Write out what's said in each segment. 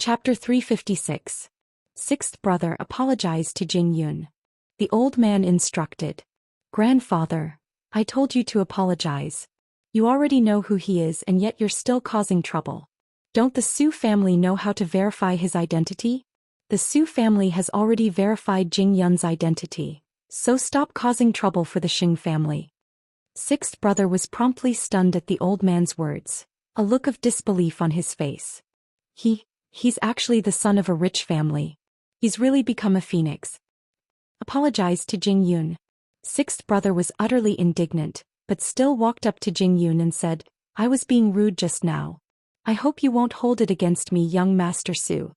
Chapter 356. Sixth brother apologized to Jing Yun. The old man instructed. Grandfather, I told you to apologize. You already know who he is and yet you're still causing trouble. Don't the Su family know how to verify his identity? The Su family has already verified Jing Yun's identity, so stop causing trouble for the Xing family. Sixth brother was promptly stunned at the old man's words, a look of disbelief on his face. He's actually the son of a rich family. He's really become a phoenix. Apologized to Jing Yun. Sixth brother was utterly indignant, but still walked up to Jing Yun and said, I was being rude just now. I hope you won't hold it against me, young Master Su.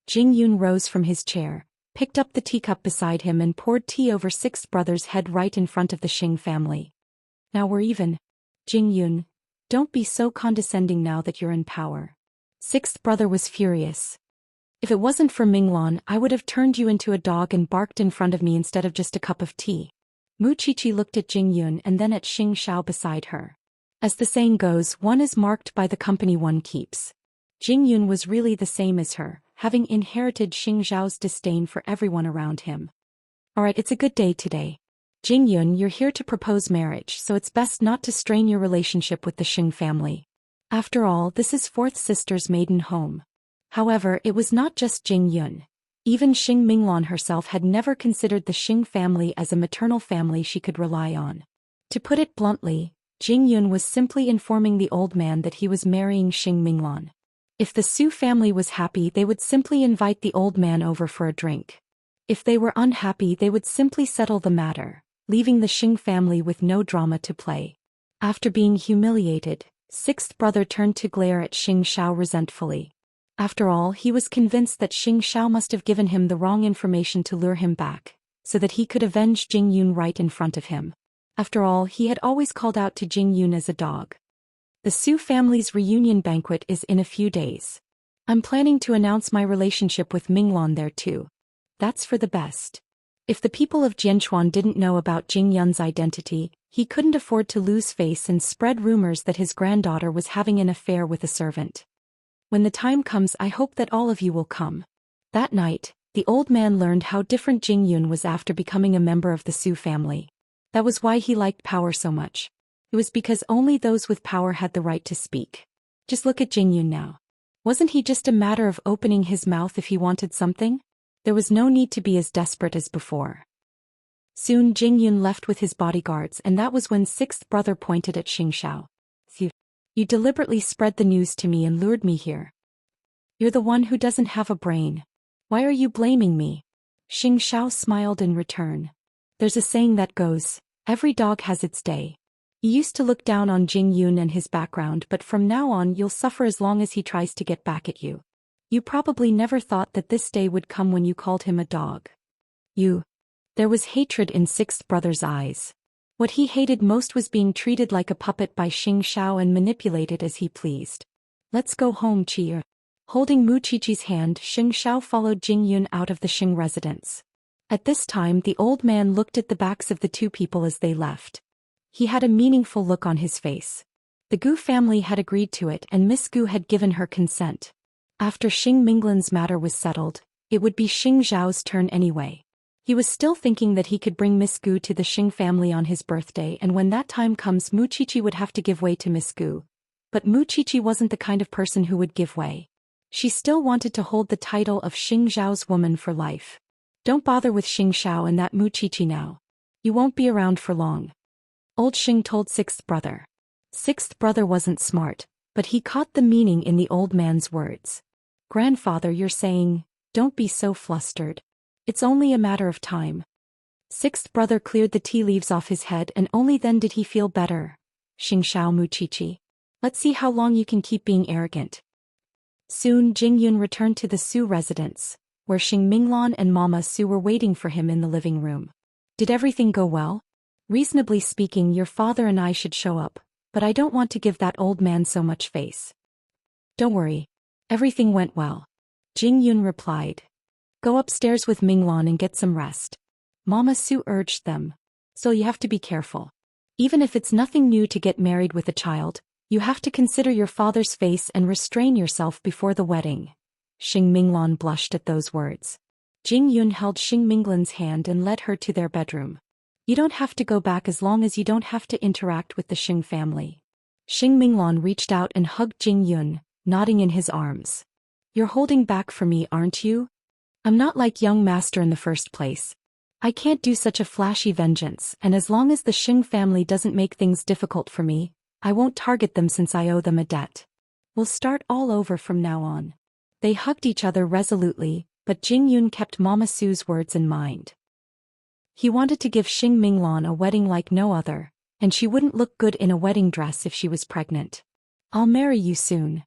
Jing Yun rose from his chair, picked up the teacup beside him and poured tea over sixth brother's head right in front of the Xing family. Now we're even. Jing Yun, don't be so condescending now that you're in power. Sixth brother was furious. If it wasn't for Minglan, I would have turned you into a dog and barked in front of me instead of just a cup of tea. Mu Qiqi looked at Jing Yun and then at Xianxia beside her. As the saying goes, one is marked by the company one keeps. Jing Yun was really the same as her, having inherited Xianxiao's disdain for everyone around him. Alright, it's a good day today. Jing Yun, you're here to propose marriage, so it's best not to strain your relationship with the Xing family. After all, this is fourth sister's maiden home. However, it was not just Jing Yun. Even Xing Minglan herself had never considered the Xing family as a maternal family she could rely on. To put it bluntly, Jing Yun was simply informing the old man that he was marrying Xing Minglan. If the Su family was happy, they would simply invite the old man over for a drink. If they were unhappy, they would simply settle the matter, leaving the Xing family with no drama to play. After being humiliated, sixth brother turned to glare at Xianxia resentfully. After all, he was convinced that Xianxia must have given him the wrong information to lure him back, so that he could avenge Jing Yun right in front of him. After all, he had always called out to Jing Yun as a dog. The Su family's reunion banquet is in a few days. I'm planning to announce my relationship with Minglan there too. That's for the best. If the people of Jianchuan didn't know about Jing Yun's identity, he couldn't afford to lose face and spread rumors that his granddaughter was having an affair with a servant. When the time comes, I hope that all of you will come. That night, the old man learned how different Jing Yun was after becoming a member of the Su family. That was why he liked power so much. It was because only those with power had the right to speak. Just look at Jing Yun now. Wasn't he just a matter of opening his mouth if he wanted something? There was no need to be as desperate as before. Soon Jing Yun left with his bodyguards, and that was when sixth brother pointed at Xianxia. You deliberately spread the news to me and lured me here. You're the one who doesn't have a brain. Why are you blaming me? Xianxia smiled in return. There's a saying that goes, every dog has its day. You used to look down on Jing Yun and his background, but from now on you'll suffer as long as he tries to get back at you. You probably never thought that this day would come when you called him a dog. There was hatred in sixth brother's eyes. What he hated most was being treated like a puppet by Xianxia and manipulated as he pleased. Let's go home, Qi. Holding Mu Qiqi's hand, Xianxia followed Jing Yun out of the Xing residence. At this time, the old man looked at the backs of the two people as they left. He had a meaningful look on his face. The Gu family had agreed to it and Miss Gu had given her consent. After Xing Minglan's matter was settled, it would be Xing Zhao's turn anyway. He was still thinking that he could bring Miss Gu to the Xing family on his birthday, and when that time comes Mu Qiqi would have to give way to Miss Gu. But Mu Qiqi wasn't the kind of person who would give way. She still wanted to hold the title of Xing Zhao's woman for life. Don't bother with Xing Xiao and that Mu Qiqi now. You won't be around for long. Old Xing told sixth brother. Sixth brother wasn't smart, but he caught the meaning in the old man's words. Grandfather, you're saying, don't be so flustered. It's only a matter of time. Sixth brother cleared the tea leaves off his head and only then did he feel better. Xianxiao Mu Qiqi. Let's see how long you can keep being arrogant. Soon Jing Yun returned to the Su residence, where Xing Minglan and Mama Su were waiting for him in the living room. Did everything go well? Reasonably speaking, your father and I should show up, but I don't want to give that old man so much face. Don't worry. Everything went well. Jing Yun replied. Go upstairs with Minglan and get some rest. Mama Su urged them. So you have to be careful. Even if it's nothing new to get married with a child, you have to consider your father's face and restrain yourself before the wedding. Xing Minglan blushed at those words. Jing Yun held Xing Minglan's hand and led her to their bedroom. You don't have to go back as long as you don't have to interact with the Xing family. Xing Minglan reached out and hugged Jing Yun, nodding in his arms. You're holding back for me, aren't you? I'm not like young master in the first place. I can't do such a flashy vengeance, and as long as the Xing family doesn't make things difficult for me, I won't target them since I owe them a debt. We'll start all over from now on. They hugged each other resolutely, but Jing Yun kept Mama Su's words in mind. He wanted to give Xing Minglan a wedding like no other, and she wouldn't look good in a wedding dress if she was pregnant. I'll marry you soon.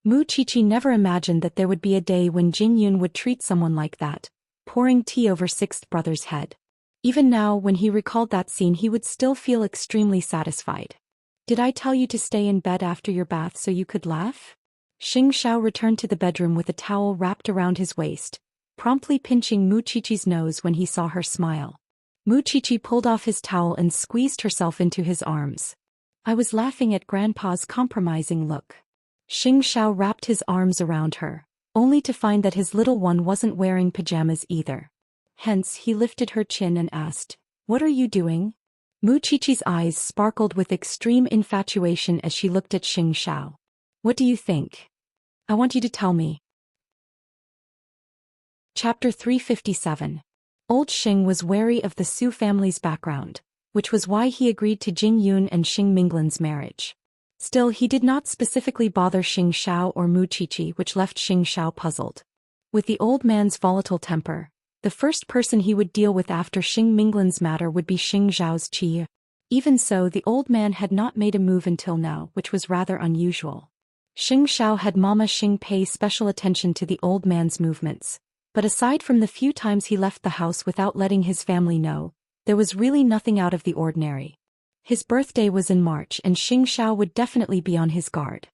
Mu Qiqi never imagined that there would be a day when Jing Yun would treat someone like that, pouring tea over sixth brother's head. Even now, when he recalled that scene, he would still feel extremely satisfied. Did I tell you to stay in bed after your bath so you could laugh? Xianxia returned to the bedroom with a towel wrapped around his waist, promptly pinching Mu Qiqi's nose when he saw her smile. Mu Qiqi pulled off his towel and squeezed herself into his arms. I was laughing at Grandpa's compromising look. Xianxia wrapped his arms around her, only to find that his little one wasn't wearing pajamas either. Hence he lifted her chin and asked, "What are you doing?" Mu Qiqi's eyes sparkled with extreme infatuation as she looked at Xianxia. What do you think? I want you to tell me. Chapter 357. Old Xing was wary of the Su family's background, which was why he agreed to Jing Yun and Xing Minglan's marriage. Still, he did not specifically bother Xianxia or Mu Qiqi, which left Xianxia puzzled. With the old man's volatile temper, the first person he would deal with after Xing Minglan's matter would be Xing Zhao's Qi. Even so, the old man had not made a move until now, which was rather unusual. Xianxia had Mama Xing pay special attention to the old man's movements, but aside from the few times he left the house without letting his family know, there was really nothing out of the ordinary. His birthday was in March and Xianxia would definitely be on his guard.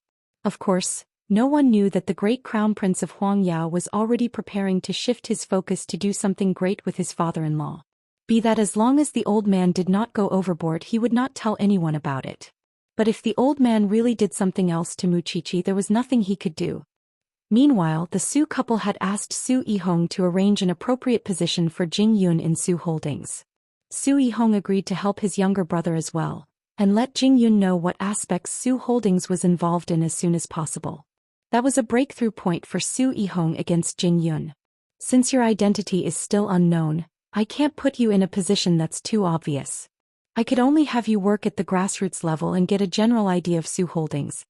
Of course, no one knew that the great crown prince of Huangyao was already preparing to shift his focus to do something great with his father-in-law. Be that as long as the old man did not go overboard, he would not tell anyone about it. But if the old man really did something else to Mu Qiqi, there was nothing he could do. Meanwhile, the Su couple had asked Su Yihong to arrange an appropriate position for Jing Yun in Su Holdings. Su Yihong agreed to help his younger brother as well, and let Jing Yun know what aspects Su Holdings was involved in as soon as possible. That was a breakthrough point for Su Yihong against Jing Yun. Since your identity is still unknown, I can't put you in a position that's too obvious. I could only have you work at the grassroots level and get a general idea of Su Holdings.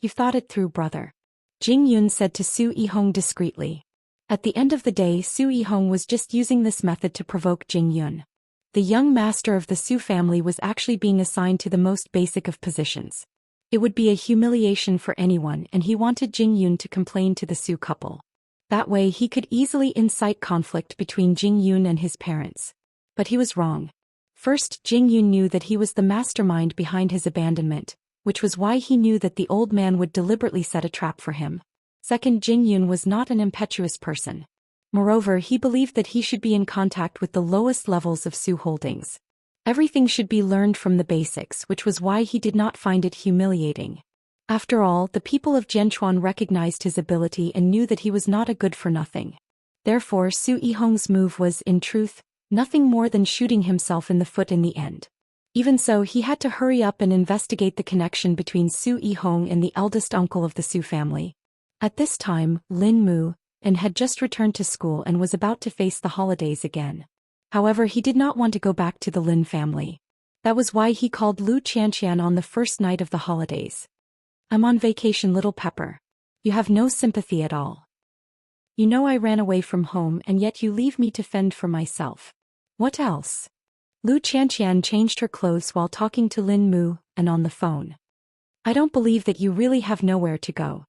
You've thought it through, brother. Jing Yun said to Su Yihong discreetly. At the end of the day, Su Yihong was just using this method to provoke Jing Yun. The young master of the Su family was actually being assigned to the most basic of positions. It would be a humiliation for anyone, and he wanted Jing Yun to complain to the Su couple. That way he could easily incite conflict between Jing Yun and his parents. But he was wrong. First, Jing Yun knew that he was the mastermind behind his abandonment, which was why he knew that the old man would deliberately set a trap for him. Second, Jing Yun was not an impetuous person. Moreover, he believed that he should be in contact with the lowest levels of Su Holdings. Everything should be learned from the basics, which was why he did not find it humiliating. After all, the people of Jianchuan recognized his ability and knew that he was not a good-for-nothing. Therefore, Su Yihong's move was, in truth, nothing more than shooting himself in the foot in the end. Even so, he had to hurry up and investigate the connection between Su Yihong and the eldest uncle of the Su family. At this time, Lin Mu had just returned to school and was about to face the holidays again. However, he did not want to go back to the Lin family. That was why he called Lu Qianxian on the first night of the holidays. I'm on vacation, little pepper. You have no sympathy at all. You know I ran away from home and yet you leave me to fend for myself. What else? Lu Qianxian changed her clothes while talking to Lin Mu and on the phone. I don't believe that you really have nowhere to go.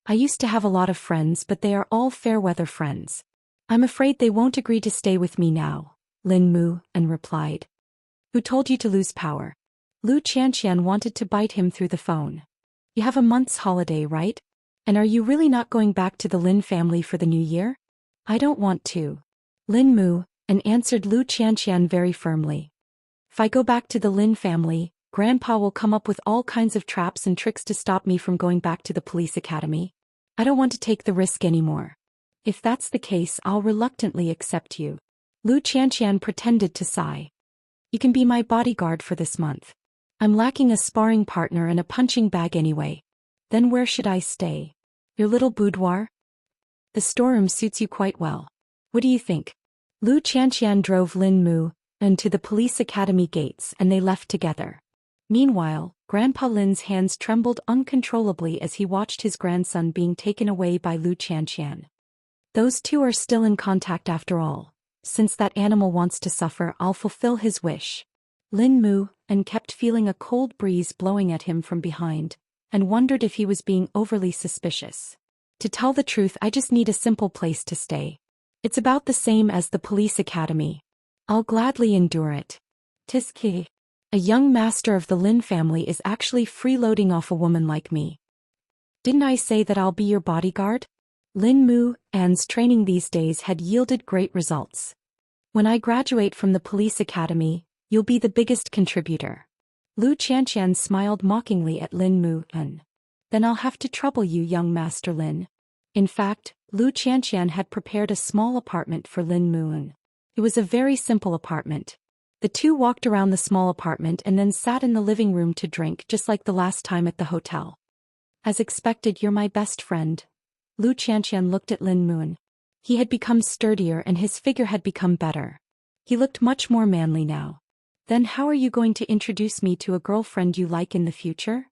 I used to have a lot of friends, but they are all fair-weather friends. I'm afraid they won't agree to stay with me now, Lin Mu replied. Who told you to lose power? Lu Qianxian wanted to bite him through the phone. You have a month's holiday, right? And are you really not going back to the Lin family for the new year? I don't want to. Lin Mu answered Lu Qianxian very firmly. If I go back to the Lin family, Grandpa will come up with all kinds of traps and tricks to stop me from going back to the police academy. I don't want to take the risk anymore. If that's the case, I'll reluctantly accept you. Xianxia pretended to sigh. You can be my bodyguard for this month. I'm lacking a sparring partner and a punching bag anyway. Then where should I stay? Your little boudoir? The storeroom suits you quite well. What do you think? Xianxia drove Lin Mu to the police academy gates and they left together. Meanwhile, Grandpa Lin's hands trembled uncontrollably as he watched his grandson being taken away by Xianxia. Those two are still in contact after all. Since that animal wants to suffer, I'll fulfill his wish. Lin Mu kept feeling a cold breeze blowing at him from behind, and wondered if he was being overly suspicious. To tell the truth, I just need a simple place to stay. It's about the same as the police academy. I'll gladly endure it. Tiski. A young master of the Lin family is actually freeloading off a woman like me. Didn't I say that I'll be your bodyguard? Lin Mu's training these days had yielded great results. When I graduate from the police academy, you'll be the biggest contributor. Xianxia smiled mockingly at Lin Mu. Then I'll have to trouble you, young Master Lin. In fact, Xianxia had prepared a small apartment for Lin Mu. It was a very simple apartment. The two walked around the small apartment and then sat in the living room to drink just like the last time at the hotel. As expected, you're my best friend. Xianxia looked at Lin Mu. He had become sturdier and his figure had become better. He looked much more manly now. Then how are you going to introduce me to a girlfriend you like in the future?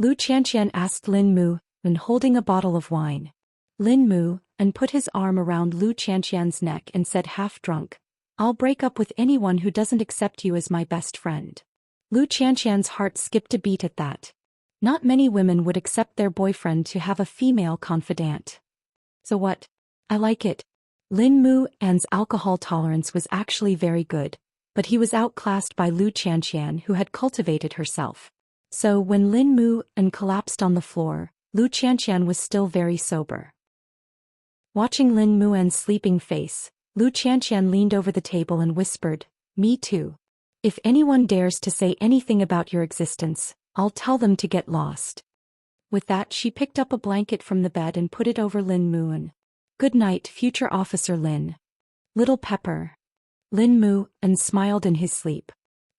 Xianxia asked Lin Mu, holding a bottle of wine. Lin Mu put his arm around Xianxia's neck and said half drunk, I'll break up with anyone who doesn't accept you as my best friend. Xianxia's heart skipped a beat at that. Not many women would accept their boyfriend to have a female confidant. So what? I like it. Lin Mu's alcohol tolerance was actually very good, but he was outclassed by Xianxia, who had cultivated herself. So when Lin Mu collapsed on the floor, Xianxia was still very sober. Watching Lin Mu's sleeping face, Xianxia leaned over the table and whispered, Me too. If anyone dares to say anything about your existence, I'll tell them to get lost. With that, she picked up a blanket from the bed and put it over Lin Mu. Good night, future Officer Lin. Little Pepper. Lin Mu smiled in his sleep.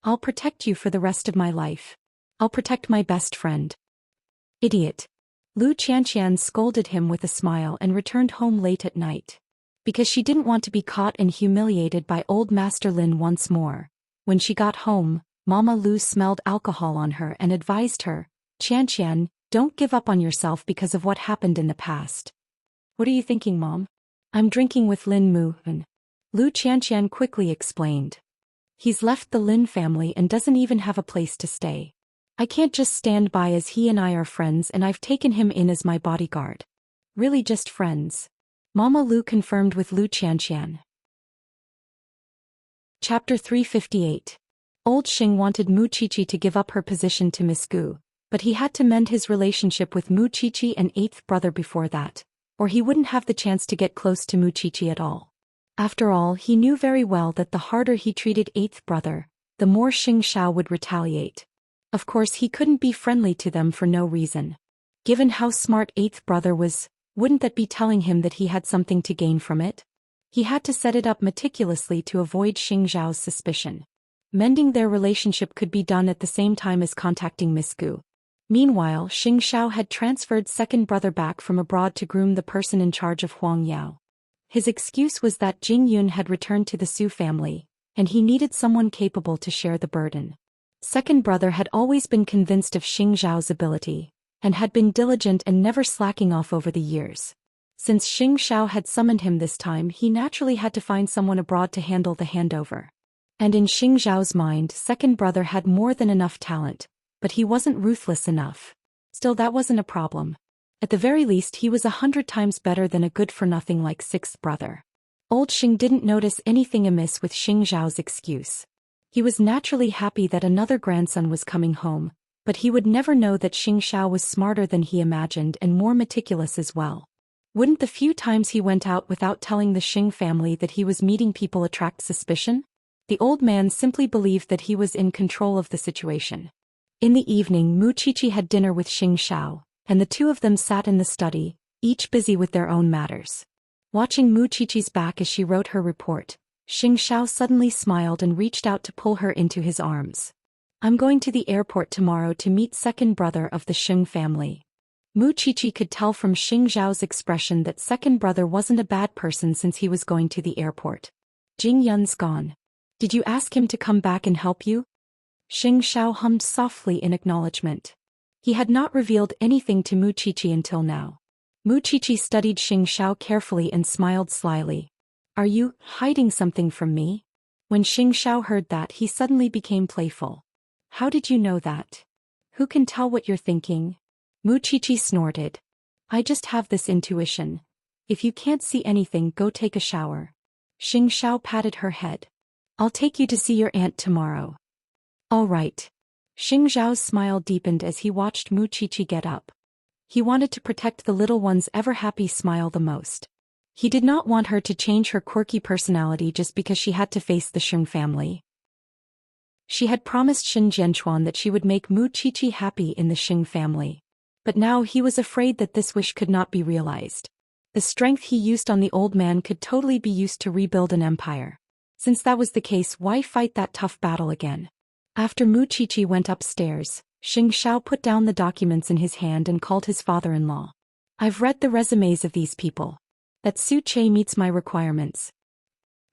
I'll protect you for the rest of my life. I'll protect my best friend. Idiot. Xianxia scolded him with a smile and returned home late at night. Because she didn't want to be caught and humiliated by old Master Lin once more. When she got home, Mama Lu smelled alcohol on her and advised her, Xianxia, don't give up on yourself because of what happened in the past. What are you thinking, Mom? I'm drinking with Lin Mu. Xianxia quickly explained. He's left the Lin family and doesn't even have a place to stay. I can't just stand by as he and I are friends and I've taken him in as my bodyguard. Really just friends. Mama Lu confirmed with Xianxia. Chapter 358. Old Xing wanted Mu Qiqi to give up her position to Miss Gu, but he had to mend his relationship with Mu Qiqi and eighth brother before that, or he wouldn't have the chance to get close to Mu Qiqi at all. After all, he knew very well that the harder he treated eighth brother, the more Xianxia would retaliate. Of course, he couldn't be friendly to them for no reason. Given how smart eighth brother was, wouldn't that be telling him that he had something to gain from it? He had to set it up meticulously to avoid Xiao's suspicion. Mending their relationship could be done at the same time as contacting Miss Gu. Meanwhile, Xiao had transferred second brother back from abroad to groom the person in charge of Huang Yao. His excuse was that Jing Yun had returned to the Su family, and he needed someone capable to share the burden. Second brother had always been convinced of Xiao's ability, and had been diligent and never slacking off over the years. Since Xiao had summoned him this time, he naturally had to find someone abroad to handle the handover. And in Xiao's mind, second brother had more than enough talent, but he wasn't ruthless enough. Still, that wasn't a problem. At the very least, he was 100 times better than a good-for-nothing like sixth brother. Old Xing didn't notice anything amiss with Xiao's excuse. He was naturally happy that another grandson was coming home, but he would never know that Xiao was smarter than he imagined and more meticulous as well. Wouldn't the few times he went out without telling the Xing family that he was meeting people attract suspicion? The old man simply believed that he was in control of the situation. In the evening, Mu Qiqi had dinner with Xiao, and the two of them sat in the study, each busy with their own matters. Watching Mu Qiqi's back as she wrote her report, Xianxia suddenly smiled and reached out to pull her into his arms. I'm going to the airport tomorrow to meet second brother of the Sheng family. Mu Qiqi could tell from Xianxia's expression that second brother wasn't a bad person since he was going to the airport. Jing Yun's gone. Did you ask him to come back and help you? Xianxia hummed softly in acknowledgement. He had not revealed anything to Mu Qiqi until now. Mu Qiqi studied Xianxia carefully and smiled slyly. Are you hiding something from me? When Xianxia heard that, he suddenly became playful. How did you know that? Who can tell what you're thinking? Mu Qiqi snorted. I just have this intuition. If you can't see anything, go take a shower. Xianxia patted her head. I'll take you to see your aunt tomorrow. All right. Xianxia's smile deepened as he watched Mu Qiqi get up. He wanted to protect the little one's ever-happy smile the most. He did not want her to change her quirky personality just because she had to face the Sheng family. She had promised Shen Jianchuan that she would make Mu Qiqi happy in the Sheng family. But now he was afraid that this wish could not be realized. The strength he used on the old man could totally be used to rebuild an empire. Since that was the case, why fight that tough battle again? After Mu Qiqi went upstairs, Xianxia put down the documents in his hand and called his father-in-law. I've read the resumes of these people. That Su Che meets my requirements.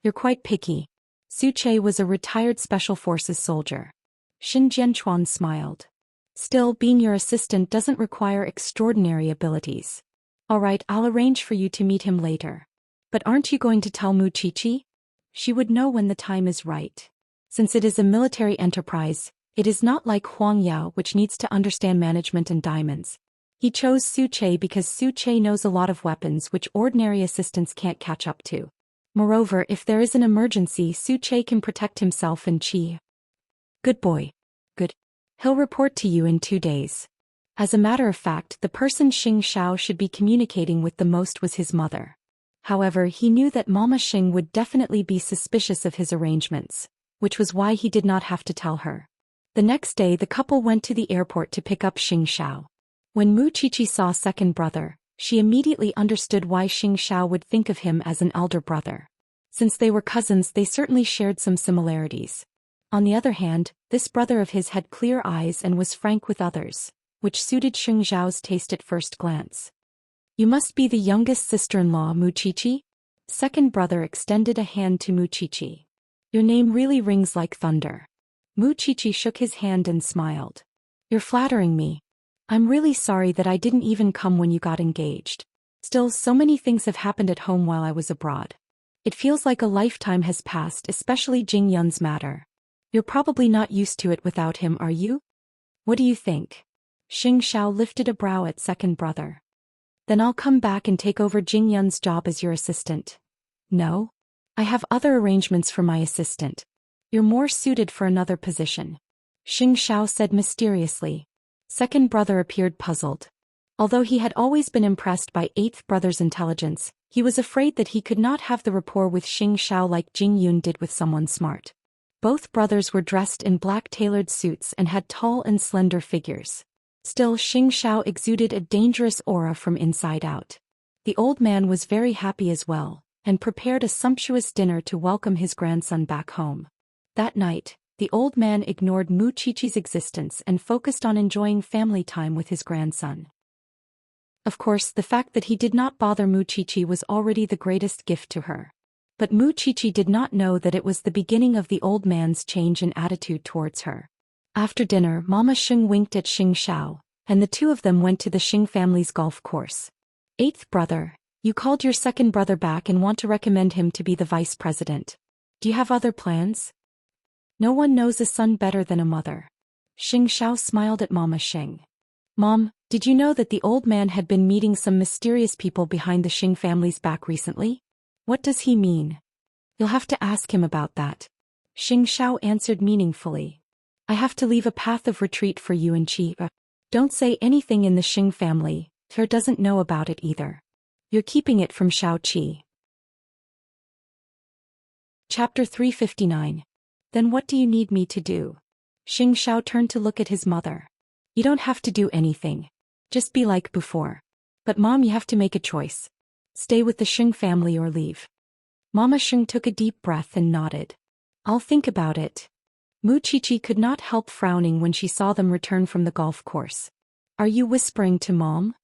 You're quite picky. Su Che was a retired special forces soldier. Shen Jianchuan smiled. Still, being your assistant doesn't require extraordinary abilities. All right, I'll arrange for you to meet him later. But aren't you going to tell Mu Qiqi? She would know when the time is right. Since it is a military enterprise, it is not like Huang Yao, which needs to understand management and diamonds. He chose Su Che because Su Che knows a lot of weapons which ordinary assistants can't catch up to. Moreover, if there is an emergency, Su Che can protect himself and Qi. Good boy. Good. He'll report to you in 2 days. As a matter of fact, the person Xianxia should be communicating with the most was his mother. However, he knew that Mama Xing would definitely be suspicious of his arrangements, which was why he did not have to tell her. The next day, the couple went to the airport to pick up Xianxia. When Mu Qiqi saw second brother, she immediately understood why Xianxia would think of him as an elder brother. Since they were cousins, they certainly shared some similarities. On the other hand, this brother of his had clear eyes and was frank with others, which suited Xianxia's taste at first glance. You must be the youngest sister-in-law, Mu Qiqi? Second brother extended a hand to Mu Qiqi. Your name really rings like thunder. Mu Qiqi shook his hand and smiled. You're flattering me. I'm really sorry that I didn't even come when you got engaged. Still, so many things have happened at home while I was abroad. It feels like a lifetime has passed, especially Jing Yun's matter. You're probably not used to it without him, are you? What do you think? Xianxia lifted a brow at second brother. Then I'll come back and take over Jing Yun's job as your assistant. No? I have other arrangements for my assistant. You're more suited for another position. Xianxia said mysteriously. Second brother appeared puzzled. Although he had always been impressed by eighth brother's intelligence, he was afraid that he could not have the rapport with Xianxia like Jing Yun did with someone smart. Both brothers were dressed in black tailored suits and had tall and slender figures. Still, Xianxia exuded a dangerous aura from inside out. The old man was very happy as well, and prepared a sumptuous dinner to welcome his grandson back home. That night, the old man ignored Mu Qiqi's existence and focused on enjoying family time with his grandson. Of course, the fact that he did not bother Mu Qiqi was already the greatest gift to her. But Mu Qiqi did not know that it was the beginning of the old man's change in attitude towards her. After dinner, Mama Xing winked at Xianxia, and the two of them went to the Xing family's golf course. Eighth brother, you called your second brother back and want to recommend him to be the vice president. Do you have other plans? No one knows a son better than a mother. Xianxia smiled at Mama Xing. Mom, did you know that the old man had been meeting some mysterious people behind the Xing family's back recently? What does he mean? You'll have to ask him about that. Xianxia answered meaningfully. I have to leave a path of retreat for you and Qi. Don't say anything in the Xing family, Fer doesn't know about it either. You're keeping it from Shao Qi. Chapter 359. Then what do you need me to do? Xianxia turned to look at his mother. You don't have to do anything. Just be like before. But Mom, you have to make a choice. Stay with the Sheng family or leave. Mama Sheng took a deep breath and nodded. I'll think about it. Mu Qiqi could not help frowning when she saw them return from the golf course. Are you whispering to Mom?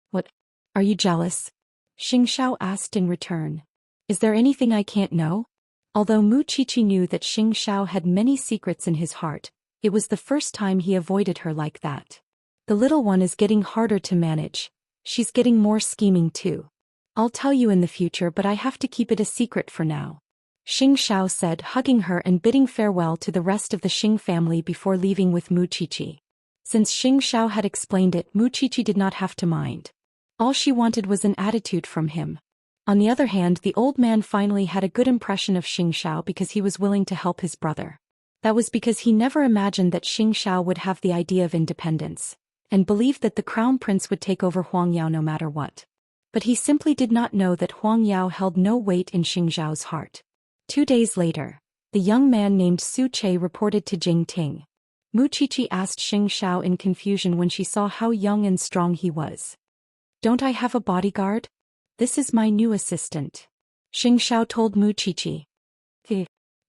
What? Are you jealous? Xing Xiao asked in return. Is there anything I can't know? Although Mu Qiqi knew that Xing Xiao had many secrets in his heart, it was the first time he avoided her like that. The little one is getting harder to manage. She's getting more scheming too. I'll tell you in the future, but I have to keep it a secret for now. Xing Xiao said, hugging her and bidding farewell to the rest of the Xing family before leaving with Mu Qiqi. Since Xing Xiao had explained it, Mu Qiqi did not have to mind. All she wanted was an attitude from him. On the other hand, the old man finally had a good impression of Xing Xiao because he was willing to help his brother. That was because he never imagined that Xing Xiao would have the idea of independence, and believed that the crown prince would take over Huang Yao no matter what. But he simply did not know that Huang Yao held no weight in Xing Xiao's heart. 2 days later, the young man named Su Che reported to Jing Ting. Mu Qiqi asked Xing Xiao in confusion when she saw how young and strong he was. Don't I have a bodyguard? This is my new assistant. Xing Xiao told Mu Qiqi.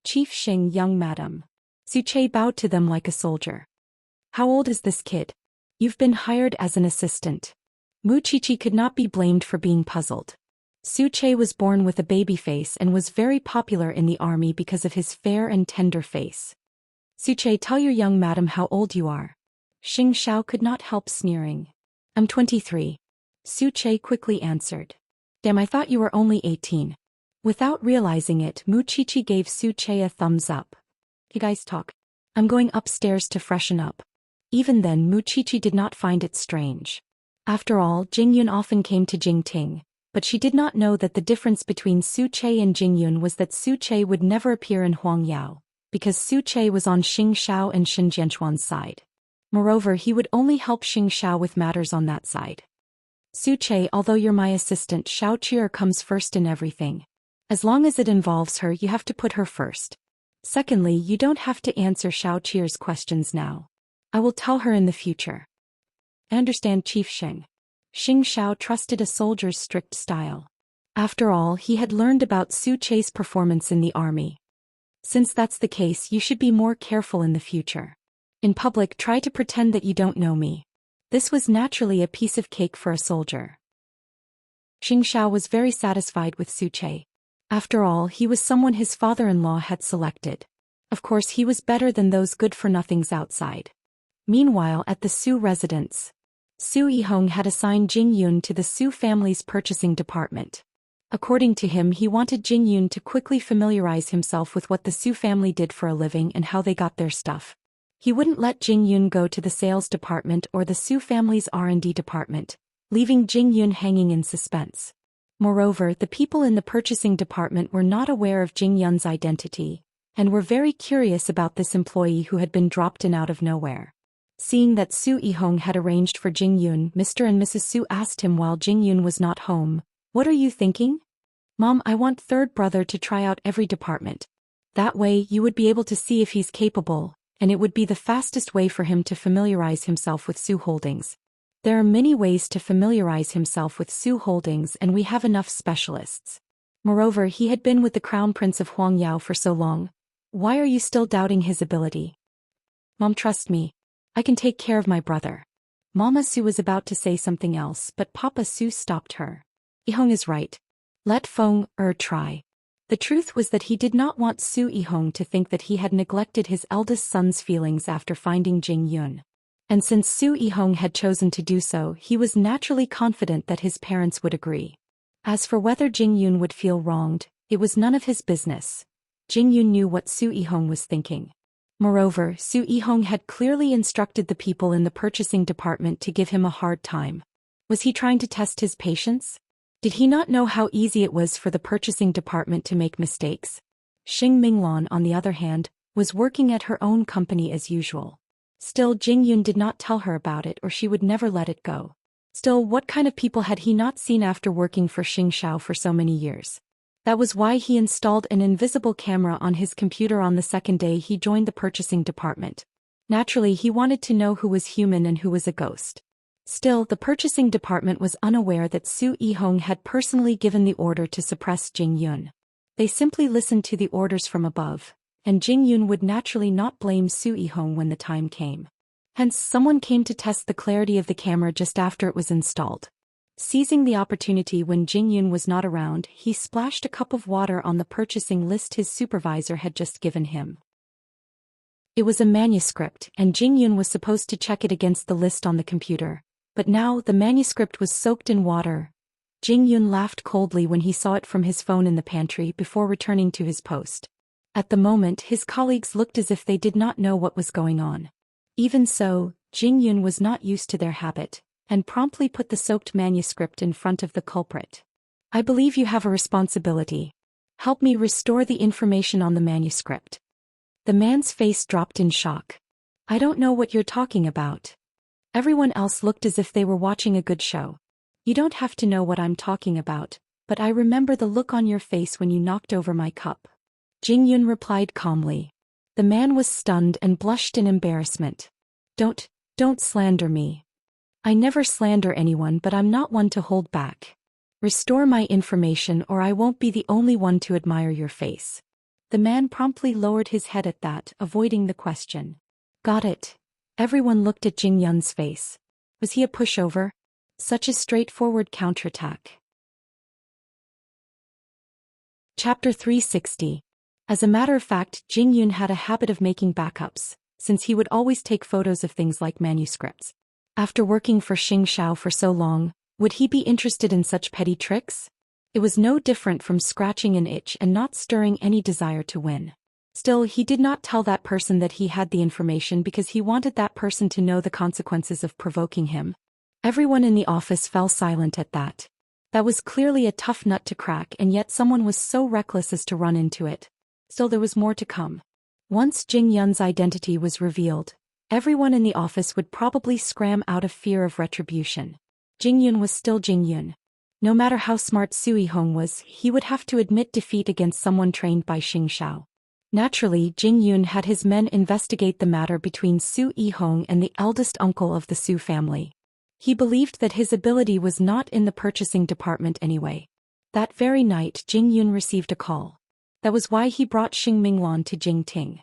Chief Xing, young madam. Su Che bowed to them like a soldier. How old is this kid? You've been hired as an assistant. Mu Qiqi could not be blamed for being puzzled. Su Che was born with a baby face and was very popular in the army because of his fair and tender face. Su Che, tell your young madam how old you are. Xing Xiao could not help sneering. I'm 23. Su Che quickly answered. Damn, I thought you were only 18. Without realizing it, Mu Qiqi gave Su Che a thumbs up. You guys talk. I'm going upstairs to freshen up. Even then, Mu Qiqi did not find it strange. After all, Jing Yun often came to Jing Ting, but she did not know that the difference between Su Che and Jing Yun was that Su Che would never appear in Huang Yao, because Su Che was on Xing Xiao and Shen Jianchuan's side. Moreover, he would only help Xing Xiao with matters on that side. Su Che, although you're my assistant, Xiao Qier comes first in everything. As long as it involves her, you have to put her first. Secondly, you don't have to answer Xiao Qier's questions now. I will tell her in the future. I understand, Chief Sheng. Xing Xiao trusted a soldier's strict style. After all, he had learned about Su Che's performance in the army. Since that's the case, you should be more careful in the future. In public, try to pretend that you don't know me. This was naturally a piece of cake for a soldier. Xing Xiao was very satisfied with Su Che. After all, he was someone his father-in-law had selected. Of course, he was better than those good-for-nothings outside. Meanwhile, at the Su residence, Su Yihong had assigned Jing Yun to the Su family's purchasing department. According to him, he wanted Jing Yun to quickly familiarize himself with what the Su family did for a living and how they got their stuff. He wouldn't let Jing Yun go to the sales department or the Su family's R&D department, leaving Jing Yun hanging in suspense. Moreover, the people in the purchasing department were not aware of Jing Yun's identity, and were very curious about this employee who had been dropped in out of nowhere. Seeing that Su Yihong had arranged for Jing Yun, Mr. and Mrs. Su asked him while Jing Yun was not home, "What are you thinking?" "Mom, I want third brother to try out every department. That way, you would be able to see if he's capable, and it would be the fastest way for him to familiarize himself with Su Holdings. There are many ways to familiarize himself with Su Holdings, and we have enough specialists. Moreover, he had been with the Crown Prince of Huang Yao for so long. Why are you still doubting his ability?" "Mom, trust me. I can take care of my brother." Mama Su was about to say something else, but Papa Su stopped her. "Yihong is right. Let Feng try." The truth was that he did not want Su Yihong to think that he had neglected his eldest son's feelings after finding Jing Yun. And since Su Yihong had chosen to do so, he was naturally confident that his parents would agree. As for whether Jing Yun would feel wronged, it was none of his business. Jing Yun knew what Su Yihong was thinking. Moreover, Su Yihong had clearly instructed the people in the purchasing department to give him a hard time. Was he trying to test his patience? Did he not know how easy it was for the purchasing department to make mistakes? Xing Minglan, on the other hand, was working at her own company as usual. Still, Jing Yun did not tell her about it, or she would never let it go. Still, what kind of people had he not seen after working for Xing Xiao for so many years? That was why he installed an invisible camera on his computer on the second day he joined the purchasing department. Naturally, he wanted to know who was human and who was a ghost. Still, the purchasing department was unaware that Su Yihong had personally given the order to suppress Jing Yun. They simply listened to the orders from above, and Jing Yun would naturally not blame Su Yihong when the time came. Hence, someone came to test the clarity of the camera just after it was installed. Seizing the opportunity when Jing Yun was not around, he splashed a cup of water on the purchasing list his supervisor had just given him. It was a manuscript, and Jing Yun was supposed to check it against the list on the computer. But now the manuscript was soaked in water. Jing Yun laughed coldly when he saw it from his phone in the pantry before returning to his post. At the moment, his colleagues looked as if they did not know what was going on. Even so, Jing Yun was not used to their habit, and promptly put the soaked manuscript in front of the culprit. I believe you have a responsibility. Help me restore the information on the manuscript. The man's face dropped in shock. I don't know what you're talking about. Everyone else looked as if they were watching a good show. You don't have to know what I'm talking about, but I remember the look on your face when you knocked over my cup. Jing Yun replied calmly. The man was stunned and blushed in embarrassment. Don't slander me. I never slander anyone, but I'm not one to hold back. Restore my information or I won't be the only one to admire your face. The man promptly lowered his head at that, avoiding the question. Got it. Everyone looked at Jing Yun's face. Was he a pushover? Such a straightforward counterattack. Chapter 360. As a matter of fact, Jing Yun had a habit of making backups, since he would always take photos of things like manuscripts. After working for Xianxia for so long, would he be interested in such petty tricks? It was no different from scratching an itch and not stirring any desire to win. Still, he did not tell that person that he had the information because he wanted that person to know the consequences of provoking him. Everyone in the office fell silent at that. That was clearly a tough nut to crack, and yet someone was so reckless as to run into it. Still, there was more to come. Once Jing Yun's identity was revealed, everyone in the office would probably scram out of fear of retribution. Jing Yun was still Jing Yun. No matter how smart Su Yihong was, he would have to admit defeat against someone trained by Xianxia. Naturally, Jing Yun had his men investigate the matter between Su Yihong and the eldest uncle of the Su family. He believed that his ability was not in the purchasing department anyway. That very night, Jing Yun received a call. That was why he brought Xing Minglan to Jing Ting.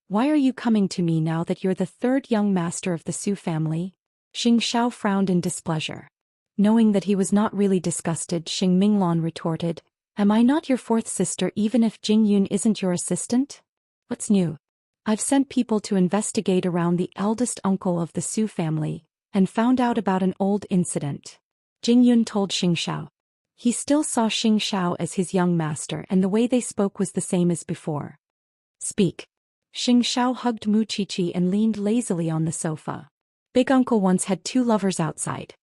Why are you coming to me now that you're the third young master of the Su family? Xing Xiao frowned in displeasure. Knowing that he was not really disgusted, Xing Minglan retorted, Am I not your fourth sister even if Jing Yun isn't your assistant? What's new? I've sent people to investigate around the eldest uncle of the Su family, and found out about an old incident. Jing Yun told Xing Xiao. He still saw Xing Xiao as his young master, and the way they spoke was the same as before. Speak. Xing Xiao hugged Mu Qiqi and leaned lazily on the sofa. Big Uncle once had two lovers outside.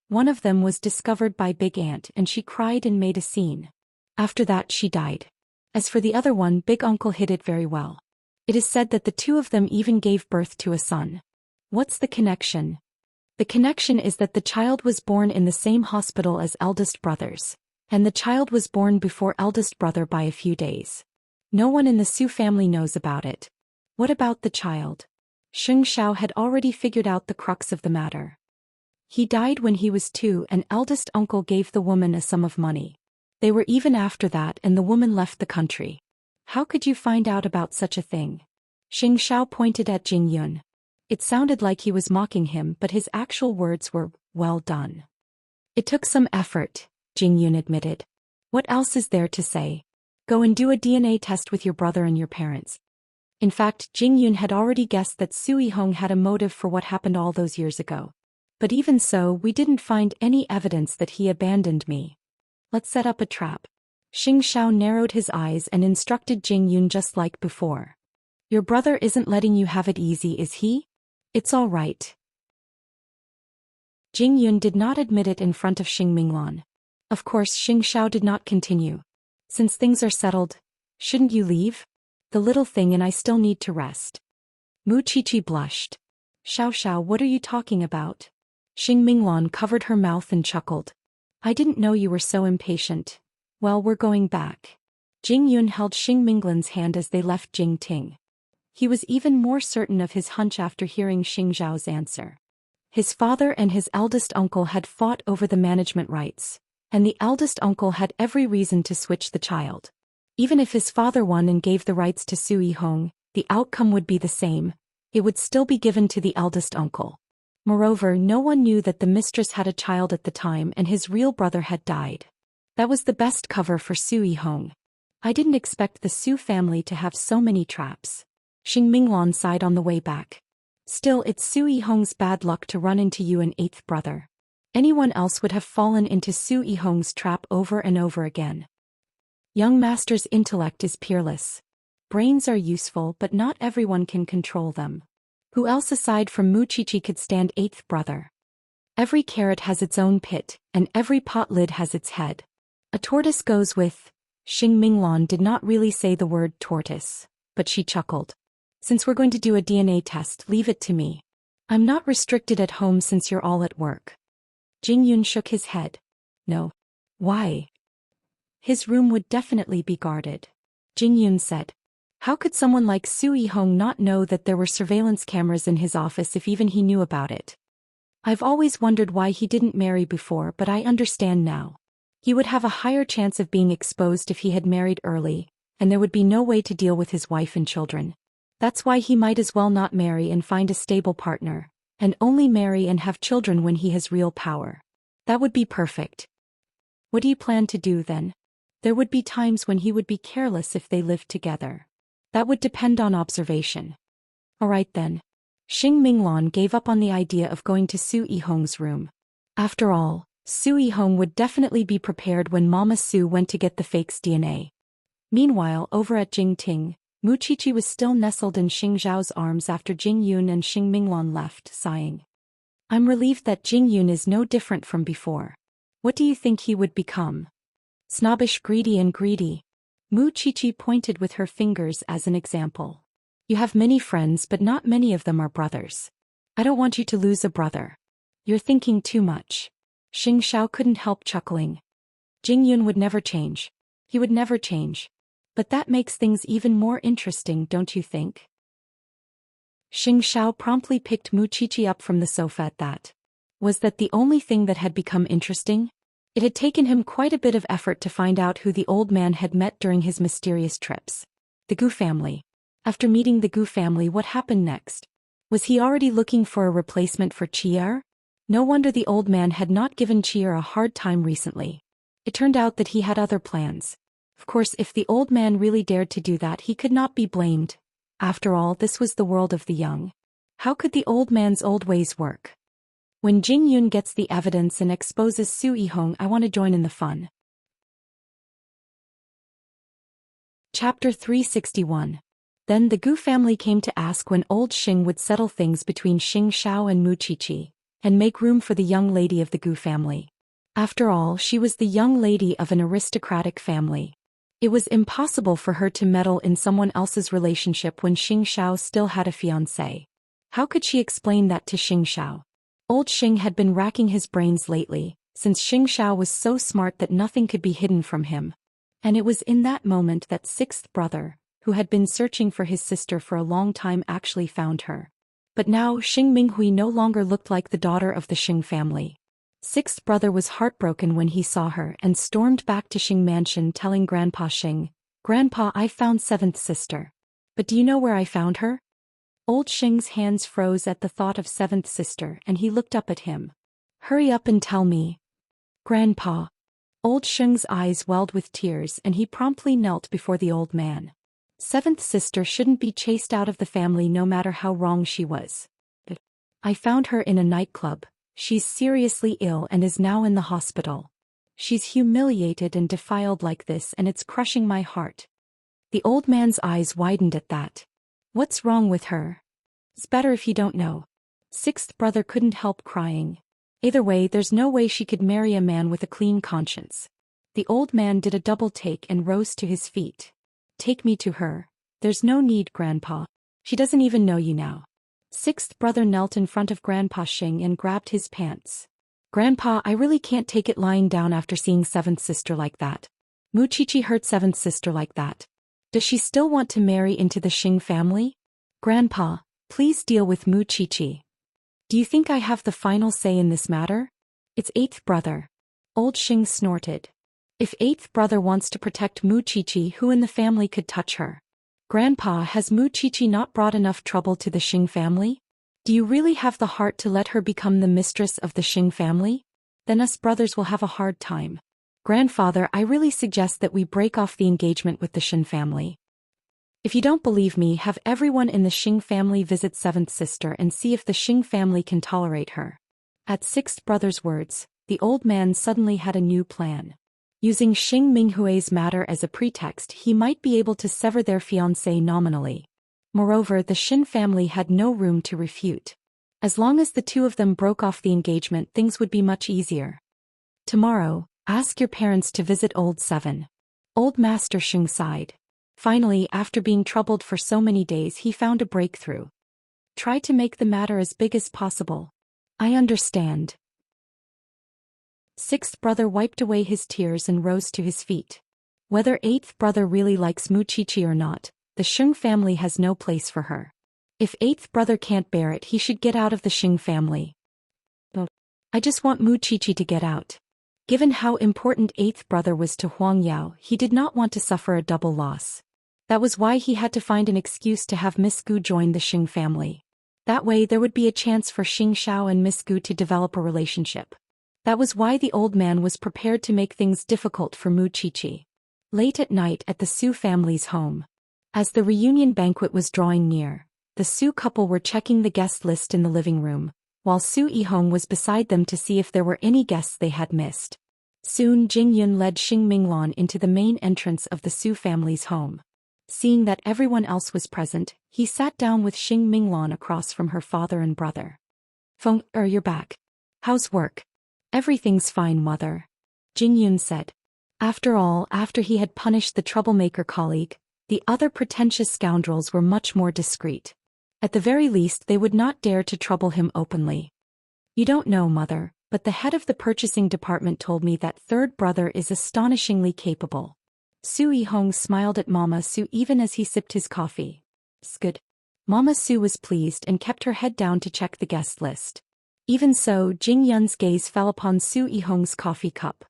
One of them was discovered by Big Aunt and she cried and made a scene. After that she died. As for the other one, Big Uncle hid it very well. It is said that the two of them even gave birth to a son. What's the connection? The connection is that the child was born in the same hospital as eldest brothers, and the child was born before eldest brother by a few days. No one in the Su family knows about it. What about the child? Xing Xiao had already figured out the crux of the matter. He died when he was 2 and eldest uncle gave the woman a sum of money. They were even after that and the woman left the country. How could you find out about such a thing? Xing Xiao pointed at Jing Yun. It sounded like he was mocking him, but his actual words were, well done. It took some effort, Jing Yun admitted. What else is there to say? Go and do a DNA test with your brother and your parents. In fact, Jing Yun had already guessed that Su Yihong had a motive for what happened all those years ago. But even so, we didn't find any evidence that he abandoned me. Let's set up a trap. Xing Xiao narrowed his eyes and instructed Jing Yun just like before. Your brother isn't letting you have it easy, is he? It's all right. Jing Yun did not admit it in front of Xing Minglan. Of course, Xing Xiao did not continue. Since things are settled, shouldn't you leave? The little thing and I still need to rest. Mu Qiqi blushed. Xiao, what are you talking about? Xing Minglan covered her mouth and chuckled. I didn't know you were so impatient. Well, we're going back. Jing Yun held Xing Minglan's hand as they left Jing Ting. He was even more certain of his hunch after hearing Xing Zhao's answer. His father and his eldest uncle had fought over the management rights, and the eldest uncle had every reason to switch the child. Even if his father won and gave the rights to Su Yihong, the outcome would be the same. It would still be given to the eldest uncle. Moreover, no one knew that the mistress had a child at the time and his real brother had died. That was the best cover for Su Yihong. I didn't expect the Su family to have so many traps. Xing Minglan sighed on the way back. Still, it's Su Yihong's bad luck to run into you, an eighth brother. Anyone else would have fallen into Su Yihong's trap over and over again. Young master's intellect is peerless. Brains are useful, but not everyone can control them. Who else aside from Muqiqi could stand eighth brother? Every carrot has its own pit, and every pot lid has its head. A tortoise goes with. Xing Minglan did not really say the word tortoise, but she chuckled. Since we're going to do a DNA test, leave it to me. I'm not restricted at home since you're all at work. Jingyun shook his head. No. Why? His room would definitely be guarded. Jingyun said. How could someone like Su Yihong not know that there were surveillance cameras in his office if even he knew about it? I've always wondered why he didn't marry before, but I understand now. He would have a higher chance of being exposed if he had married early, and there would be no way to deal with his wife and children. That's why he might as well not marry and find a stable partner, and only marry and have children when he has real power. That would be perfect. What do you plan to do then? There would be times when he would be careless if they lived together. That would depend on observation. All right then. Xing Minglan gave up on the idea of going to Su Yihong's room. After all, Su Yihong would definitely be prepared when Mama Su went to get the fake's DNA. Meanwhile, over at Jingting, Muqiqi was still nestled in Xing Zhao's arms after Jing Yun and Xing Minglan left, sighing. I'm relieved that Jing Yun is no different from before. What do you think he would become? Snobbish, greedy and greedy. Muqiqi pointed with her fingers as an example. You have many friends, but not many of them are brothers. I don't want you to lose a brother. You're thinking too much. Xing Xiao couldn't help chuckling. Jing Yun would never change. He would never change. But that makes things even more interesting, don't you think? Xing Xiao promptly picked Muqiqi up from the sofa at that. Was that the only thing that had become interesting? It had taken him quite a bit of effort to find out who the old man had met during his mysterious trips. The Gu family. After meeting the Gu family, what happened next? Was he already looking for a replacement for Chi'er? No wonder the old man had not given Chi'er a hard time recently. It turned out that he had other plans. Of course, if the old man really dared to do that, he could not be blamed. After all, this was the world of the young. How could the old man's old ways work? When Jing Yun gets the evidence and exposes Su Yihong, I want to join in the fun. Chapter 361. Then the Gu family came to ask when old Xing would settle things between Xing Xiao and Muqiqi, and make room for the young lady of the Gu family. After all, she was the young lady of an aristocratic family. It was impossible for her to meddle in someone else's relationship when Xing Xiao still had a fiancé. How could she explain that to Xing Xiao? Old Xing had been racking his brains lately, since Xing Xiao was so smart that nothing could be hidden from him. And it was in that moment that sixth brother, who had been searching for his sister for a long time, actually found her. But now Xing Minghui no longer looked like the daughter of the Xing family. Sixth brother was heartbroken when he saw her and stormed back to Xing Mansion telling Grandpa Xing, "Grandpa, I found seventh sister. But do you know where I found her?" Old Xing's hands froze at the thought of seventh sister and he looked up at him. "Hurry up and tell me." "Grandpa." Old Xing's eyes welled with tears and he promptly knelt before the old man. Seventh sister shouldn't be chased out of the family no matter how wrong she was. "I found her in a nightclub. She's seriously ill and is now in the hospital. She's humiliated and defiled like this and it's crushing my heart." The old man's eyes widened at that. "What's wrong with her?" "It's better if you don't know." Sixth brother couldn't help crying. Either way, there's no way she could marry a man with a clean conscience. The old man did a double take and rose to his feet. "Take me to her." "There's no need, Grandpa. She doesn't even know you now." Sixth brother knelt in front of Grandpa Xing and grabbed his pants. "Grandpa, I really can't take it lying down after seeing seventh sister like that. Muqiqi hurt seventh sister like that. Does she still want to marry into the Xing family? Grandpa, please deal with Muqiqi." Do you think I have the final say in this matter? It's eighth brother. Old Xing snorted. If eighth brother wants to protect Mu Qiqi, who in the family could touch her? Grandpa, has Mu Qiqi not brought enough trouble to the Xing family? Do you really have the heart to let her become the mistress of the Xing family? Then us brothers will have a hard time. Grandfather, I really suggest that we break off the engagement with the Xing family. If you don't believe me, have everyone in the Xing family visit seventh sister and see if the Xing family can tolerate her. At sixth brother's words, the old man suddenly had a new plan. Using Xing Minghui's matter as a pretext, he might be able to sever their fiancé nominally. Moreover, the Xin family had no room to refute. As long as the two of them broke off the engagement, things would be much easier. Tomorrow, ask your parents to visit Old Seven. Old Master Xing sighed. Finally, after being troubled for so many days, he found a breakthrough. Try to make the matter as big as possible. I understand. Sixth brother wiped away his tears and rose to his feet. Whether eighth brother really likes Mu Qiqi or not, the Xing family has no place for her. If eighth brother can't bear it, he should get out of the Xing family. But I just want Mu Qiqi to get out. Given how important eighth brother was to Huang Yao, he did not want to suffer a double loss. That was why he had to find an excuse to have Miss Gu join the Xing family. That way there would be a chance for Xianxia and Miss Gu to develop a relationship. That was why the old man was prepared to make things difficult for Mu Qiqi. Late at night at the Su family's home. As the reunion banquet was drawing near, the Su couple were checking the guest list in the living room, while Su Yihong was beside them to see if there were any guests they had missed. Soon Jingyun led Xing Minglan into the main entrance of the Su family's home. Seeing that everyone else was present, he sat down with Xing Minglan across from her father and brother. Feng, you're back. How's work? Everything's fine, mother. Jingyun said. After all, after he had punished the troublemaker colleague, the other pretentious scoundrels were much more discreet. At the very least, they would not dare to trouble him openly. You don't know, mother, but the head of the purchasing department told me that third brother is astonishingly capable. Su Yihong smiled at Mama Su even as he sipped his coffee. Good. Mama Su was pleased and kept her head down to check the guest list. Even so, Jing Yun's gaze fell upon Su Yihong's coffee cup.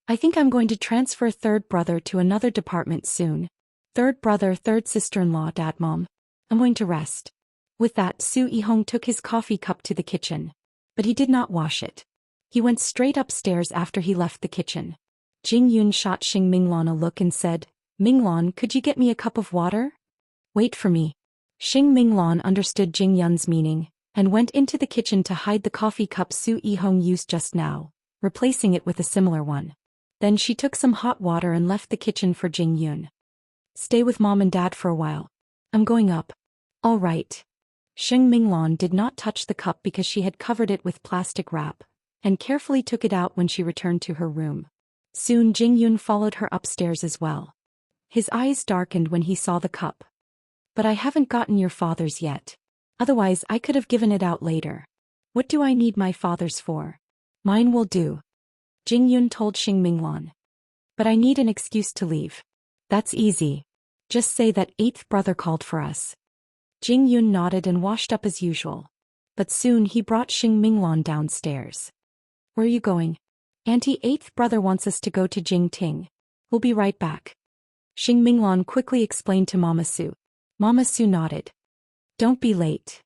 I think I'm going to transfer third brother to another department soon. Third brother, third sister-in-law, dad, mom. I'm going to rest. With that, Su Yihong took his coffee cup to the kitchen. But he did not wash it. He went straight upstairs after he left the kitchen. Jing Yun shot Xing Minglan a look and said, Minglan, could you get me a cup of water? Wait for me. Xing Minglan understood Jing Yun's meaning, and went into the kitchen to hide the coffee cup Su Yihong used just now, replacing it with a similar one. Then she took some hot water and left the kitchen for Jing Yun. Stay with mom and dad for a while. I'm going up. All right. Xing Minglan did not touch the cup because she had covered it with plastic wrap, and carefully took it out when she returned to her room. Soon Jing Yun followed her upstairs as well. His eyes darkened when he saw the cup. But I haven't gotten your father's yet. Otherwise I could have given it out later. What do I need my father's for? Mine will do. Jing Yun told Xing Minglan. But I need an excuse to leave. That's easy. Just say that eighth brother called for us. Jing Yun nodded and washed up as usual. But soon he brought Xing Minglan downstairs. Where are you going? Auntie, eighth brother wants us to go to Jingting. We'll be right back. Xing Minglan quickly explained to Mama Su. Mama Su nodded. Don't be late.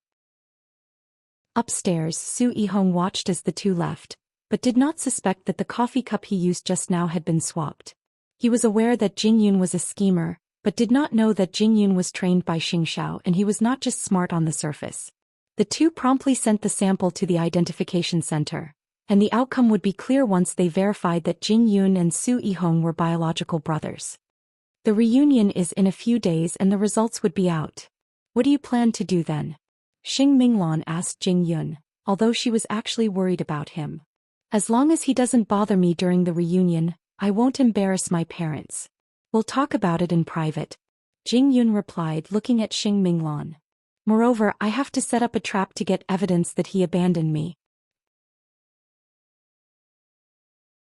Upstairs, Su Yihong watched as the two left, but did not suspect that the coffee cup he used just now had been swapped. He was aware that Jing Yun was a schemer, but did not know that Jing Yun was trained by Xianxia and he was not just smart on the surface. The two promptly sent the sample to the identification center, and the outcome would be clear once they verified that Jing Yun and Su Yihong were biological brothers. The reunion is in a few days and the results would be out. What do you plan to do then? Xing Minglan asked Jing Yun, although she was actually worried about him. As long as he doesn't bother me during the reunion, I won't embarrass my parents. We'll talk about it in private. Jing Yun replied, looking at Xing Minglan. Moreover, I have to set up a trap to get evidence that he abandoned me.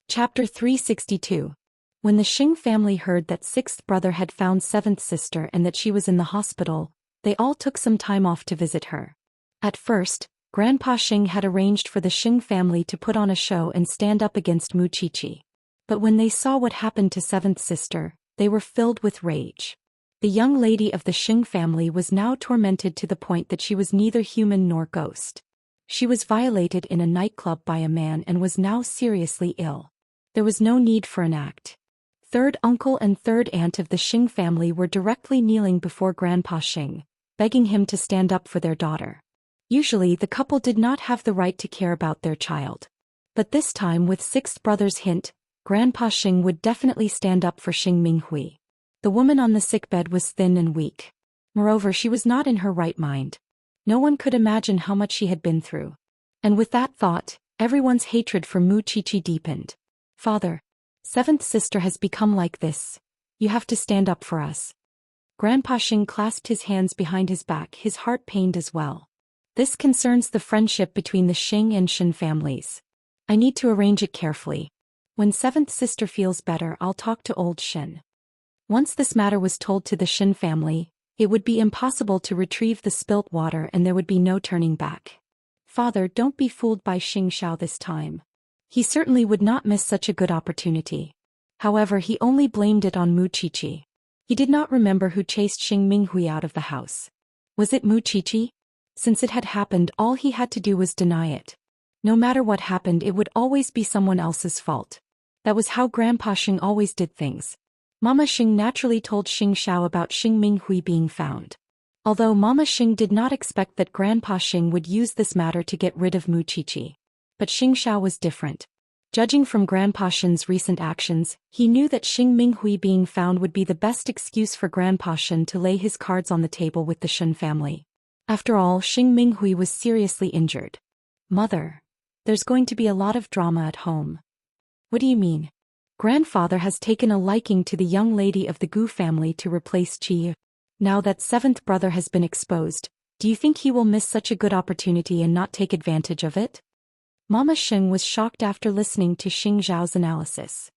Chapter 362. When the Xing family heard that sixth brother had found seventh sister and that she was in the hospital, they all took some time off to visit her. At first, Grandpa Xing had arranged for the Xing family to put on a show and stand up against Mu Qiqi. But when they saw what happened to seventh sister, they were filled with rage. The young lady of the Xing family was now tormented to the point that she was neither human nor ghost. She was violated in a nightclub by a man and was now seriously ill. There was no need for an act. Third uncle and third aunt of the Xing family were directly kneeling before Grandpa Xing, begging him to stand up for their daughter. Usually the couple did not have the right to care about their child. But this time with sixth brother's hint, Grandpa Xing would definitely stand up for Xing Minghui. The woman on the sickbed was thin and weak. Moreover, she was not in her right mind. No one could imagine how much she had been through. And with that thought, everyone's hatred for Mu Qiqi deepened. Father, seventh sister has become like this. You have to stand up for us. Grandpa Xing clasped his hands behind his back, his heart pained as well. This concerns the friendship between the Xing and Shen families. I need to arrange it carefully. When seventh sister feels better, I'll talk to old Shen. Once this matter was told to the Shen family, it would be impossible to retrieve the spilt water and there would be no turning back. Father, don't be fooled by Xianxia this time. He certainly would not miss such a good opportunity. However, he only blamed it on Mu Qiqi. He did not remember who chased Xing Minghui out of the house. Was it Mu Qiqi? Since it had happened, all he had to do was deny it. No matter what happened, it would always be someone else's fault. That was how Grandpa Xing always did things. Mama Xing naturally told Xianxia about Xing Minghui being found. Although Mama Xing did not expect that Grandpa Xing would use this matter to get rid of Mu Qiqi. But Xianxia was different. Judging from Grandpa Xing's recent actions, he knew that Xing Minghui being found would be the best excuse for Grandpa Xing to lay his cards on the table with the Shen family. After all, Xing Minghui was seriously injured. Mother, there's going to be a lot of drama at home. What do you mean? Grandfather has taken a liking to the young lady of the Gu family to replace Qi. Now that seventh brother has been exposed, do you think he will miss such a good opportunity and not take advantage of it? Mama Xing was shocked after listening to Xing Zhao's analysis.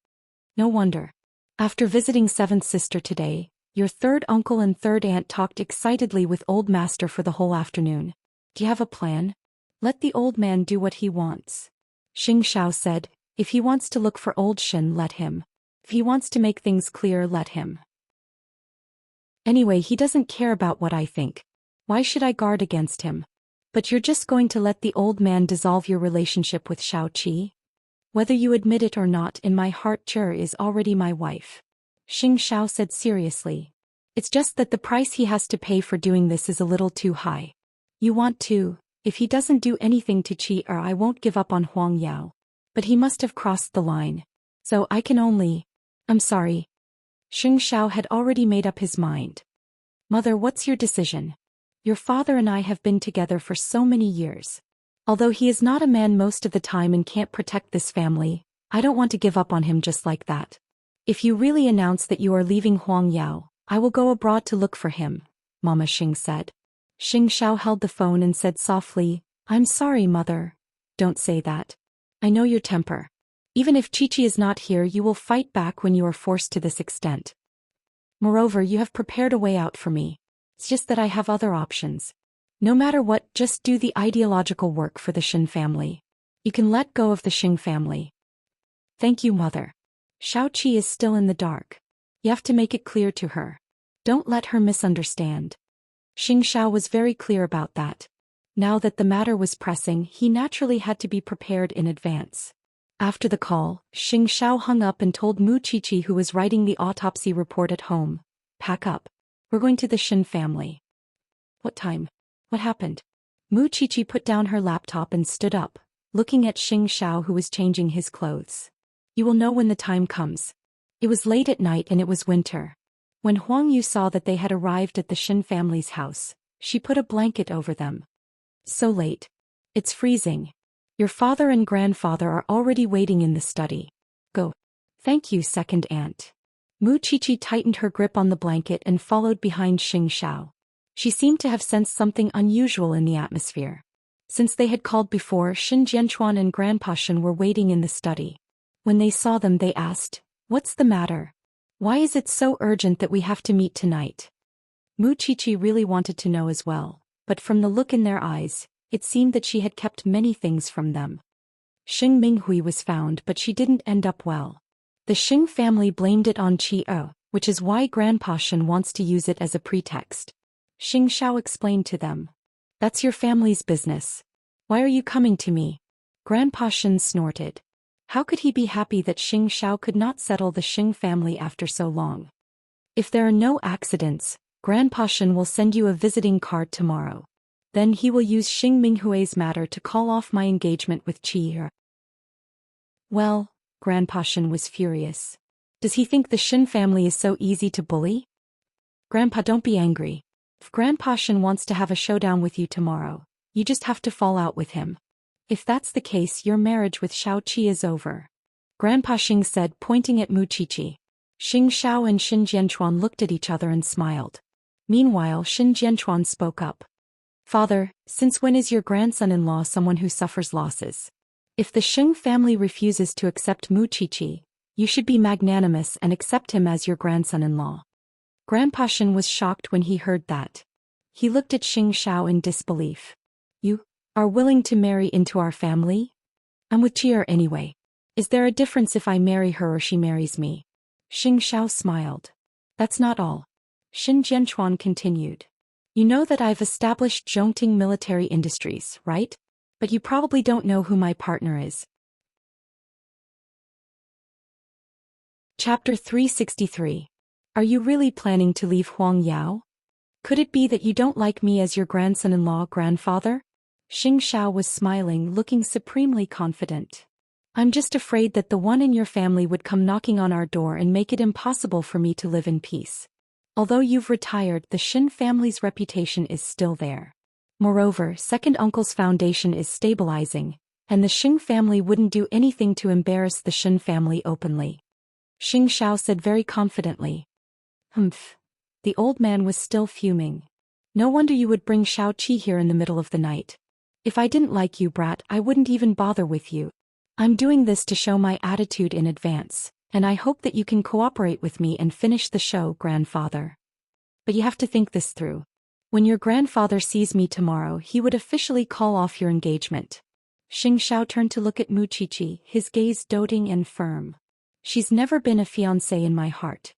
No wonder. After visiting seventh sister today, your third uncle and third aunt talked excitedly with old master for the whole afternoon. Do you have a plan? Let the old man do what he wants. Xianxia said, if he wants to look for old Shen, let him. If he wants to make things clear, let him. Anyway, he doesn't care about what I think. Why should I guard against him? But you're just going to let the old man dissolve your relationship with Xiao Qi? Whether you admit it or not, in my heart Zhi is already my wife. Xianxia said seriously. It's just that the price he has to pay for doing this is a little too high. You want to, if he doesn't do anything to Qi, or I won't give up on Huang Yao. But he must have crossed the line. So I can only... I'm sorry. Xianxia had already made up his mind. Mother, what's your decision? Your father and I have been together for so many years. Although he is not a man most of the time and can't protect this family, I don't want to give up on him just like that. If you really announce that you are leaving Huang Yao, I will go abroad to look for him, Mama Xing said. Xianxia held the phone and said softly, I'm sorry, Mother. Don't say that. I know your temper. Even if Qiqi is not here, you will fight back when you are forced to this extent. Moreover, you have prepared a way out for me. It's just that I have other options. No matter what, just do the ideological work for the Shen family. You can let go of the Xing family. Thank you, Mother. Xiao Qi is still in the dark. You have to make it clear to her. Don't let her misunderstand. Xianxia was very clear about that. Now that the matter was pressing, he naturally had to be prepared in advance. After the call, Xianxia hung up and told Mu Qiqi, who was writing the autopsy report at home, pack up. We're going to the Shen family. What time? What happened? Mu Qiqi put down her laptop and stood up, looking at Xianxia, who was changing his clothes. You will know when the time comes. It was late at night and it was winter. When Huang Yu saw that they had arrived at the Shen family's house, she put a blanket over them. So late. It's freezing. Your father and grandfather are already waiting in the study. Go. Thank you, second aunt. Mu Qiqi tightened her grip on the blanket and followed behind Xianxia. She seemed to have sensed something unusual in the atmosphere. Since they had called before, Xin Jianchuan and Grandpa Shen were waiting in the study. When they saw them, they asked, "What's the matter? Why is it so urgent that we have to meet tonight?" Mu Qiqi really wanted to know as well, but from the look in their eyes, it seemed that she had kept many things from them. Xing Minghui was found, but she didn't end up well. The Xing family blamed it on Qi, which is why Grandpa Shen wants to use it as a pretext. Xianxia explained to them. That's your family's business. Why are you coming to me? Grandpa Shen snorted. How could he be happy that Xianxia could not settle the Xing family after so long? If there are no accidents, Grandpa Shen will send you a visiting card tomorrow. Then he will use Xing Minghui's matter to call off my engagement with Qi. Well, Grandpa Shen was furious. Does he think the Shen family is so easy to bully? Grandpa, don't be angry. If Grandpa Shen wants to have a showdown with you tomorrow, you just have to fall out with him. If that's the case, your marriage with Xiao Qi is over. Grandpa Xing said, pointing at Mu Qiqi. Xing Xiao and Xin Jianchuan looked at each other and smiled. Meanwhile, Xin Jianchuan spoke up. Father, since when is your grandson-in-law someone who suffers losses? If the Xing family refuses to accept Mu Qiqi, you should be magnanimous and accept him as your grandson-in-law. Grandpa Shen was shocked when he heard that. He looked at Xing Xiao in disbelief. You are willing to marry into our family? I'm with Qi anyway. Is there a difference if I marry her or she marries me? Xing Xiao smiled. That's not all. Xin Jianchuan continued. You know that I've established Zhongting Military Industries, right? But you probably don't know who my partner is. Chapter 363. Are you really planning to leave Huangyao? Could it be that you don't like me as your grandson-in-law, grandfather? Xing Xiao was smiling, looking supremely confident. I'm just afraid that the one in your family would come knocking on our door and make it impossible for me to live in peace. Although you've retired, the Shen family's reputation is still there. Moreover, second uncle's foundation is stabilizing, and the Xing family wouldn't do anything to embarrass the Shen family openly. Xing Xiao said very confidently. Humph. The old man was still fuming. No wonder you would bring Xiao Qi here in the middle of the night. If I didn't like you, brat, I wouldn't even bother with you. I'm doing this to show my attitude in advance, and I hope that you can cooperate with me and finish the show, grandfather. But you have to think this through. When your grandfather sees me tomorrow, he would officially call off your engagement. Xing Xiao turned to look at Mu Qiqi, his gaze doting and firm. She's never been a fiancée in my heart.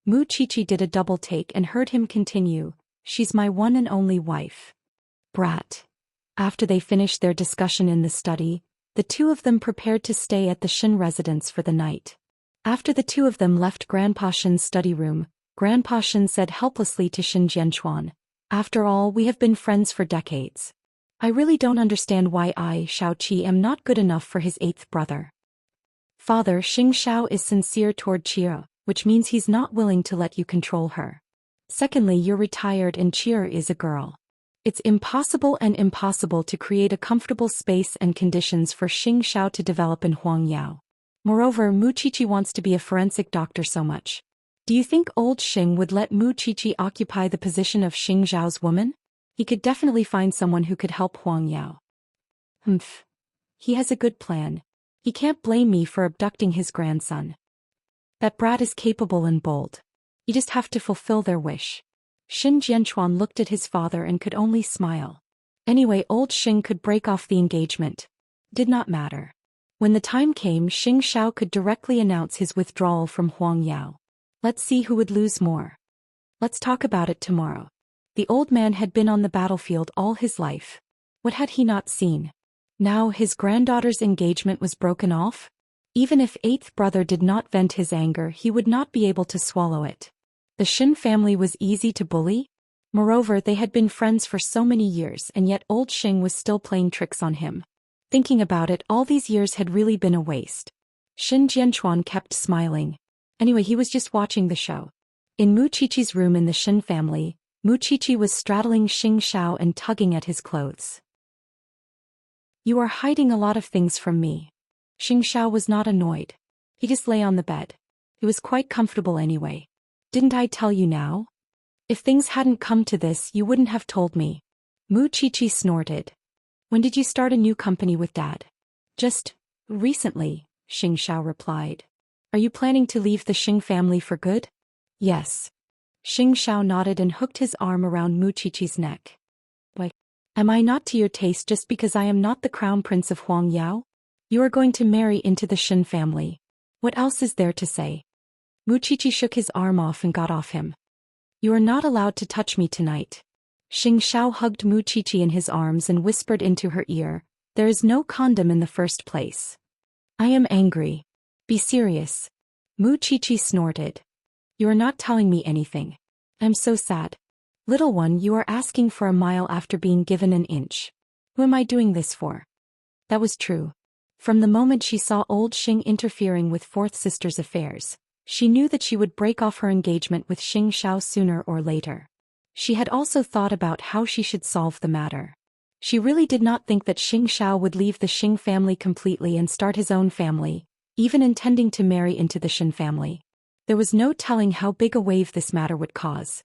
Mu Qiqi did a double take and heard him continue. She's my one and only wife. Brat. After they finished their discussion in the study, the two of them prepared to stay at the Shen residence for the night. After the two of them left Grandpa Shen's study room, Grandpa Shen said helplessly to Xin Jianchuan, After all, we have been friends for decades. I really don't understand why I, Xiao Qi, am not good enough for his eighth brother. Father, Xing Xiao is sincere toward Qi, which means he's not willing to let you control her. Secondly, you're retired and Qi is a girl. It's impossible to create a comfortable space and conditions for Xing Xiao to develop in Huangyao. Moreover, Mu Qiqi wants to be a forensic doctor so much. Do you think old Xing would let Mu Qiqi occupy the position of Xing Zhao's woman? He could definitely find someone who could help Huangyao. Humph. He has a good plan. He can't blame me for abducting his grandson. That brat is capable and bold. You just have to fulfill their wish. Xin Jianchuan looked at his father and could only smile. Anyway, old Xing could break off the engagement. Did not matter. When the time came, Xing Xiao could directly announce his withdrawal from Huangyao. Let's see who would lose more. Let's talk about it tomorrow. The old man had been on the battlefield all his life. What had he not seen? Now his granddaughter's engagement was broken off? Even if eighth brother did not vent his anger, he would not be able to swallow it. The Shen family was easy to bully? Moreover, they had been friends for so many years, and yet old Xing was still playing tricks on him. Thinking about it, all these years had really been a waste. Xin Jianchuan kept smiling. Anyway, he was just watching the show. In Mu Qiqi's room in the Shen family, Mu Qiqi was straddling Xing Xiao and tugging at his clothes. You are hiding a lot of things from me. Xing Xiao was not annoyed. He just lay on the bed. He was quite comfortable anyway. Didn't I tell you now? If things hadn't come to this, you wouldn't have told me. Mu Qiqi snorted. When did you start a new company with Dad? Just recently, Xing Xiao replied. Are you planning to leave the Xing family for good? Yes. Xing Xiao nodded and hooked his arm around Mu Qiqi's neck. Why? Am I not to your taste just because I am not the crown prince of Huangyao? You are going to marry into the Xin family. What else is there to say? Muqiqi shook his arm off and got off him. You are not allowed to touch me tonight. Xianxia hugged Muqiqi in his arms and whispered into her ear, there is no condom in the first place. I am angry. Be serious. Muqiqi snorted. You are not telling me anything. I'm so sad. Little one, you are asking for a mile after being given an inch. Who am I doing this for? That was true. From the moment she saw old Xing interfering with fourth sister's affairs, she knew that she would break off her engagement with Xianxia sooner or later. She had also thought about how she should solve the matter. She really did not think that Xianxia would leave the Xing family completely and start his own family, even intending to marry into the Xin family. There was no telling how big a wave this matter would cause.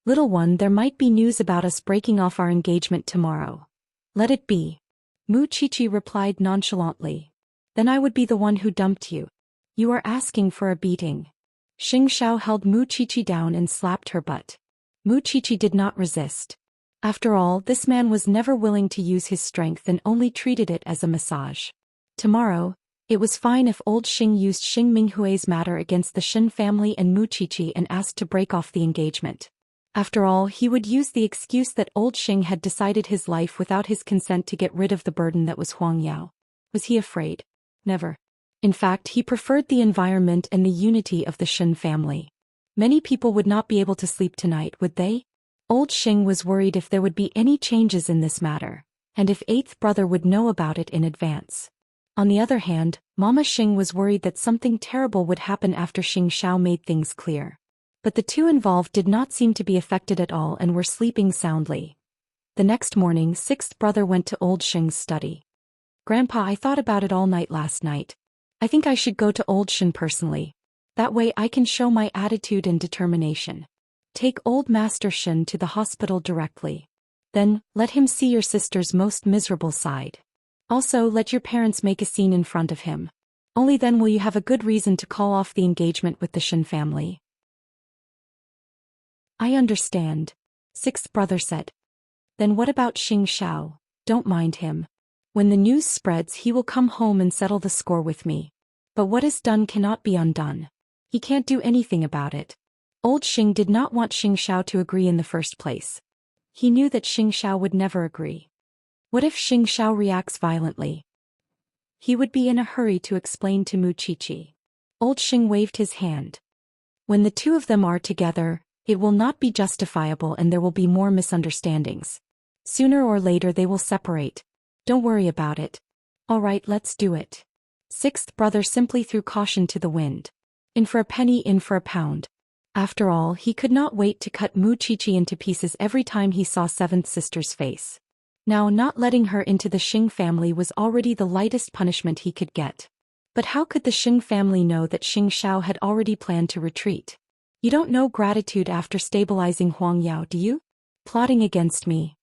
Little one, there might be news about us breaking off our engagement tomorrow. Let it be. Muqiqi replied nonchalantly. Then I would be the one who dumped you. You are asking for a beating. Xianxia held Muqiqi down and slapped her butt. Muqiqi did not resist. After all, this man was never willing to use his strength and only treated it as a massage. Tomorrow, it was fine if old Xing used Xing Minghui's matter against the Xin family and Muqiqi and asked to break off the engagement. After all, he would use the excuse that old Xing had decided his life without his consent to get rid of the burden that was Huangyao. Was he afraid? Never. In fact, he preferred the environment and the unity of the Xin family. Many people would not be able to sleep tonight, would they? Old Xing was worried if there would be any changes in this matter, and if eighth brother would know about it in advance. On the other hand, Mama Xing was worried that something terrible would happen after Xianxia made things clear. But the two involved did not seem to be affected at all and were sleeping soundly. The next morning, sixth brother went to old Xing's study. Grandpa, I thought about it all night last night. I think I should go to old Xin personally. That way I can show my attitude and determination. Take old Master Xin to the hospital directly. Then, let him see your sister's most miserable side. Also, let your parents make a scene in front of him. Only then will you have a good reason to call off the engagement with the Xin family. I understand, sixth brother said. Then what about Xianxia? Don't mind him. When the news spreads, he will come home and settle the score with me. But what is done cannot be undone. He can't do anything about it. Old Xing did not want Xianxia to agree in the first place. He knew that Xianxia would never agree. What if Xianxia reacts violently? He would be in a hurry to explain to Muqiqi. Old Xing waved his hand. When the two of them are together, it will not be justifiable and there will be more misunderstandings. Sooner or later they will separate. Don't worry about it. All right, let's do it. Sixth brother simply threw caution to the wind. In for a penny, in for a pound. After all, he could not wait to cut Muqiqi into pieces every time he saw seventh sister's face. Now, not letting her into the Xing family was already the lightest punishment he could get. But how could the Xing family know that Xianxia had already planned to retreat? You don't know gratitude after stabilizing Huangyao, do you? Plotting against me.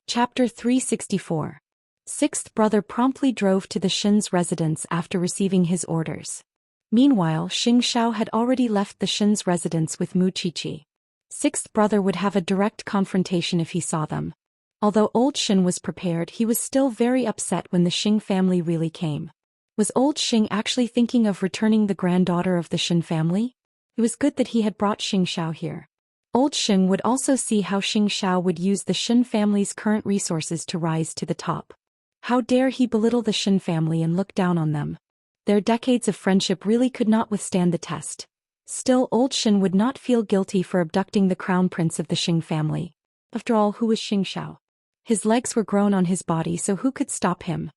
Chapter 364. Sixth brother promptly drove to the Xin's residence after receiving his orders. Meanwhile, Xianxia had already left the Xin's residence with Muqiqi. Sixth brother would have a direct confrontation if he saw them. Although old Xin was prepared, he was still very upset when the Xing family really came. Was old Xing actually thinking of returning the granddaughter of the Xin family? It was good that he had brought Xianxia here. Old Xing would also see how Xianxia would use the Xin family's current resources to rise to the top. How dare he belittle the Xin family and look down on them? Their decades of friendship really could not withstand the test. Still, old Xin would not feel guilty for abducting the crown prince of the Xing family. After all, who was Xianxia? His legs were grown on his body, so who could stop him?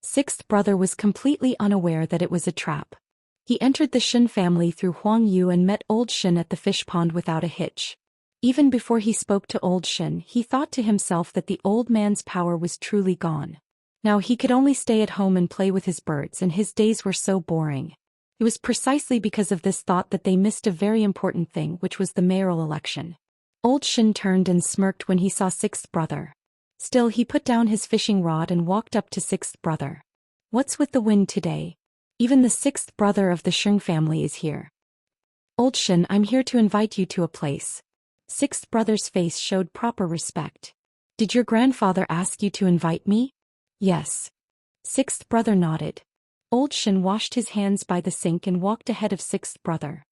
Sixth brother was completely unaware that it was a trap. He entered the Xin family through Huang Yu and met old Xin at the fish pond without a hitch. Even before he spoke to old Xin, he thought to himself that the old man's power was truly gone. Now he could only stay at home and play with his birds, and his days were so boring. It was precisely because of this thought that they missed a very important thing, which was the mayoral election. Old Xin turned and smirked when he saw sixth brother. Still, he put down his fishing rod and walked up to sixth brother. What's with the wind today? Even the sixth brother of the Xing family is here. Old Xin, I'm here to invite you to a place. Sixth brother's face showed proper respect. Did your grandfather ask you to invite me? Yes. Sixth brother nodded. Old Xian washed his hands by the sink and walked ahead of sixth brother.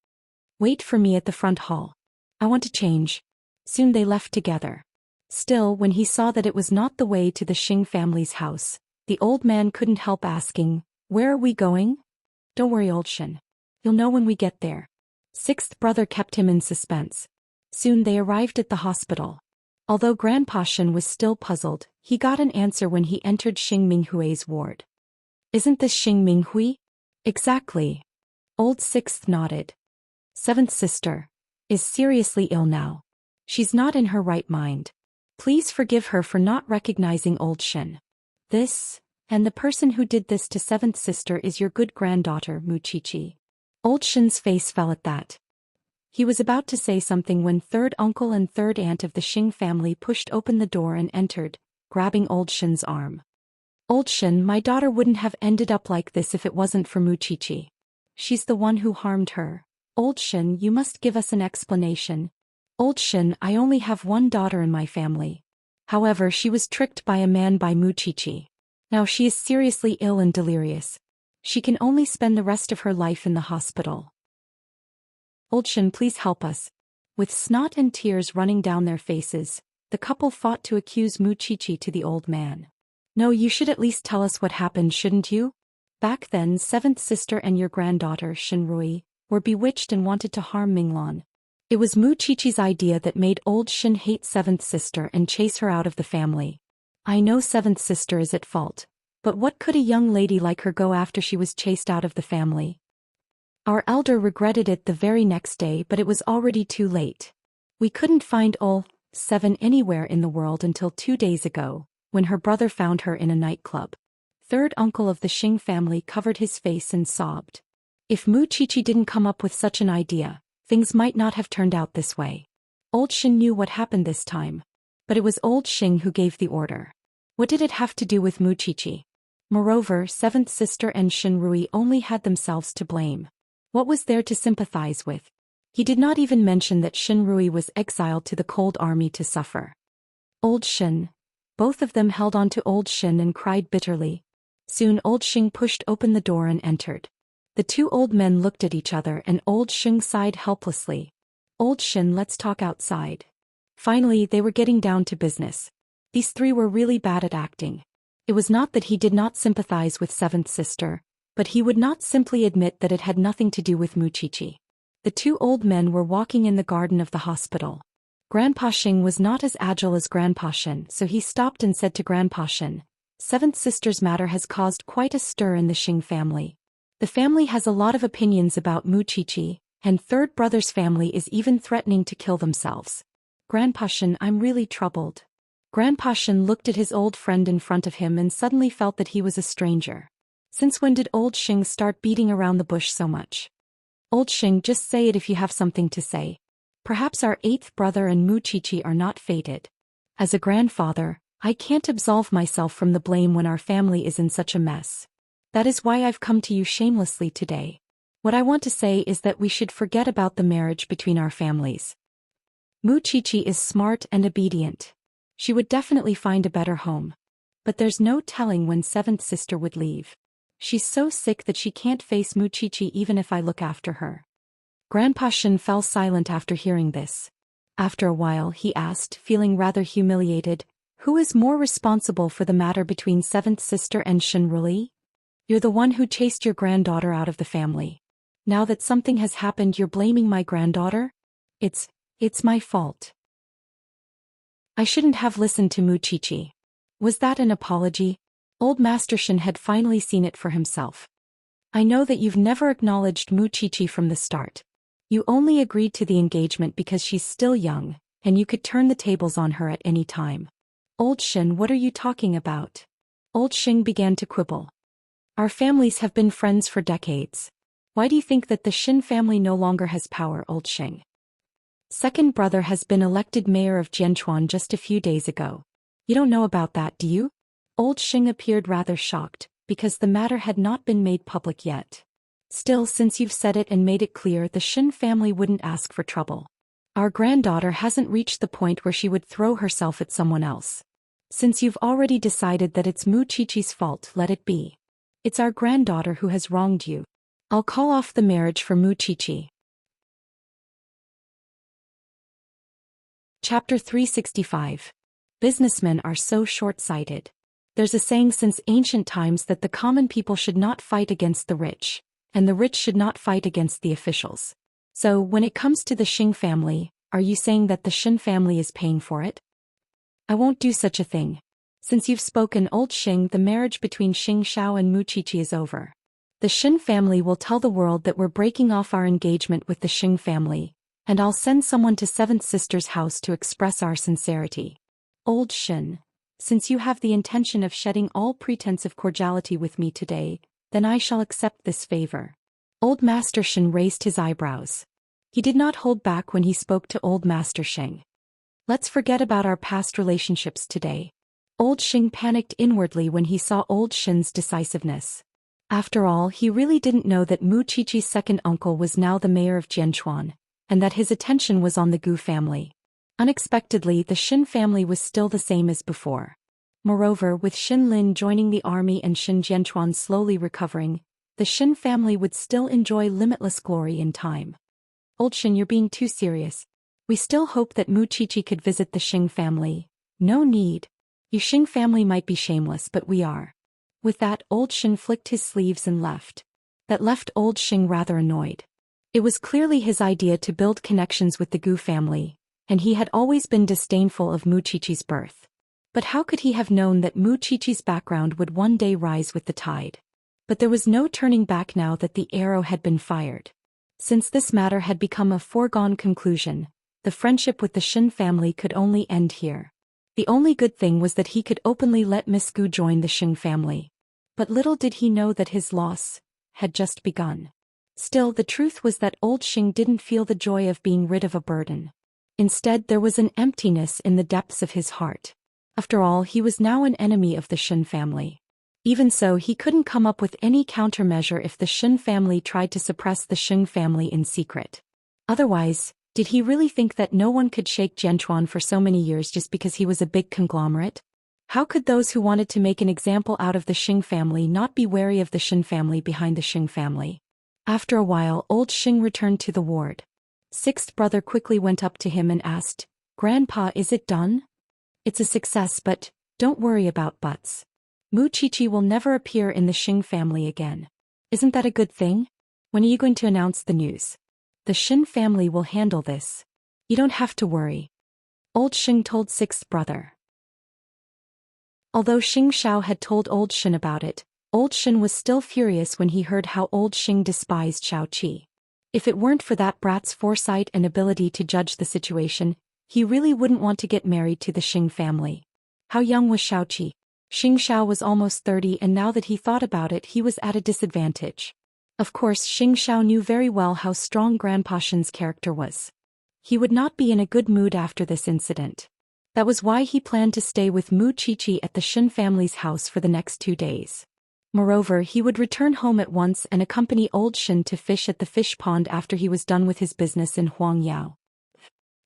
Wait for me at the front hall. I want to change. Soon they left together. Still, when he saw that it was not the way to the Xing family's house, the old man couldn't help asking, "Where are we going?" "Don't worry, Old Xian. You'll know when we get there." Sixth brother kept him in suspense. Soon they arrived at the hospital. Although Grandpa Xian was still puzzled, he got an answer when he entered Xing Minghui's ward. "Isn't this Xing Minghui?" "Exactly." Old Sixth nodded. "Seventh sister is seriously ill now. She's not in her right mind. Please forgive her for not recognizing Old Xian. This, and the person who did this to seventh sister is your good granddaughter, Mu Qiqi." Old Xian's face fell at that. He was about to say something when third uncle and third aunt of the Xing family pushed open the door and entered, grabbing Old Xian's arm. "Old Xian, my daughter wouldn't have ended up like this if it wasn't for Mu Qiqi. She's the one who harmed her. Old Xian, you must give us an explanation." "Old Xian, I only have one daughter in my family. However, she was tricked by a man by Mu Qiqi. Now she is seriously ill and delirious. She can only spend the rest of her life in the hospital. Old Xian, please help us." With snot and tears running down their faces, the couple fought to accuse Mu Qiqi to the old man. "No, you should at least tell us what happened, shouldn't you? Back then, seventh sister and your granddaughter, Shenrui, were bewitched and wanted to harm Minglan. It was Mu Qiqi's idea that made Old Xian hate seventh sister and chase her out of the family. I know seventh sister is at fault, but what could a young lady like her go after she was chased out of the family? Our elder regretted it the very next day, but it was already too late. We couldn't find Ol Seven anywhere in the world until 2 days ago, when her brother found her in a nightclub." Third uncle of the Xing family covered his face and sobbed. If Mu Qiqi didn't come up with such an idea, things might not have turned out this way. Old Xian knew what happened this time. But it was Old Xing who gave the order. What did it have to do with Mu Qiqi? Moreover, seventh sister and Shenrui only had themselves to blame. What was there to sympathize with? He did not even mention that Shenrui was exiled to the Cold Army to suffer. Old Xian. Both of them held on to Old Xian and cried bitterly. Soon Old Xing pushed open the door and entered. The two old men looked at each other and Old Xing sighed helplessly. "Old Xian, let's talk outside." Finally, they were getting down to business. These three were really bad at acting. It was not that he did not sympathize with seventh sister, but he would not simply admit that it had nothing to do with Mu Qiqi. The two old men were walking in the garden of the hospital. Grandpa Xing was not as agile as Grandpa Xian, so he stopped and said to Grandpa Xian, "Seventh sister's matter has caused quite a stir in the Xing family. The family has a lot of opinions about Mu Qiqi, and third brother's family is even threatening to kill themselves. Grandpa Xian, I'm really troubled." Grandpa Xian looked at his old friend in front of him and suddenly felt that he was a stranger. Since when did Old Xing start beating around the bush so much? "Old Xing, just say it if you have something to say. Perhaps our eighth brother and Mu Qiqi are not fated. As a grandfather, I can't absolve myself from the blame when our family is in such a mess. That is why I've come to you shamelessly today. What I want to say is that we should forget about the marriage between our families. Mu Qiqi is smart and obedient. She would definitely find a better home. But there's no telling when seventh sister would leave. She's so sick that she can't face Mu Qiqi even if I look after her." Grandpa Xian fell silent after hearing this. After a while he asked, feeling rather humiliated, "Who is more responsible for the matter between seventh sister and Shenrui? You're the one who chased your granddaughter out of the family. Now that something has happened, you're blaming my granddaughter? It's my fault. I shouldn't have listened to Mu Qiqi." Was that an apology? Old Master Xian had finally seen it for himself. "I know that you've never acknowledged Mu Qiqi from the start. You only agreed to the engagement because she's still young, and you could turn the tables on her at any time." "Old Xian, what are you talking about?" Old Xing began to quibble. "Our families have been friends for decades. Why do you think that the Xin family no longer has power, Old Xing? Second brother has been elected mayor of Jianchuan just a few days ago. You don't know about that, do you?" Old Xing appeared rather shocked, because the matter had not been made public yet. "Still, since you've said it and made it clear, the Xin family wouldn't ask for trouble. Our granddaughter hasn't reached the point where she would throw herself at someone else. Since you've already decided that it's Mu Qiqi's fault, let it be. It's our granddaughter who has wronged you. I'll call off the marriage for Mu Qiqi. Chapter 365. Businessmen are so short-sighted. There's a saying since ancient times that the common people should not fight against the rich, and the rich should not fight against the officials. So, when it comes to the Xing family, are you saying that the Xin family is paying for it? I won't do such a thing. Since you've spoken, old Xing, the marriage between Xianxia and Mu Qiqi is over. The Xin family will tell the world that we're breaking off our engagement with the Xing family, and I'll send someone to Seventh Sister's house to express our sincerity. Old Xin, since you have the intention of shedding all pretense of cordiality with me today, then I shall accept this favor. Old Master Xin raised his eyebrows. He did not hold back when he spoke to Old Master Xing. Let's forget about our past relationships today. Old Xing panicked inwardly when he saw Old Xin's decisiveness. After all, he really didn't know that Mu Qiqi's second uncle was now the mayor of Jianchuan, and that his attention was on the Gu family. Unexpectedly, the Xin family was still the same as before. Moreover, with Xin Lin joining the army and Xin Jianchuan slowly recovering, the Xin family would still enjoy limitless glory in time. Old Xin, you're being too serious. We still hope that Mu Qiqi could visit the Xing family. No need. You Xing family might be shameless, but we are. With that, Old Xin flicked his sleeves and left. That left Old Xing rather annoyed. It was clearly his idea to build connections with the Gu family, and he had always been disdainful of Mu Qiqi's birth. But how could he have known that Mu Qiqi's background would one day rise with the tide? But there was no turning back now that the arrow had been fired. Since this matter had become a foregone conclusion, the friendship with the Xin family could only end here. The only good thing was that he could openly let Miss Gu join the Xing family. But little did he know that his loss had just begun. Still, the truth was that old Xing didn't feel the joy of being rid of a burden. Instead, there was an emptiness in the depths of his heart. After all, he was now an enemy of the Xin family. Even so, he couldn't come up with any countermeasure if the Xin family tried to suppress the Xing family in secret. Otherwise, did he really think that no one could shake Jianchuan for so many years just because he was a big conglomerate? How could those who wanted to make an example out of the Xing family not be wary of the Xin family behind the Xing family? After a while, old Xing returned to the ward. Sixth brother quickly went up to him and asked, "Grandpa, is it done?" "It's a success, but don't worry about buts. Mu Qiqi will never appear in the Xing family again. Isn't that a good thing? When are you going to announce the news?" "The Xin family will handle this. You don't have to worry," old Xing told sixth brother. Although Xing Xiao had told old Xin about it, old Xin was still furious when he heard how old Xing despised Xiao Qi. If it weren't for that brat's foresight and ability to judge the situation, he really wouldn't want to get married to the Xing family. How young was Xiao Qi? Xing Xiao was almost 30, and now that he thought about it, he was at a disadvantage. Of course, Xing Xiao knew very well how strong Grandpa Xin's character was. He would not be in a good mood after this incident. That was why he planned to stay with Mu Qiqi at the Xin family's house for the next 2 days. Moreover, he would return home at once and accompany old Xin to fish at the fish pond after he was done with his business in Huangyao.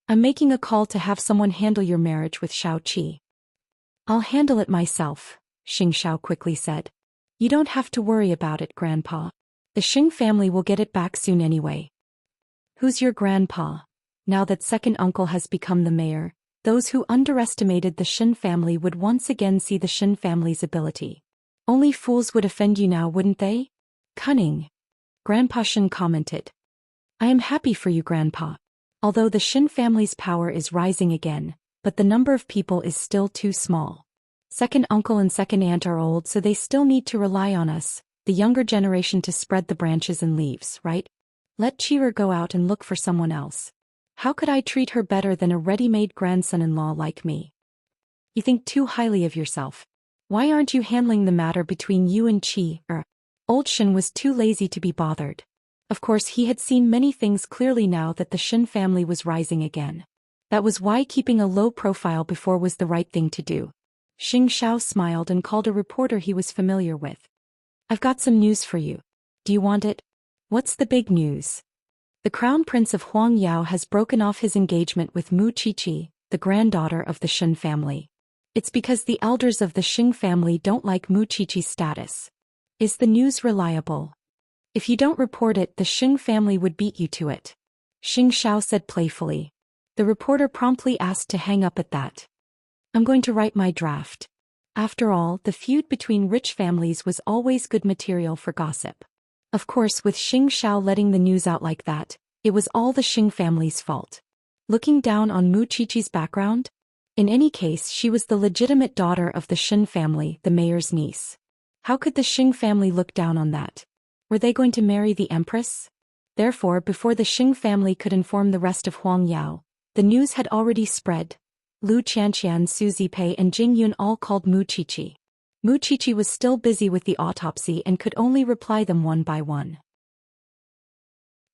"I'm making a call to have someone handle your marriage with Xiao Qi." "I'll handle it myself," Xing Xiao quickly said. "You don't have to worry about it, Grandpa. The Xing family will get it back soon anyway." "Who's your grandpa?" Now that second uncle has become the mayor, those who underestimated the Xin family would once again see the Xin family's ability. "Only fools would offend you now, wouldn't they?" "Cunning," Grandpa Xin commented. "I am happy for you, Grandpa. Although the Xin family's power is rising again, but the number of people is still too small. Second uncle and second aunt are old, so they still need to rely on us, the younger generation, to spread the branches and leaves, right? Let Chira go out and look for someone else. How could I treat her better than a ready-made grandson-in-law like me?" "You think too highly of yourself. Why aren't you handling the matter between you and Qi?" Old Xin was too lazy to be bothered. Of course, he had seen many things clearly now that the Xin family was rising again. That was why keeping a low profile before was the right thing to do. Xing Xiao smiled and called a reporter he was familiar with. "I've got some news for you. Do you want it?" "What's the big news?" The crown prince of Huangyao has broken off his engagement with Mu Qiqi, the granddaughter of the Shen family. It's because the elders of the Xing family don't like Mu Qiqi's status. Is the news reliable? If you don't report it, the Xing family would beat you to it. Xianxia said playfully. The reporter promptly asked to hang up at that. I'm going to write my draft. After all, the feud between rich families was always good material for gossip. Of course, with Xianxia letting the news out like that, it was all the Xing family's fault. Looking down on Mu Qiqi's background? In any case, she was the legitimate daughter of the Shen family, the mayor's niece. How could the Xing family look down on that? Were they going to marry the empress? Therefore, before the Xing family could inform the rest of Huangyao, the news had already spread. Lu Qianxian, Su Zipei and Jing Yun all called Mu Qiqi. Mu Qiqi was still busy with the autopsy and could only reply them one by one.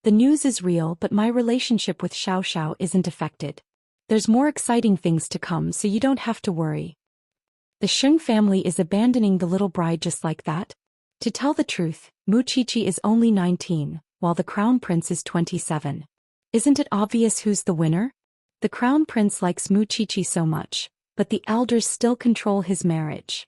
The news is real, but my relationship with Xiao isn't affected. There's more exciting things to come, so you don't have to worry. The Sheng family is abandoning the little bride just like that? To tell the truth, Mu Qiqi is only 19, while the crown prince is 27. Isn't it obvious who's the winner? The crown prince likes Mu Qiqi so much, but the elders still control his marriage.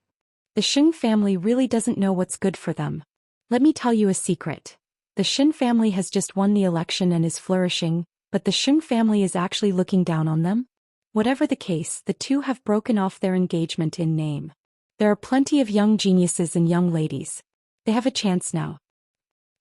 The Sheng family really doesn't know what's good for them. Let me tell you a secret. The Shen family has just won the election and is flourishing, but the Sheng family is actually looking down on them? Whatever the case, the two have broken off their engagement in name. There are plenty of young geniuses and young ladies. They have a chance now.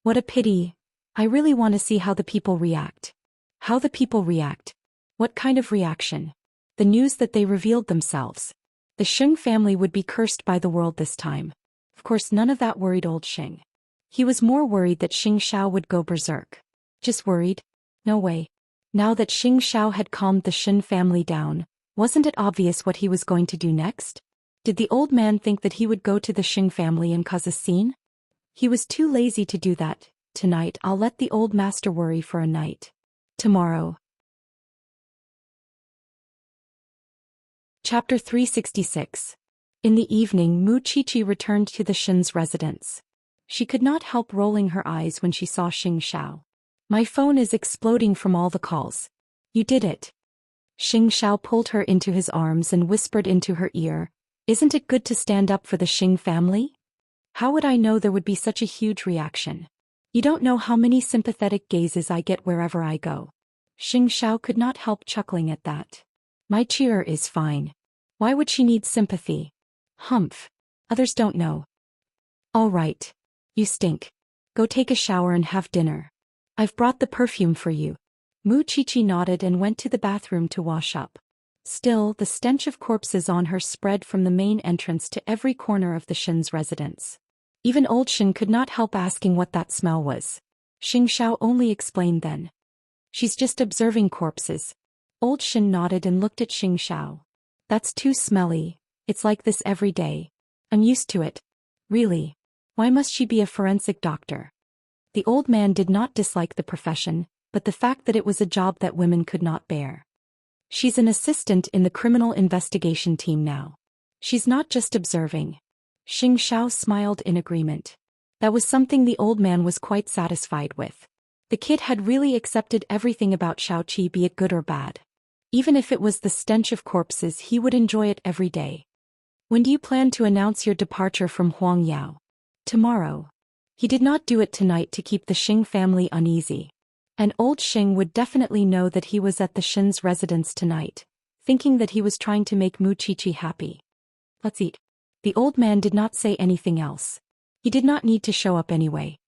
What a pity. I really want to see how the people react. How the people react. What kind of reaction? The news that they revealed themselves. The Sheng family would be cursed by the world this time. Of course, none of that worried old Sheng. He was more worried that Xianxia would go berserk. Just worried? No way. Now that Xianxia had calmed the Shen family down, wasn't it obvious what he was going to do next? Did the old man think that he would go to the Xing family and cause a scene? He was too lazy to do that. Tonight I'll let the old master worry for a night. Tomorrow. Chapter 366. In the evening, Mu Qiqi returned to the Shen's residence. She could not help rolling her eyes when she saw Xianxia. My phone is exploding from all the calls. You did it. Xianxia pulled her into his arms and whispered into her ear, Isn't it good to stand up for the Xing family? How would I know there would be such a huge reaction? You don't know how many sympathetic gazes I get wherever I go. Xianxia could not help chuckling at that. My cheerer is fine. Why would she need sympathy? Humph. Others don't know. All right. You stink. Go take a shower and have dinner. I've brought the perfume for you. Mu Qiqi nodded and went to the bathroom to wash up. Still, the stench of corpses on her spread from the main entrance to every corner of the Shen's residence. Even old Shen could not help asking what that smell was. Xianxia only explained then. She's just observing corpses. Old Shen nodded and looked at Xianxia. That's too smelly. It's like this every day. I'm used to it. Really? Why must she be a forensic doctor? The old man did not dislike the profession, but the fact that it was a job that women could not bear. She's an assistant in the criminal investigation team now. She's not just observing. Xianxia smiled in agreement. That was something the old man was quite satisfied with. The kid had really accepted everything about Xiaoqi, be it good or bad. Even if it was the stench of corpses, he would enjoy it every day. When do you plan to announce your departure from Huangyao? Tomorrow. He did not do it tonight to keep the Xing family uneasy. And old Xing would definitely know that he was at the Shen's residence tonight, thinking that he was trying to make Mu Qiqi happy. Let's eat. The old man did not say anything else. He did not need to show up anyway.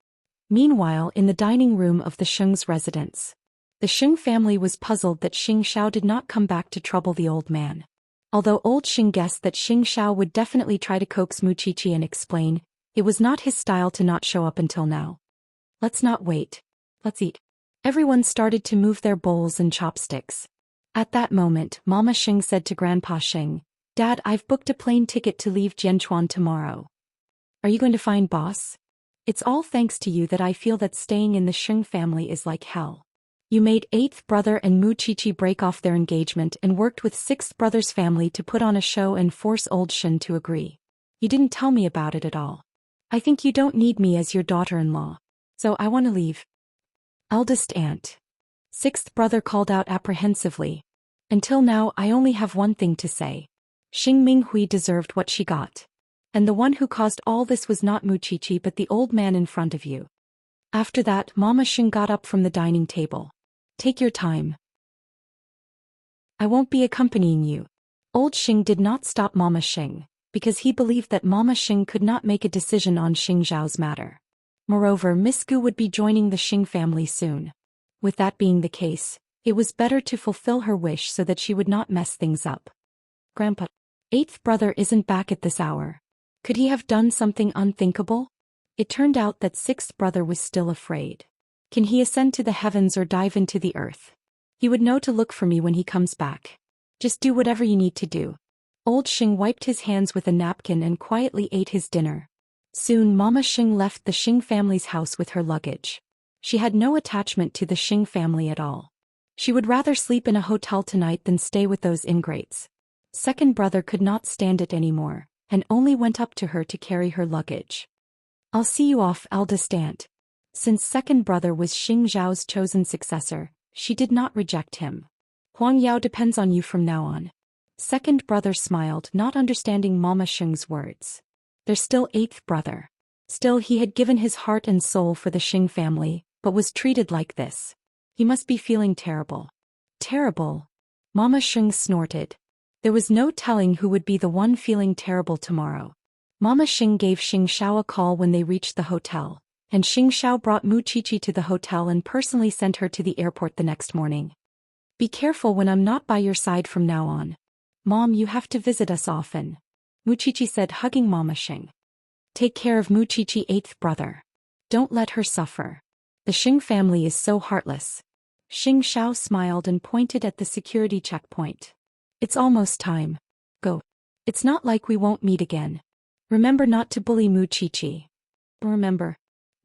Meanwhile, in the dining room of the Sheng's residence, the Xing family was puzzled that Xianxia did not come back to trouble the old man. Although old Xing guessed that Xianxia would definitely try to coax Mu Qiqi and explain, it was not his style to not show up until now. Let's not wait. Let's eat. Everyone started to move their bowls and chopsticks. At that moment, Mama Xing said to Grandpa Xing, Dad, I've booked a plane ticket to leave Jianchuan tomorrow. Are you going to find boss? It's all thanks to you that I feel that staying in the Xing family is like hell. You made 8th brother and Mu Qiqi break off their engagement and worked with 6th brother's family to put on a show and force old Shen to agree. You didn't tell me about it at all. I think you don't need me as your daughter-in-law. So I want to leave. Eldest aunt. Sixth brother called out apprehensively. Until now I only have one thing to say. Xing Minghui deserved what she got. And the one who caused all this was not Muqiqi but the old man in front of you. After that, Mama Xing got up from the dining table. Take your time. I won't be accompanying you. Old Xing did not stop Mama Xing, because he believed that Mama Xing could not make a decision on Xing Zhao's matter. Moreover, Miss Gu would be joining the Xing family soon. With that being the case, it was better to fulfill her wish so that she would not mess things up. Grandpa, eighth brother isn't back at this hour. Could he have done something unthinkable? It turned out that sixth brother was still afraid. Can he ascend to the heavens or dive into the earth? He would know to look for me when he comes back. Just do whatever you need to do. Old Xing wiped his hands with a napkin and quietly ate his dinner. Soon Mama Xing left the Xing family's house with her luggage. She had no attachment to the Xing family at all. She would rather sleep in a hotel tonight than stay with those ingrates. Second brother could not stand it anymore, and only went up to her to carry her luggage. I'll see you off, eldest aunt. Since second brother was Xing Zhao's chosen successor, she did not reject him. Huang Yao depends on you from now on. Second brother smiled, not understanding Mama Xing's words. There's still eighth brother. Still he had given his heart and soul for the Xing family, but was treated like this. He must be feeling terrible. Terrible? Mama Xing snorted. There was no telling who would be the one feeling terrible tomorrow. Mama Xing gave Xianxia a call when they reached the hotel, and Xianxia brought Muqiqi to the hotel and personally sent her to the airport the next morning. Be careful when I'm not by your side from now on. Mom, you have to visit us often. Muqiqi said, hugging Mama Xing. Take care of Muqiqi, eighth brother. Don't let her suffer. The Xing family is so heartless. Xianxia smiled and pointed at the security checkpoint. It's almost time. Go. It's not like we won't meet again. Remember not to bully Muqiqi. Remember.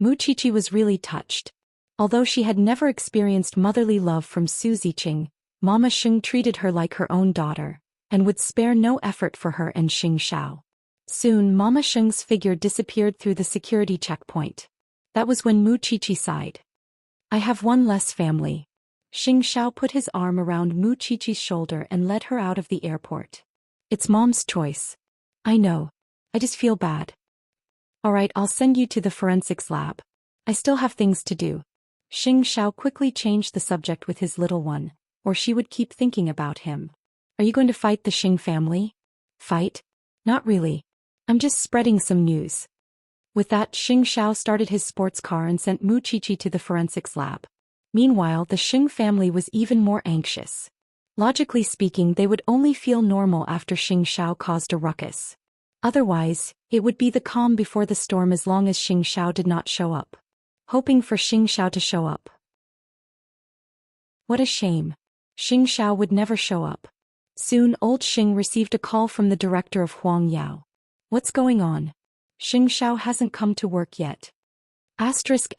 Muqiqi was really touched. Although she had never experienced motherly love from Su Ziqing, Mama Xing treated her like her own daughter, and would spare no effort for her and Xianxia. Soon Mama Xing's figure disappeared through the security checkpoint. That was when Muqiqi sighed. I have one less family. Xianxia put his arm around Muqiqi's shoulder and led her out of the airport. It's Mom's choice. I know. I just feel bad. Alright, I'll send you to the forensics lab. I still have things to do. Xianxia quickly changed the subject with his little one, or she would keep thinking about him. Are you going to fight the Xing family? Fight? Not really. I'm just spreading some news. With that, Xianxia started his sports car and sent Muqiqi to the forensics lab. Meanwhile, the Xing family was even more anxious. Logically speaking, they would only feel normal after Xianxia caused a ruckus. Otherwise, it would be the calm before the storm as long as Xianxia did not show up. Hoping for Xianxia to show up. What a shame. Xianxia would never show up. Soon old Xing received a call from the director of Huang Yao. What's going on? Xianxia hasn't come to work yet. Asterisk.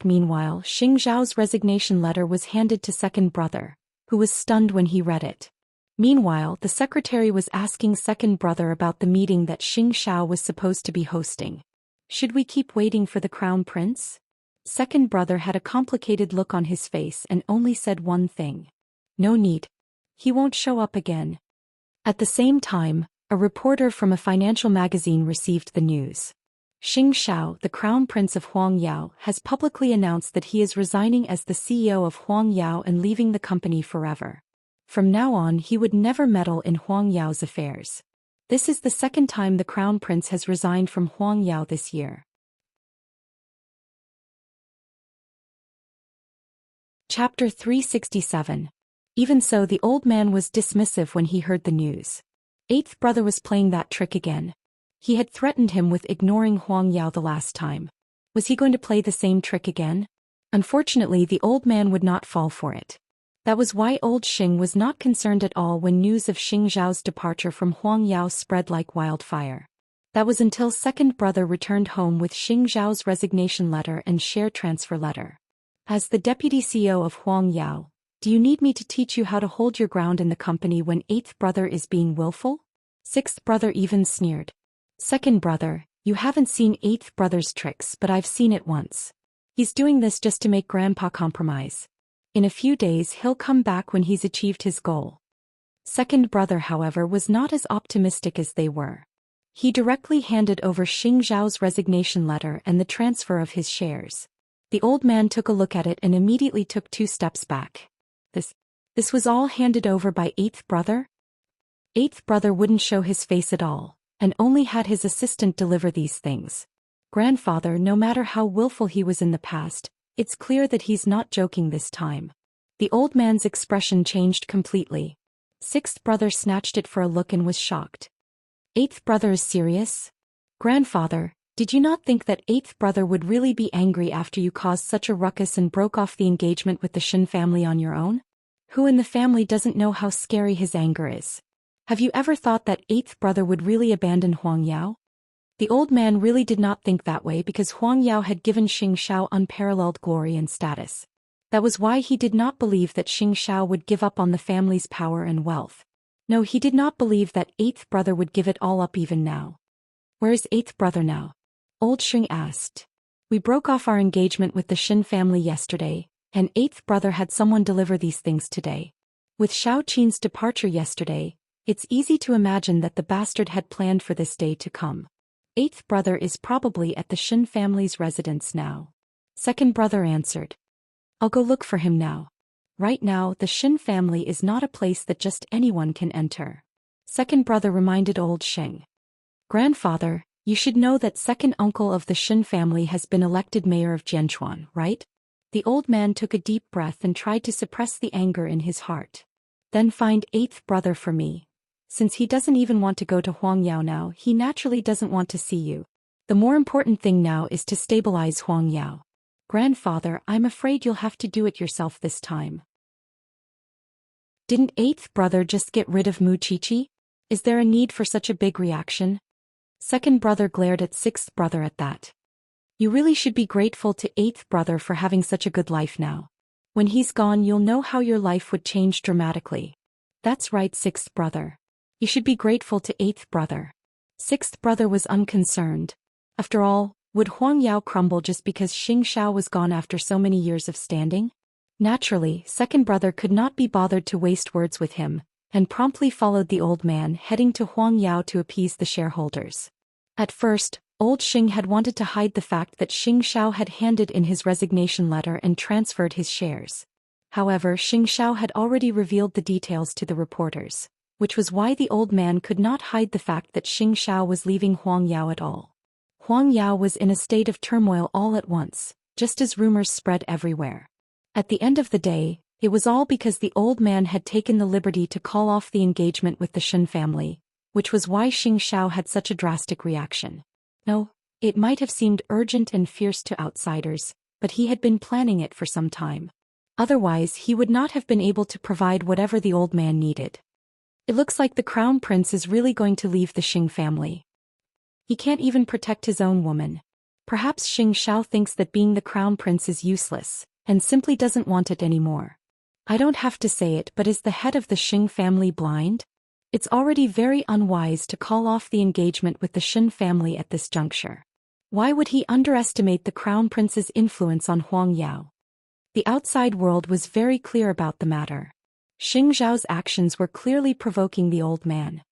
Meanwhile, Xing Zhao's resignation letter was handed to second brother, who was stunned when he read it. Meanwhile, the secretary was asking second brother about the meeting that Xianxia was supposed to be hosting. Should we keep waiting for the crown prince? Second brother had a complicated look on his face and only said one thing. No need. He won't show up again. At the same time, a reporter from a financial magazine received the news. Xianxia, the crown prince of Huang Yao, has publicly announced that he is resigning as the CEO of Huang Yao and leaving the company forever. From now on, he would never meddle in Huang Yao's affairs. This is the second time the crown prince has resigned from Huang Yao this year. Chapter 367. Even so, the old man was dismissive when he heard the news. Eighth brother was playing that trick again. He had threatened him with ignoring Huang Yao the last time. Was he going to play the same trick again? Unfortunately, the old man would not fall for it. That was why old Xing was not concerned at all when news of Xing Zhao's departure from Huang Yao spread like wildfire. That was until second brother returned home with Xing Zhao's resignation letter and share transfer letter. As the deputy CEO of Huang Yao, do you need me to teach you how to hold your ground in the company when eighth brother is being willful? Sixth brother even sneered. Second brother, you haven't seen eighth brother's tricks, but I've seen it once. He's doing this just to make grandpa compromise. In a few days he'll come back when he's achieved his goal. Second brother, however, was not as optimistic as they were. He directly handed over Xianxia's resignation letter and the transfer of his shares. The old man took a look at it and immediately took 2 steps back. This was all handed over by eighth brother? Eighth brother wouldn't show his face at all, and only had his assistant deliver these things. Grandfather, no matter how willful he was in the past, it's clear that he's not joking this time. The old man's expression changed completely. Sixth brother snatched it for a look and was shocked. Eighth brother is serious? Grandfather, did you not think that eighth brother would really be angry after you caused such a ruckus and broke off the engagement with the Xian family on your own? Who in the family doesn't know how scary his anger is? Have you ever thought that eighth brother would really abandon Huang Yao? The old man really did not think that way because Huang Yao had given Xianxia unparalleled glory and status. That was why he did not believe that Xianxia would give up on the family's power and wealth. No, he did not believe that eighth brother would give it all up even now. Where is eighth brother now? Old Xing asked. We broke off our engagement with the Xian family yesterday, and eighth brother had someone deliver these things today. With Xiao Qin's departure yesterday, it's easy to imagine that the bastard had planned for this day to come. Eighth brother is probably at the Xian family's residence now. Second brother answered. I'll go look for him now. Right now, the Xian family is not a place that just anyone can enter. Second brother reminded old Xing. Grandfather, you should know that second uncle of the Xian family has been elected mayor of Jianchuan, right? The old man took a deep breath and tried to suppress the anger in his heart. Then find eighth brother for me. Since he doesn't even want to go to Huang Yao now, he naturally doesn't want to see you. The more important thing now is to stabilize Huang Yao. Grandfather, I'm afraid you'll have to do it yourself this time. Didn't eighth brother just get rid of Mu Qiqi? Is there a need for such a big reaction? Second brother glared at sixth brother at that. You really should be grateful to eighth brother for having such a good life now. When he's gone, you'll know how your life would change dramatically. That's right, sixth brother. You should be grateful to eighth brother. Sixth brother was unconcerned. After all, would Huang Yao crumble just because Xianxia was gone after so many years of standing? Naturally, second brother could not be bothered to waste words with him, and promptly followed the old man, heading to Huang Yao to appease the shareholders. At first, old Xing had wanted to hide the fact that Xianxia had handed in his resignation letter and transferred his shares. However, Xianxia had already revealed the details to the reporters, which was why the old man could not hide the fact that Xianxia was leaving Huang Yao at all. Huang Yao was in a state of turmoil all at once, just as rumors spread everywhere. At the end of the day, it was all because the old man had taken the liberty to call off the engagement with the Xian family, which was why Xianxia had such a drastic reaction. No, it might have seemed urgent and fierce to outsiders, but he had been planning it for some time. Otherwise, he would not have been able to provide whatever the old man needed. It looks like the crown prince is really going to leave the Xing family. He can't even protect his own woman. Perhaps Xianxia thinks that being the crown prince is useless, and simply doesn't want it anymore. I don't have to say it, but is the head of the Xing family blind? It's already very unwise to call off the engagement with the Xian family at this juncture. Why would he underestimate the crown prince's influence on Huang Yao? The outside world was very clear about the matter. Xianxia's actions were clearly provoking the old man.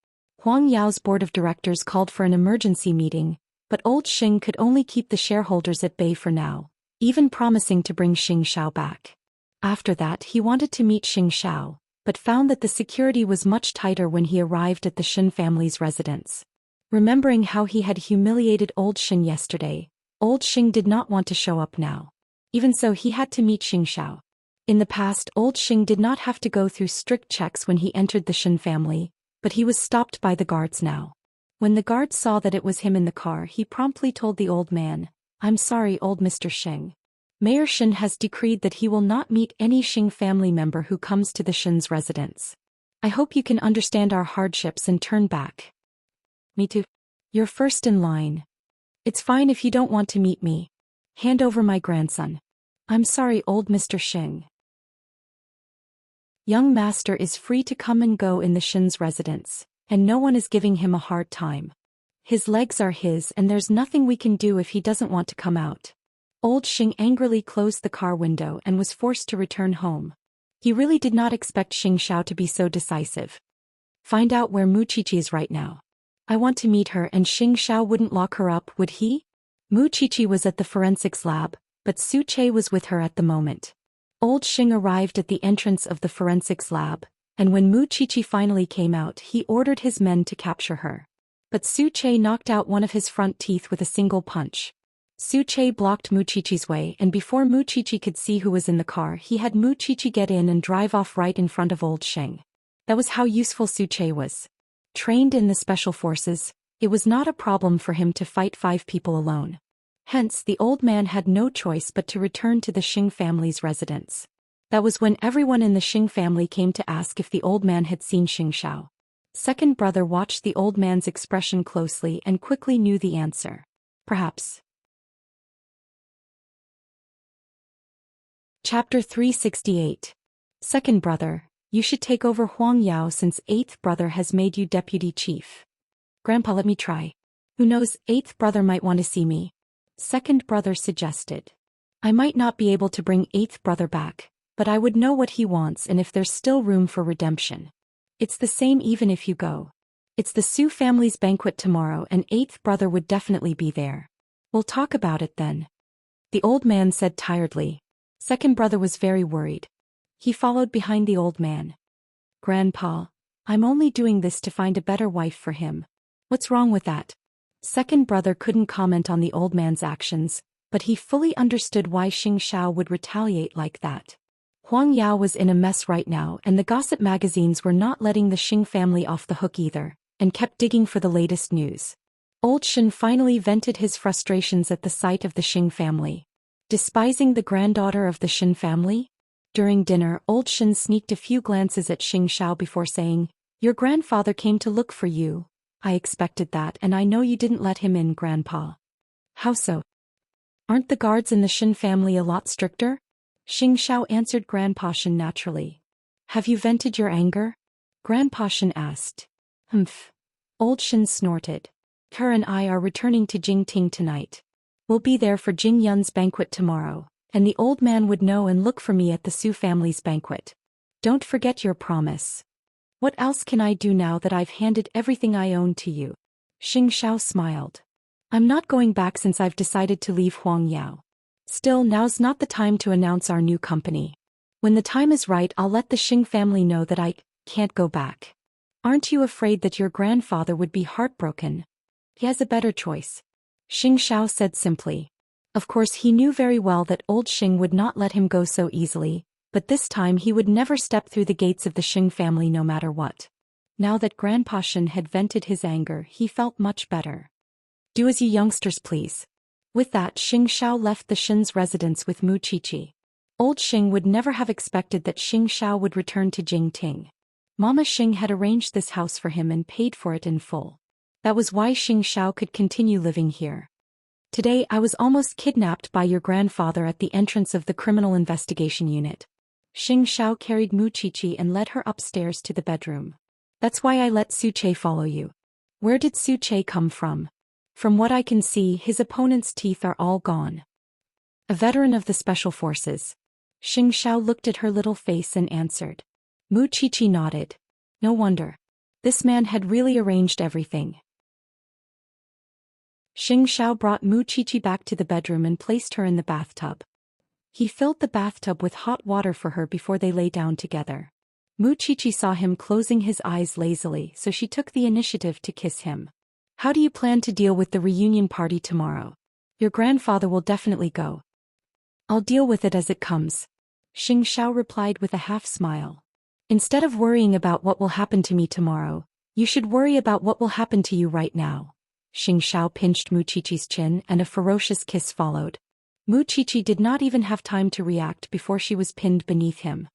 Huang Yao's board of directors called for an emergency meeting, but old Xing could only keep the shareholders at bay for now, even promising to bring Xianxia back. After that, he wanted to meet Xianxia, but found that the security was much tighter when he arrived at the Xian family's residence. Remembering how he had humiliated old Xing yesterday, old Xing did not want to show up now. Even so, he had to meet Xianxia. In the past, old Xing did not have to go through strict checks when he entered the Xian family, but he was stopped by the guards now. When the guards saw that it was him in the car, he promptly told the old man, "I'm sorry, old Mr. Xing. Mayor Xian has decreed that he will not meet any Xing family member who comes to the Xian's residence. I hope you can understand our hardships and turn back." "Me too. You're first in line. It's fine if you don't want to meet me. Hand over my grandson." "I'm sorry, old Mr. Xing. Young master is free to come and go in the Xian's residence, and no one is giving him a hard time. His legs are his and there's nothing we can do if he doesn't want to come out." Old Xing angrily closed the car window and was forced to return home. He really did not expect Xianxia to be so decisive. Find out where Muqiqi is right now. I want to meet her, and Xianxia wouldn't lock her up, would he? Muqiqi was at the forensics lab, but Su Che was with her at the moment. Old Xing arrived at the entrance of the forensics lab, and when Muqiqi finally came out, he ordered his men to capture her. But Su Che knocked out one of his front teeth with a single punch. Su Che blocked Muqiqi's way, and before Muqiqi could see who was in the car, he had Muqiqi get in and drive off right in front of Old Xing. That was how useful Su Che was. Trained in the special forces, it was not a problem for him to fight 5 people alone. Hence, the old man had no choice but to return to the Xing family's residence. That was when everyone in the Xing family came to ask if the old man had seen Xianxia. Second brother watched the old man's expression closely and quickly knew the answer. Perhaps. Chapter 368. Second brother, you should take over Huang Yao since 8th brother has made you deputy chief. Grandpa, let me try. Who knows, 8th brother might want to see me. Second brother suggested. I might not be able to bring 8th brother back, but I would know what he wants and if there's still room for redemption. It's the same even if you go. It's the Su family's banquet tomorrow and 8th brother would definitely be there. We'll talk about it then. The old man said tiredly. Second brother was very worried. He followed behind the old man. Grandpa, I'm only doing this to find a better wife for him. What's wrong with that? Second brother couldn't comment on the old man's actions, but he fully understood why Xianxia would retaliate like that. Huang Yao was in a mess right now, and the gossip magazines were not letting the Xing family off the hook either, and kept digging for the latest news. Old Xing finally vented his frustrations at the sight of the Xing family. Despising the granddaughter of the Xing family? During dinner, Old Xing sneaked a few glances at Xianxia before saying, Your grandfather came to look for you. I expected that, and I know you didn't let him in, Grandpa. How so? Aren't the guards in the Xing family a lot stricter? Xianxia answered Grandpa Xing naturally. Have you vented your anger? Grandpa Xing asked. Humph. Old Xing snorted. Her and I are returning to Jingting tonight. We'll be there for Jing Yun's banquet tomorrow, and the old man would know and look for me at the Su family's banquet. Don't forget your promise. What else can I do now that I've handed everything I own to you? Xianxia smiled. I'm not going back since I've decided to leave Huang Yao. Still, now's not the time to announce our new company. When the time is right, I'll let the Xing family know that I can't go back. Aren't you afraid that your grandfather would be heartbroken? He has a better choice. Xianxia said simply. Of course, he knew very well that old Xing would not let him go so easily, but this time he would never step through the gates of the Xing family no matter what. Now that Grandpa Xing had vented his anger, he felt much better. Do as you youngsters please. With that, Xianxia left the Xing's residence with Muqiqi. Old Xing would never have expected that Xianxia would return to Jingting. Mama Xing had arranged this house for him and paid for it in full. That was why Xianxia could continue living here. Today I was almost kidnapped by your grandfather at the entrance of the criminal investigation unit. Xianxia carried Muqiqi and led her upstairs to the bedroom. That's why I let Su Che follow you. Where did Su Che come from? From what I can see, his opponent's teeth are all gone. A veteran of the special forces. Xianxia looked at her little face and answered. Muqiqi nodded. No wonder. This man had really arranged everything. Xianxia brought Muqiqi back to the bedroom and placed her in the bathtub. He filled the bathtub with hot water for her before they lay down together. Muqiqi saw him closing his eyes lazily, so she took the initiative to kiss him. How do you plan to deal with the reunion party tomorrow? Your grandfather will definitely go. I'll deal with it as it comes. Xianxia replied with a half-smile. Instead of worrying about what will happen to me tomorrow, you should worry about what will happen to you right now. Xianxia pinched Muqiqi's chin and a ferocious kiss followed. Muqiqi did not even have time to react before she was pinned beneath him.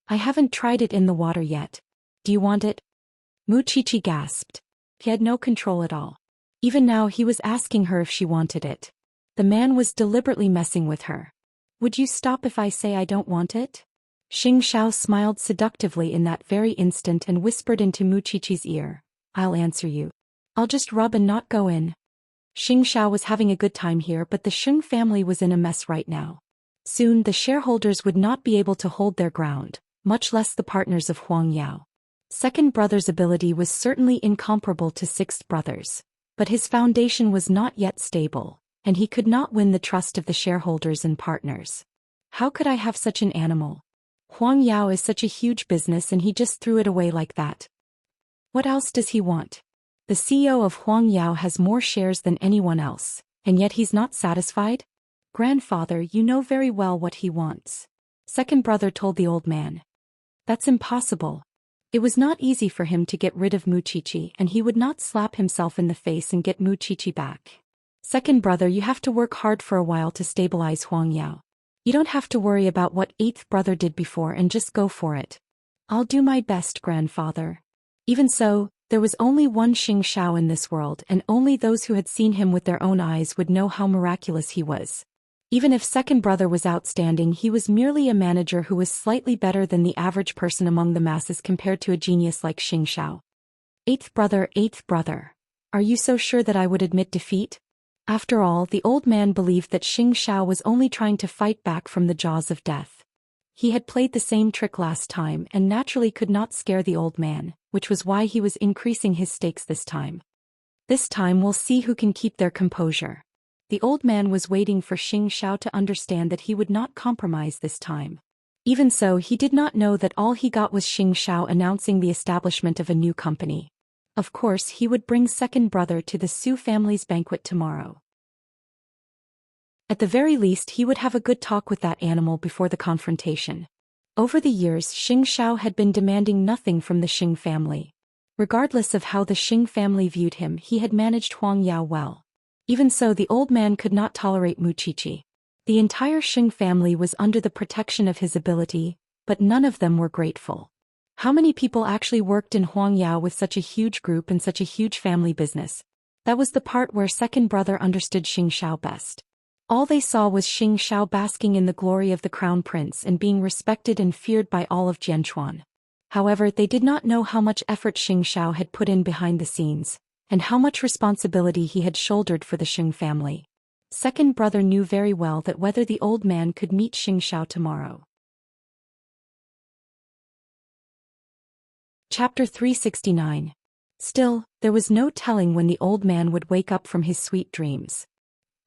I haven't tried it in the water yet. Do you want it? Muqiqi gasped. He had no control at all. Even now he was asking her if she wanted it. The man was deliberately messing with her. Would you stop if I say I don't want it? Xianxia smiled seductively in that very instant and whispered into Muqiqi's ear. I'll answer you. I'll just rub and not go in. Xianxia was having a good time here, but the Sheng family was in a mess right now. Soon the shareholders would not be able to hold their ground, much less the partners of Huang Yao. Second brother's ability was certainly incomparable to sixth brother's, but his foundation was not yet stable, and he could not win the trust of the shareholders and partners. How could I have such an animal? Huang Yao is such a huge business and he just threw it away like that. What else does he want? The CEO of Huang Yao has more shares than anyone else, and yet he's not satisfied? Grandfather, you know very well what he wants. Second brother told the old man. That's impossible. It was not easy for him to get rid of Muchichi, and he would not slap himself in the face and get Muchichi back. Second brother, you have to work hard for a while to stabilize Huang Yao. You don't have to worry about what eighth brother did before and just go for it. I'll do my best, grandfather. Even so, there was only one Xianxia in this world, and only those who had seen him with their own eyes would know how miraculous he was. Even if second brother was outstanding, he was merely a manager who was slightly better than the average person among the masses compared to a genius like Xianxia. Eighth brother, are you so sure that I would admit defeat? After all, the old man believed that Xianxia was only trying to fight back from the jaws of death. He had played the same trick last time and naturally could not scare the old man, which was why he was increasing his stakes this time. This time we'll see who can keep their composure. The old man was waiting for Xianxia to understand that he would not compromise this time. Even so, he did not know that all he got was Xianxia announcing the establishment of a new company. Of course, he would bring second brother to the Su family's banquet tomorrow. At the very least, he would have a good talk with that animal before the confrontation. Over the years, Xianxia had been demanding nothing from the Xing family. Regardless of how the Xing family viewed him, he had managed Huang Yao well. Even so, the old man could not tolerate Muchichi. The entire Xing family was under the protection of his ability, but none of them were grateful. How many people actually worked in Huang Yao with such a huge group and such a huge family business? That was the part where second brother understood Xianxia best. All they saw was Xianxia basking in the glory of the crown prince and being respected and feared by all of Jianchuan. However, they did not know how much effort Xianxia had put in behind the scenes, and how much responsibility he had shouldered for the Xing family. Second brother knew very well that whether the old man could meet Xianxia tomorrow. Chapter 369. Still, there was no telling when the old man would wake up from his sweet dreams.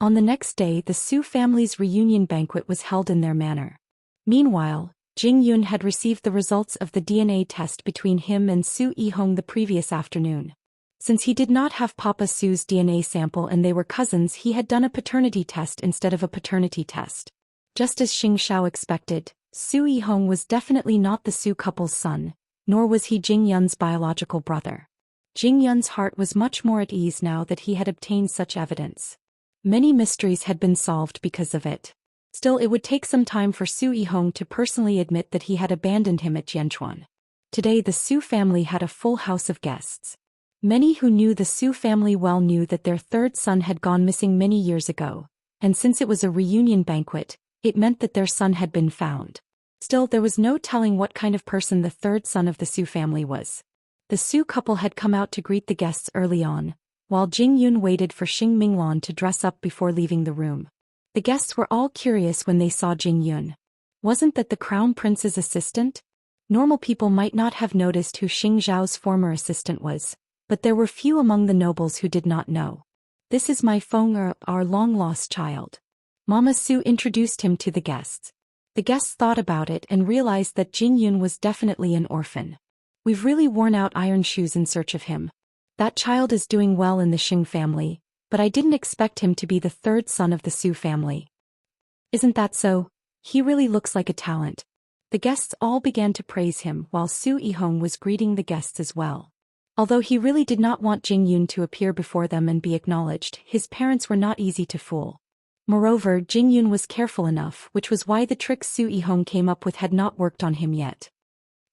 On the next day, the Su family's reunion banquet was held in their manor. Meanwhile, Jing Yun had received the results of the DNA test between him and Su Yihong the previous afternoon. Since he did not have Papa Su's DNA sample and they were cousins, he had done a paternity test instead of a paternity test. Just as Xianxia expected, Su Yihong was definitely not the Su couple's son, nor was he Jing Yun's biological brother. Jing Yun's heart was much more at ease now that he had obtained such evidence. Many mysteries had been solved because of it. Still, it would take some time for Su Yihong to personally admit that he had abandoned him at Jianchuan. Today the Su family had a full house of guests. Many who knew the Su family well knew that their third son had gone missing many years ago, and since it was a reunion banquet, it meant that their son had been found. Still, there was no telling what kind of person the third son of the Su family was. The Su couple had come out to greet the guests early on, while Jing Yun waited for Xing Minglan to dress up before leaving the room. The guests were all curious when they saw Jing Yun. Wasn't that the crown prince's assistant? Normal people might not have noticed who Xing Zhao's former assistant was, but there were few among the nobles who did not know. This is my Feng our long-lost child. Mama Su introduced him to the guests. The guests thought about it and realized that Jing Yun was definitely an orphan. We've really worn out iron shoes in search of him. That child is doing well in the Xing family, but I didn't expect him to be the third son of the Su family. Isn't that so? He really looks like a talent. The guests all began to praise him while Su Yihong was greeting the guests as well. Although he really did not want Jing Yun to appear before them and be acknowledged, his parents were not easy to fool. Moreover, Jing Yun was careful enough, which was why the trick Su Yihong came up with had not worked on him yet.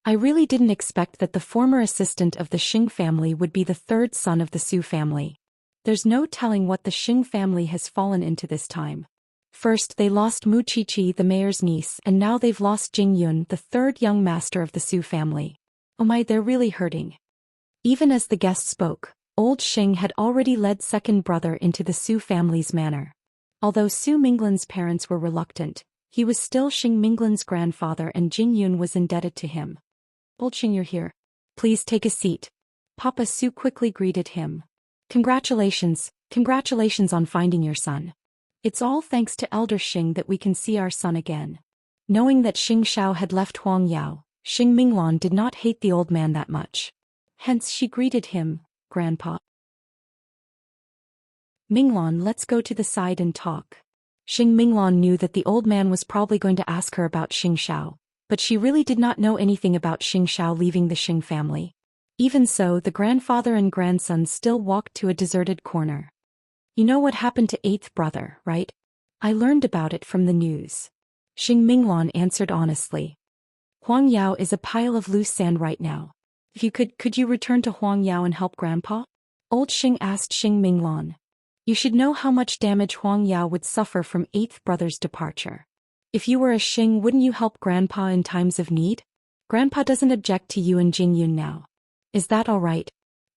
I really didn't expect that the former assistant of the Xing family would be the third son of the Su family. There's no telling what the Xing family has fallen into this time. First they lost Muchichi, the mayor's niece, and now they've lost Jing Yun, the third young master of the Su family. Oh my, they're really hurting. Even as the guest spoke, Old Xing had already led second brother into the Su family's manor. Although Su Minglan's parents were reluctant, he was still Xing Minglan's grandfather and Jing Yun was indebted to him. Old Xing, you're here. Please take a seat. Papa Su quickly greeted him. Congratulations on finding your son. It's all thanks to Elder Xing that we can see our son again. Knowing that Xing Xiao had left Huang Yao, Xing Minglan did not hate the old man that much. Hence she greeted him, Grandpa. Minglan, let's go to the side and talk. Xing Minglan knew that the old man was probably going to ask her about Xing Xiao, but she really did not know anything about Xing Xiao leaving the Xing family. Even so, the grandfather and grandson still walked to a deserted corner. You know what happened to eighth brother, right? I learned about it from the news. Xing Minglan answered honestly. Huang Yao is a pile of loose sand right now. If you could you return to Huang Yao and help Grandpa? Old Xing asked Xing Minglan. You should know how much damage Huang Yao would suffer from eighth brother's departure. If you were a Xing, wouldn't you help Grandpa in times of need? Grandpa doesn't object to you and Jing Yun now. Is that all right?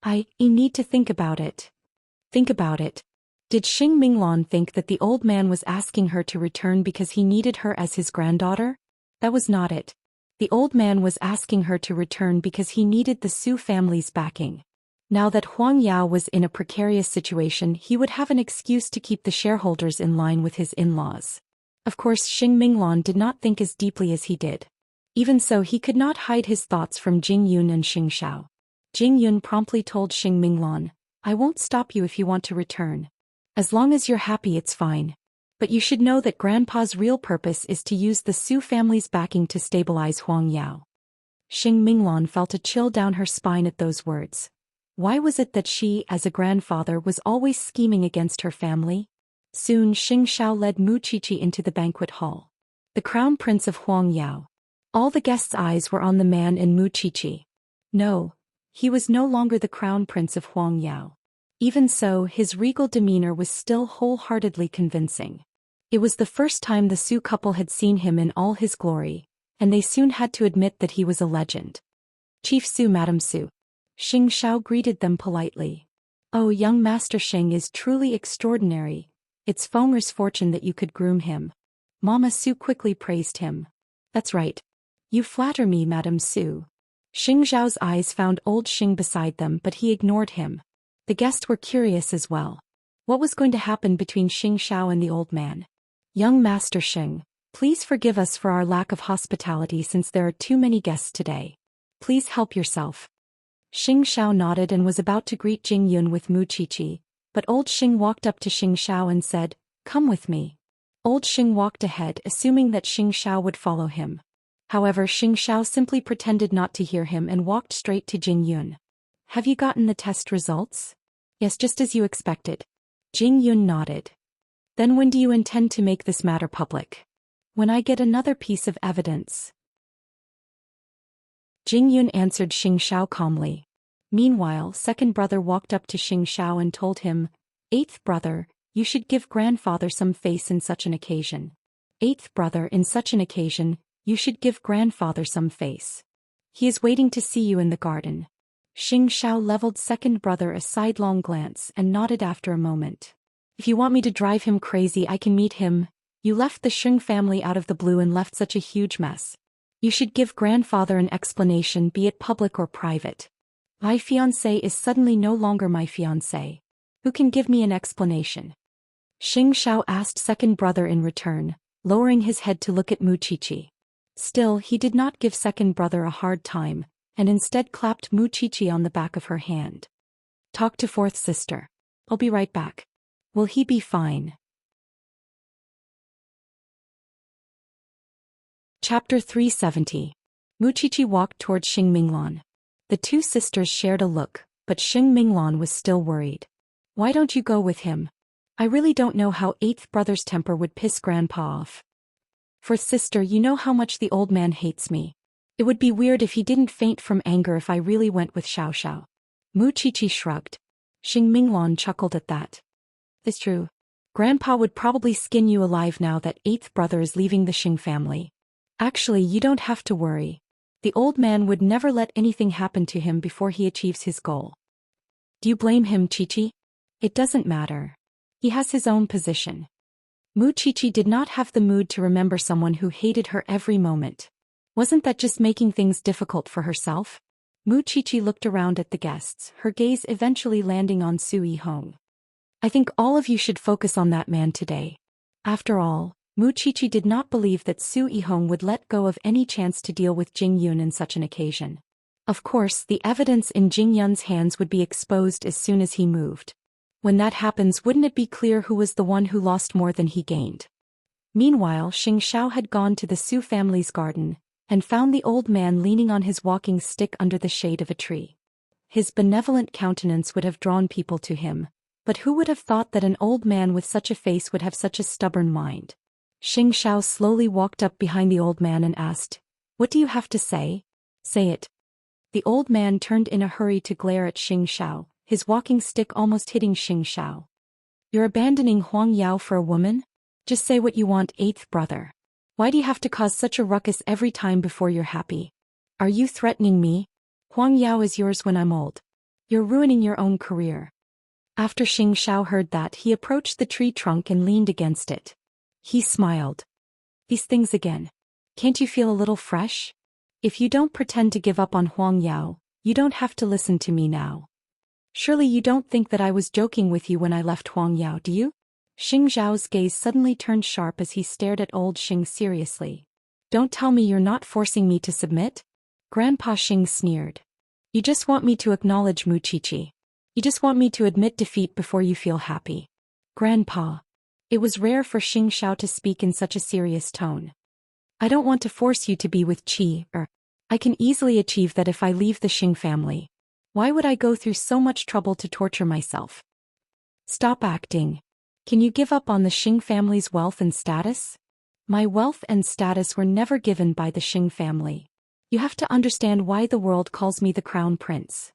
I need to think about it. Think about it. Did Xing Minglan think that the old man was asking her to return because he needed her as his granddaughter? That was not it. The old man was asking her to return because he needed the Su family's backing. Now that Huang Yao was in a precarious situation, he would have an excuse to keep the shareholders in line with his in-laws. Of course, Xing Minglan did not think as deeply as he did. Even so, he could not hide his thoughts from Jing Yun and Xing Xiao. Jing Yun promptly told Xing Minglan, I won't stop you if you want to return. As long as you're happy, it's fine. But you should know that Grandpa's real purpose is to use the Su family's backing to stabilize Huang Yao. Xing Minglan felt a chill down her spine at those words. Why was it that she, as a grandfather, was always scheming against her family? Soon Xing Xiao led Mu Qiqi into the banquet hall. The crown prince of Huang Yao. All the guests' eyes were on the man in Mu Qiqi. No, he was no longer the crown prince of Huang Yao. Even so, his regal demeanor was still wholeheartedly convincing. It was the first time the Su couple had seen him in all his glory, and they soon had to admit that he was a legend. Chief Su, Madam Su. Xing Xiao greeted them politely. Oh, young Master Xing is truly extraordinary. It's Feng'er's fortune that you could groom him. Mama Su quickly praised him. That's right. You flatter me, Madam Su. Xing Xiao's eyes found old Xing beside them, but he ignored him. The guests were curious as well. What was going to happen between Xing Xiao and the old man? Young Master Xing, please forgive us for our lack of hospitality since there are too many guests today. Please help yourself. Xing Xiao nodded and was about to greet Jing Yun with Mu Qiqi, but old Xing walked up to Xing Xiao and said, Come with me. Old Xing walked ahead, assuming that Xing Xiao would follow him. However, Xing Xiao simply pretended not to hear him and walked straight to Jing Yun. Have you gotten the test results? Yes, just as you expected. Jing Yun nodded. Then when do you intend to make this matter public? When I get another piece of evidence. Jing Yun answered Xing Xiao calmly. Meanwhile, second brother walked up to Xing Xiao and told him, Eighth brother, you should give grandfather some face in such an occasion. Eighth brother, in such an occasion, you should give grandfather some face. He is waiting to see you in the garden. Xing Xiao leveled second brother a sidelong glance and nodded after a moment. If you want me to drive him crazy, I can meet him. You left the Xing family out of the blue and left such a huge mess. You should give grandfather an explanation, be it public or private. My fiancé is suddenly no longer my fiancé. Who can give me an explanation? Xing Xiao asked second brother in return, lowering his head to look at Mu Qiqi. Still, he did not give second brother a hard time, and instead clapped Mu Qiqi on the back of her hand. Talk to fourth sister. I'll be right back. Will he be fine? Chapter 370. Mu Qiqi walked toward Xing Minglan. The two sisters shared a look, but Xing Minglan was still worried. Why don't you go with him? I really don't know how eighth brother's temper would piss grandpa off. Fourth sister, you know how much the old man hates me. It would be weird if he didn't faint from anger if I really went with Xiao. Mu Qiqi shrugged. Xing Minglan chuckled at that. It's true. Grandpa would probably skin you alive now that eighth brother is leaving the Xing family. Actually, you don't have to worry. The old man would never let anything happen to him before he achieves his goal. Do you blame him, Qiqi? It doesn't matter. He has his own position. Qiqi did not have the mood to remember someone who hated her every moment. Wasn't that just making things difficult for herself? Qiqi looked around at the guests, her gaze eventually landing on Su Yihong. I think all of you should focus on that man today. After all, Qiqi did not believe that Su Yihong would let go of any chance to deal with Jing Yun in such an occasion. Of course, the evidence in Jing Yun's hands would be exposed as soon as he moved. When that happens, wouldn't it be clear who was the one who lost more than he gained? Meanwhile, Xianxia had gone to the Su family's garden and found the old man leaning on his walking stick under the shade of a tree. His benevolent countenance would have drawn people to him, but who would have thought that an old man with such a face would have such a stubborn mind? Xianxia slowly walked up behind the old man and asked, "What do you have to say? Say it." The old man turned in a hurry to glare at Xianxia, his walking stick almost hitting Xianxia. "You're abandoning Huang Yao for a woman? Just say what you want, eighth brother. Why do you have to cause such a ruckus every time before you're happy? Are you threatening me? Huang Yao is yours when I'm old. You're ruining your own career." After Xianxia heard that, he approached the tree trunk and leaned against it. He smiled. "These things again. Can't you feel a little fresh? If you don't pretend to give up on Huang Yao, you don't have to listen to me now. Surely you don't think that I was joking with you when I left Huang Yao, do you?" Xing Zhao's gaze suddenly turned sharp as he stared at old Xing seriously. "Don't tell me you're not forcing me to submit?" Grandpa Xing sneered. "You just want me to acknowledge Qiqi. You just want me to admit defeat before you feel happy." "Grandpa." It was rare for Xing Zhao to speak in such a serious tone. "I don't want to force you to be with Qi, I can easily achieve that if I leave the Xing family. Why would I go through so much trouble to torture myself? Stop acting. Can you give up on the Xing family's wealth and status? My wealth and status were never given by the Xing family. You have to understand why the world calls me the crown prince.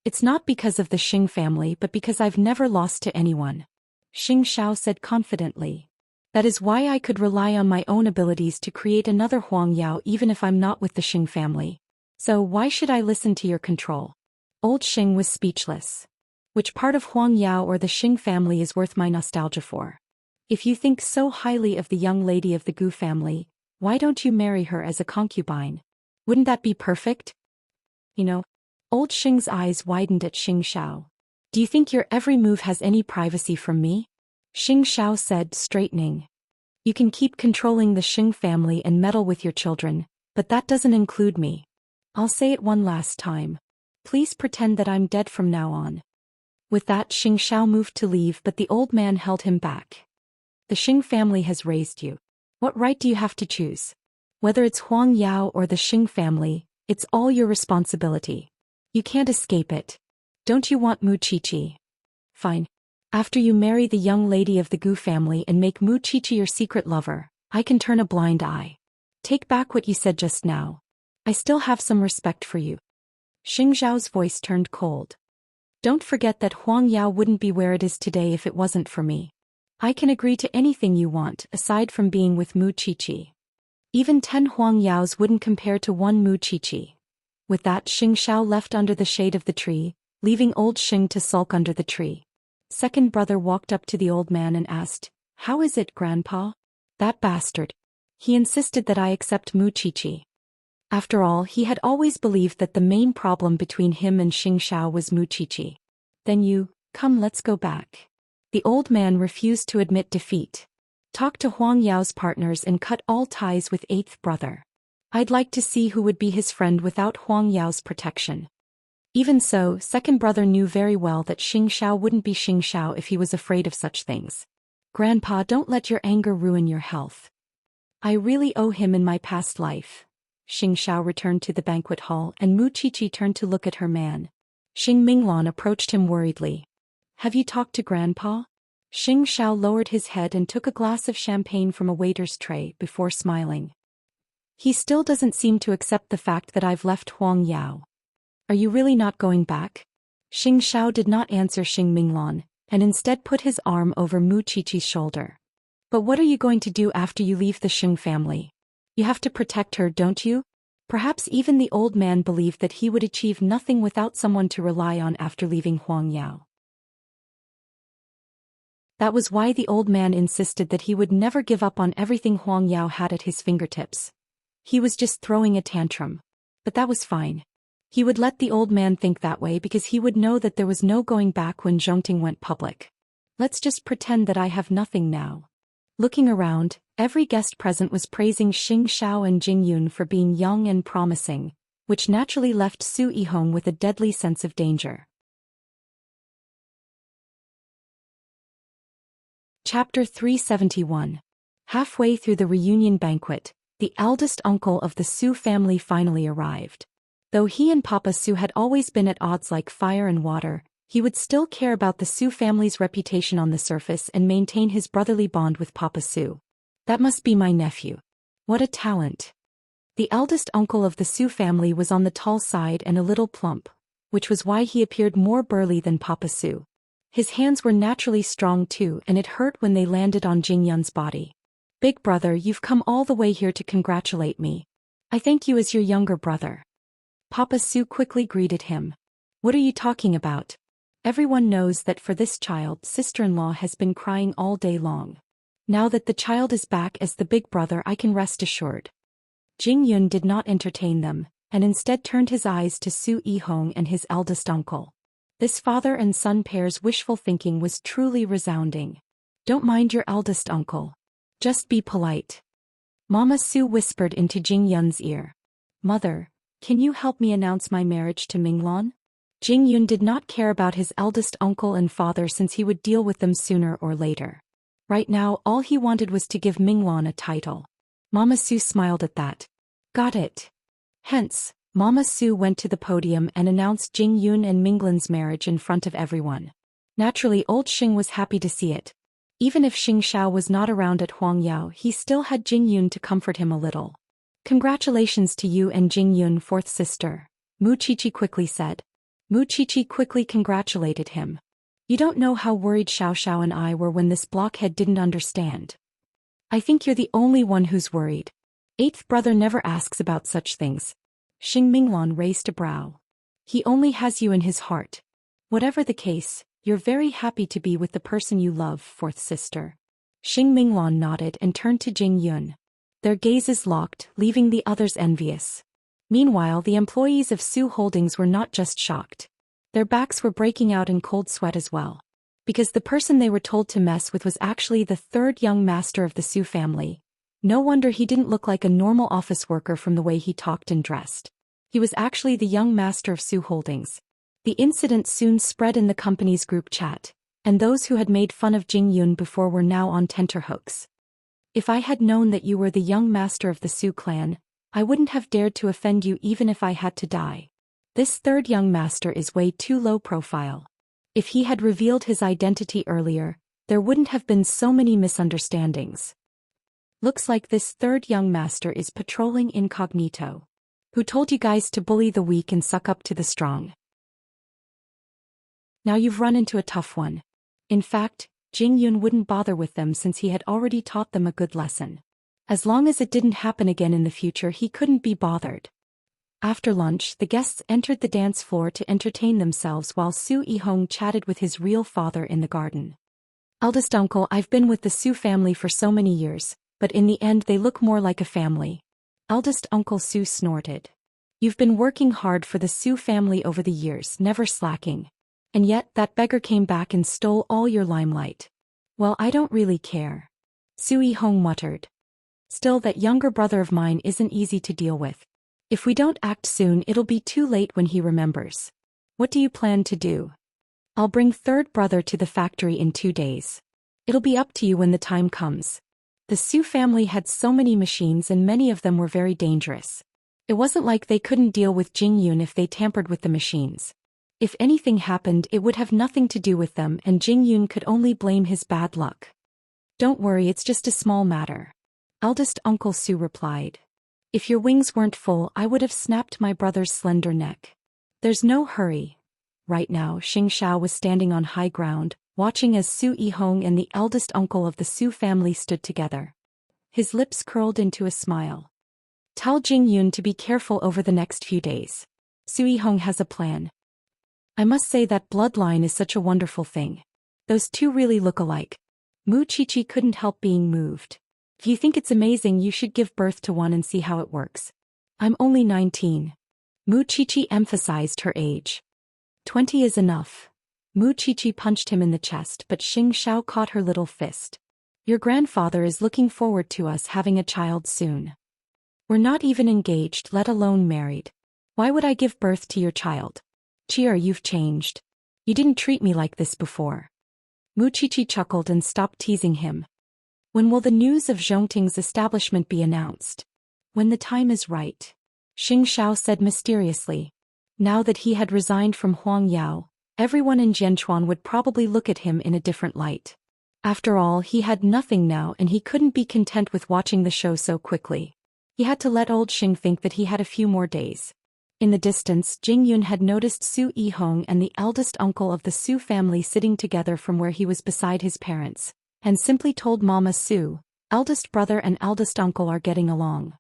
It's not because of the Xing family but because I've never lost to anyone," Xing Zhao said confidently. "That is why I could rely on my own abilities to create another Huang Yao even if I'm not with the Xing family. So why should I listen to your control?" Old Xing was speechless. Which part of Huang Yao or the Xing family is worth my nostalgia for? If you think so highly of the young lady of the Gu family, why don't you marry her as a concubine? Wouldn't that be perfect? Old Xing's eyes widened at Xing Zhao. "Do you think your every move has any privacy from me?" Xing Zhao said, straightening. "You can keep controlling the Xing family and meddle with your children, but that doesn't include me. I'll say it one last time. Please pretend that I'm dead from now on." With that, Xing Zhao moved to leave, but the old man held him back. "The Xing family has raised you. What right do you have to choose? Whether it's Huang Yao or the Xing family, it's all your responsibility. You can't escape it. Don't you want Qiqi? Fine. After you marry the young lady of the Gu family and make Qiqi your secret lover, I can turn a blind eye. Take back what you said just now. I still have some respect for you." Xing Zhao's voice turned cold. "Don't forget that Huang Yao wouldn't be where it is today if it wasn't for me. I can agree to anything you want aside from being with Qiqi. Even 10 Huang Yaos wouldn't compare to one Qiqi." With that, Xing Zhao left under the shade of the tree, leaving old Xing to sulk under the tree. Second brother walked up to the old man and asked, "How is it, Grandpa?" "That bastard. He insisted that I accept Qiqi." After all, he had always believed that the main problem between him and Xing Zhao was Qiqi. "Then come, let's go back." The old man refused to admit defeat. "Talk to Huang Yao's partners and cut all ties with eighth brother. I'd like to see who would be his friend without Huang Yao's protection." Even so, second brother knew very well that Xing Zhao wouldn't be Xing Zhao if he was afraid of such things. "Grandpa, don't let your anger ruin your health. I really owe him in my past life." Xing Zhao returned to the banquet hall and Qiqi turned to look at her man. Xing Minglan approached him worriedly. "Have you talked to Grandpa?" Xing Zhao lowered his head and took a glass of champagne from a waiter's tray before smiling. "He still doesn't seem to accept the fact that I've left Huang Yao. Are you really not going back?" Xing Zhao did not answer Xing Minglan, and instead put his arm over Qiqi's shoulder. "But what are you going to do after you leave the Xing family? You have to protect her, don't you? Perhaps even the old man believed that he would achieve nothing without someone to rely on after leaving Huangyao. That was why the old man insisted that he would never give up on everything Huangyao had at his fingertips. He was just throwing a tantrum. But that was fine. He would let the old man think that way because he would know that there was no going back when Zhongting went public. Let's just pretend that I have nothing now. Looking around, every guest present was praising Xianxia and Jingyun for being young and promising, which naturally left Su Yihong with a deadly sense of danger. Chapter 371. Halfway through the reunion banquet, the eldest uncle of the Su family finally arrived. Though he and Papa Su had always been at odds like fire and water, he would still care about the Su family's reputation on the surface and maintain his brotherly bond with Papa Su. That must be my nephew. What a talent. The eldest uncle of the Su family was on the tall side and a little plump, which was why he appeared more burly than Papa Su. His hands were naturally strong too, and it hurt when they landed on Jingyun's body. Big brother, you've come all the way here to congratulate me. I thank you as your younger brother. Papa Su quickly greeted him. What are you talking about? Everyone knows that for this child, sister-in-law has been crying all day long. Now that the child is back as the big brother, I can rest assured. Jingyun did not entertain them, and instead turned his eyes to Su Yihong and his eldest uncle. This father and son pair's wishful thinking was truly resounding. Don't mind your eldest uncle. Just be polite. Mama Su whispered into Jingyun's ear. Mother, can you help me announce my marriage to Minglon? Jingyun did not care about his eldest uncle and father since he would deal with them sooner or later. Right now, all he wanted was to give Minglon a title. Mama Su smiled at that. Got it. Hence, Mama Su went to the podium and announced Jingyun and Minglon's marriage in front of everyone. Naturally, old Xing was happy to see it. Even if Xianxia was not around at Huangyao, he still had Jingyun to comfort him a little. Congratulations to you and Jingyun, fourth sister, Mu Qiqi quickly said. Mu Qiqi quickly congratulated him. You don't know how worried Xiao and I were when this blockhead didn't understand. I think you're the only one who's worried. Eighth brother never asks about such things. Xing Minglon raised a brow. He only has you in his heart. Whatever the case, you're very happy to be with the person you love, fourth sister. Xing Minglon nodded and turned to Jingyun. Their gazes locked, leaving the others envious. Meanwhile, the employees of Su Holdings were not just shocked. Their backs were breaking out in cold sweat as well. Because the person they were told to mess with was actually the third young master of the Su family. No wonder he didn't look like a normal office worker from the way he talked and dressed. He was actually the young master of Su Holdings. The incident soon spread in the company's group chat, and those who had made fun of Jingyun before were now on tenterhooks. If I had known that you were the young master of the Su clan, I wouldn't have dared to offend you even if I had to die. This third young master is way too low profile. If he had revealed his identity earlier, there wouldn't have been so many misunderstandings. Looks like this third young master is patrolling incognito. Who told you guys to bully the weak and suck up to the strong? Now you've run into a tough one. In fact, Jingyun wouldn't bother with them since he had already taught them a good lesson. As long as it didn't happen again in the future, he couldn't be bothered. After lunch, the guests entered the dance floor to entertain themselves while Su Yihong chatted with his real father in the garden. Eldest uncle, I've been with the Su family for so many years, but in the end they look more like a family. Eldest uncle Su snorted. You've been working hard for the Su family over the years, never slacking. And yet that beggar came back and stole all your limelight. Well, I don't really care. Su Yihong muttered. Still, that younger brother of mine isn't easy to deal with. If we don't act soon, it'll be too late when he remembers. What do you plan to do? I'll bring third brother to the factory in 2 days. It'll be up to you when the time comes. The Su family had so many machines and many of them were very dangerous. It wasn't like they couldn't deal with Jingyun if they tampered with the machines. If anything happened, it would have nothing to do with them and Jingyun could only blame his bad luck. Don't worry, it's just a small matter. Eldest Uncle Su replied. If your wings weren't full, I would have snapped my brother's slender neck. There's no hurry. Right now, Xianxia was standing on high ground, watching as Su Yihong and the eldest uncle of the Su family stood together. His lips curled into a smile. Tell Jing Yun to be careful over the next few days. Su Yihong has a plan. I must say that bloodline is such a wonderful thing. Those two really look alike. Mu Qiqi couldn't help being moved. If you think it's amazing, you should give birth to one and see how it works. I'm only 19. Mu Qiqi emphasized her age. 20 is enough. Mu Qiqi punched him in the chest, but Xianxia caught her little fist. Your grandfather is looking forward to us having a child soon. We're not even engaged, let alone married. Why would I give birth to your child? Cheer, you've changed. You didn't treat me like this before. Mu Qiqi chuckled and stopped teasing him. When will the news of Zhongting's establishment be announced? When the time is right. Xianxia said mysteriously. Now that he had resigned from Huangyao, everyone in Jianchuan would probably look at him in a different light. After all, he had nothing now and he couldn't be content with watching the show so quickly. He had to let old Xing think that he had a few more days. In the distance, Jing Yun had noticed Su Yihong and the eldest uncle of the Su family sitting together from where he was beside his parents, and simply told Mama Su, eldest brother and eldest uncle are getting along.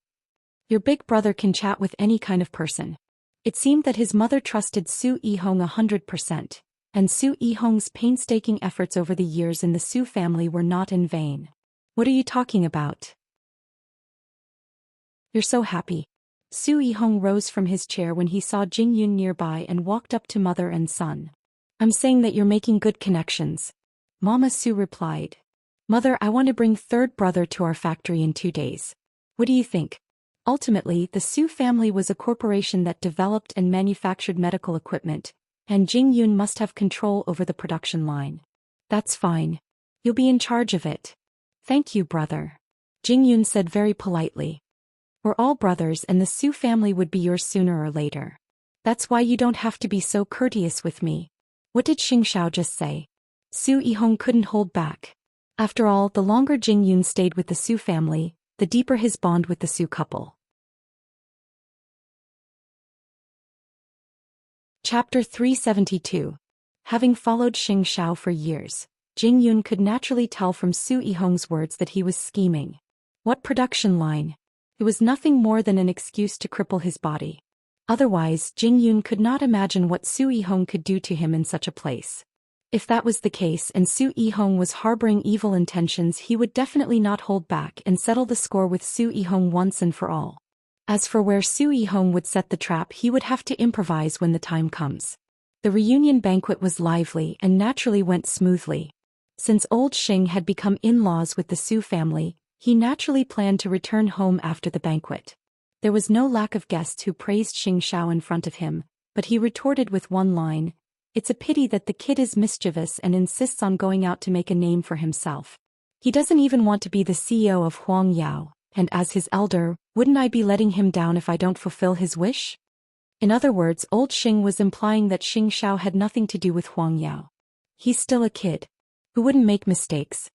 Your big brother can chat with any kind of person. It seemed that his mother trusted Su Yihong 100%, and Su Yihong's painstaking efforts over the years in the Su family were not in vain. What are you talking about? You're so happy. Su Yihong rose from his chair when he saw Jing Yun nearby and walked up to mother and son. I'm saying that you're making good connections. Mama Su replied. Mother, I want to bring third brother to our factory in 2 days. What do you think? Ultimately, the Su family was a corporation that developed and manufactured medical equipment, and Jing Yun must have control over the production line. That's fine. You'll be in charge of it. Thank you, brother. Jing Yun said very politely. We're all brothers and the Su family would be yours sooner or later. That's why you don't have to be so courteous with me. What did Xianxia just say? Su Yihong couldn't hold back. After all, the longer Jing Yun stayed with the Su family, the deeper his bond with the Su couple. Chapter 372. Having followed Xianxia for years, Jing Yun could naturally tell from Su Yihong's words that he was scheming. What production line? It was nothing more than an excuse to cripple his body. Otherwise, Jing Yun could not imagine what Su Yihong could do to him in such a place. If that was the case and Su Yihong was harboring evil intentions, he would definitely not hold back and settle the score with Su Yihong once and for all. As for where Su Yihong would set the trap, he would have to improvise when the time comes. The reunion banquet was lively and naturally went smoothly. Since old Xing had become in-laws with the Su family, he naturally planned to return home after the banquet. There was no lack of guests who praised Xianxia in front of him, but he retorted with one line, "It's a pity that the kid is mischievous and insists on going out to make a name for himself. He doesn't even want to be the CEO of Huangyao, and as his elder, wouldn't I be letting him down if I don't fulfill his wish?" In other words, old Xing was implying that Xianxia had nothing to do with Huangyao. He's still a kid who wouldn't make mistakes.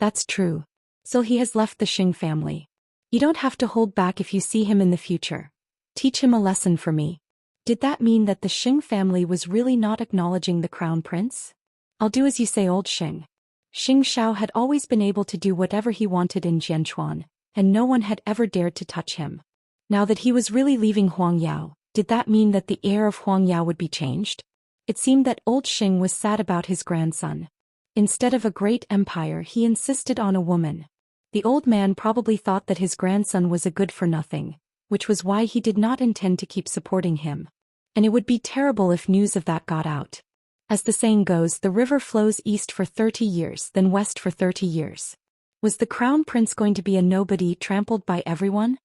That's true. So he has left the Xing family. You don't have to hold back if you see him in the future. Teach him a lesson for me. Did that mean that the Xing family was really not acknowledging the crown prince? I'll do as you say, old Xing. Xianxia had always been able to do whatever he wanted in Jianchuan, and no one had ever dared to touch him. Now that he was really leaving Huangyao, did that mean that the heir of Huangyao would be changed? It seemed that old Xing was sad about his grandson. Instead of a great empire, he insisted on a woman. The old man probably thought that his grandson was a good-for-nothing, which was why he did not intend to keep supporting him. And it would be terrible if news of that got out. As the saying goes, the river flows east for 30 years, then west for 30 years. Was the crown prince going to be a nobody trampled by everyone?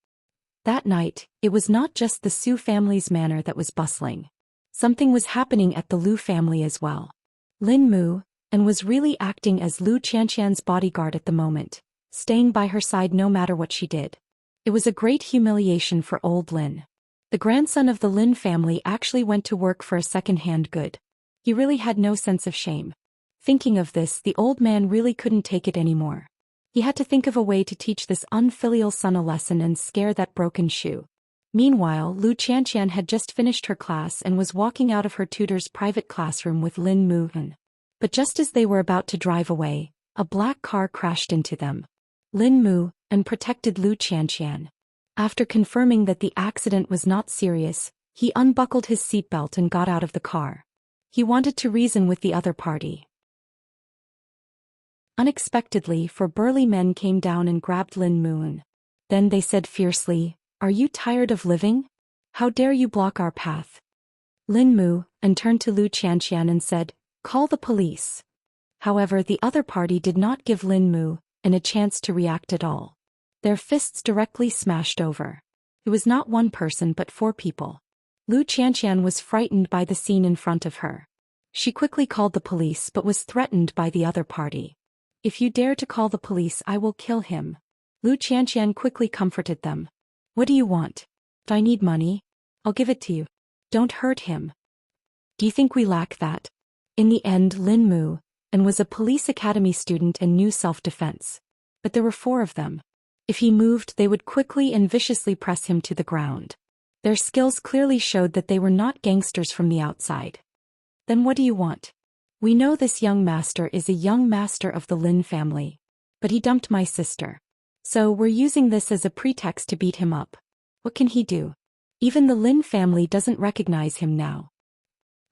That night, it was not just the Su family's manor that was bustling. Something was happening at the Lu family as well. Lin Mu, and was really acting as Lu Qianqian's bodyguard at the moment, staying by her side no matter what she did. It was a great humiliation for old Lin. The grandson of the Lin family actually went to work for a second-hand good. He really had no sense of shame. Thinking of this, the old man really couldn't take it anymore. He had to think of a way to teach this unfilial son a lesson and scare that broken shoe. Meanwhile, Lu Qianqian had just finished her class and was walking out of her tutor's private classroom with Lin Mu. But just as they were about to drive away, a black car crashed into them. Lin Mu, and protected Lu Qianqian. After confirming that the accident was not serious, he unbuckled his seatbelt and got out of the car. He wanted to reason with the other party. Unexpectedly, four burly men came down and grabbed Lin Moon. Then they said fiercely, "Are you tired of living? How dare you block our path?" Lin Mu and turned to Xianxia and said, "Call the police." However, the other party did not give Lin Mu a chance to react at all. Their fists directly smashed over. It was not one person but four people. Xianxia was frightened by the scene in front of her. She quickly called the police but was threatened by the other party. "If you dare to call the police, I will kill him." Xianxia quickly comforted them. "What do you want? Do I need money? I'll give it to you. Don't hurt him." "Do you think we lack that?" In the end, Lin Mu was a police academy student and knew self-defense. But there were four of them. If he moved, they would quickly and viciously press him to the ground. Their skills clearly showed that they were not gangsters from the outside. "Then what do you want?" "We know this young master is a young master of the Lin family. But he dumped my sister. So we're using this as a pretext to beat him up. What can he do? Even the Lin family doesn't recognize him now."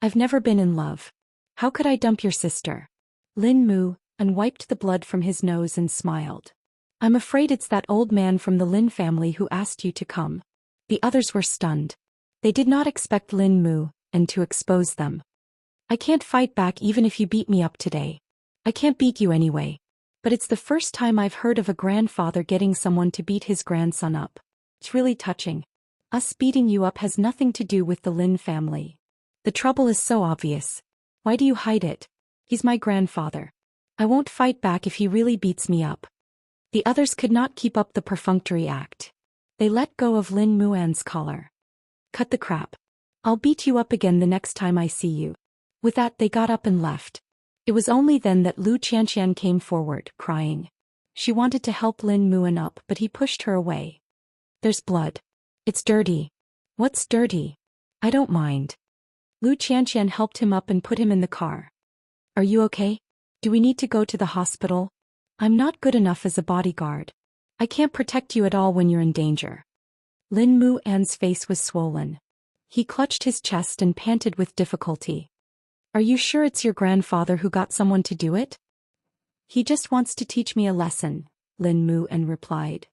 "I've never been in love. How could I dump your sister?" Lin Mu wiped the blood from his nose and smiled. "I'm afraid it's that old man from the Lin family who asked you to come." The others were stunned. They did not expect Lin Mu to expose them. "I can't fight back even if you beat me up today. I can't beat you anyway. But it's the first time I've heard of a grandfather getting someone to beat his grandson up. It's really touching. Us beating you up has nothing to do with the Lin family. The trouble is so obvious. Why do you hide it? He's my grandfather. I won't fight back if he really beats me up." The others could not keep up the perfunctory act. They let go of Lin Muan's collar. "Cut the crap. I'll beat you up again the next time I see you." With that, they got up and left. It was only then that Xianxia came forward, crying. She wanted to help Lin Muan up, but he pushed her away. "There's blood. It's dirty." "What's dirty?" "I don't mind." Xianxia helped him up and put him in the car. "Are you okay? Do we need to go to the hospital?" "I'm not good enough as a bodyguard. I can't protect you at all when you're in danger." Lin Muan's face was swollen. He clutched his chest and panted with difficulty. "Are you sure it's your grandfather who got someone to do it?" "He just wants to teach me a lesson," Lin Muan replied.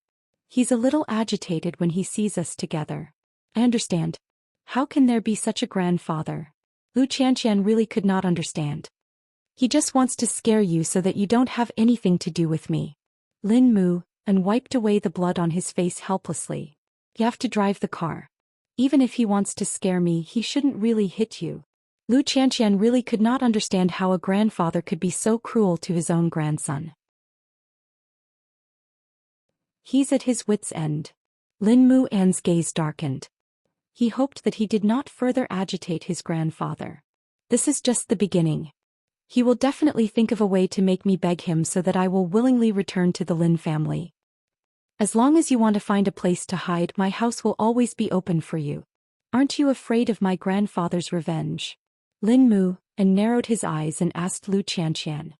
"He's a little agitated when he sees us together." "I understand. How can there be such a grandfather?" Xianxia really could not understand. "He just wants to scare you so that you don't have anything to do with me." Lin Muan wiped away the blood on his face helplessly. "You have to drive the car. Even if he wants to scare me, he shouldn't really hit you." Xianxia really could not understand how a grandfather could be so cruel to his own grandson. He's at his wit's end. Lin Muan's gaze darkened. He hoped that he did not further agitate his grandfather. This is just the beginning. He will definitely think of a way to make me beg him so that I will willingly return to the Lin family. As long as you want to find a place to hide, my house will always be open for you. Aren't you afraid of my grandfather's revenge? Lin Mu narrowed his eyes and asked Xianxia.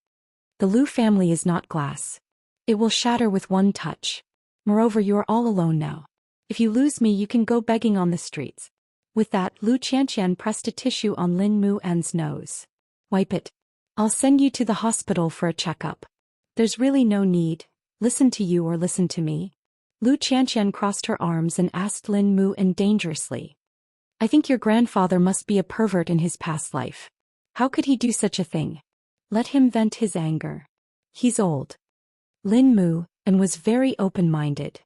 The Lu family is not glass. It will shatter with one touch. Moreover, you are all alone now. If you lose me, you can go begging on the streets. With that, Xianxia pressed a tissue on Lin Muan's nose. Wipe it. I'll send you to the hospital for a checkup. There's really no need. Listen to you or listen to me. Xianxia crossed her arms and asked Lin Muan dangerously. I think your grandfather must be a pervert in his past life. How could he do such a thing? Let him vent his anger. He's old. Lin Muan was very open-minded.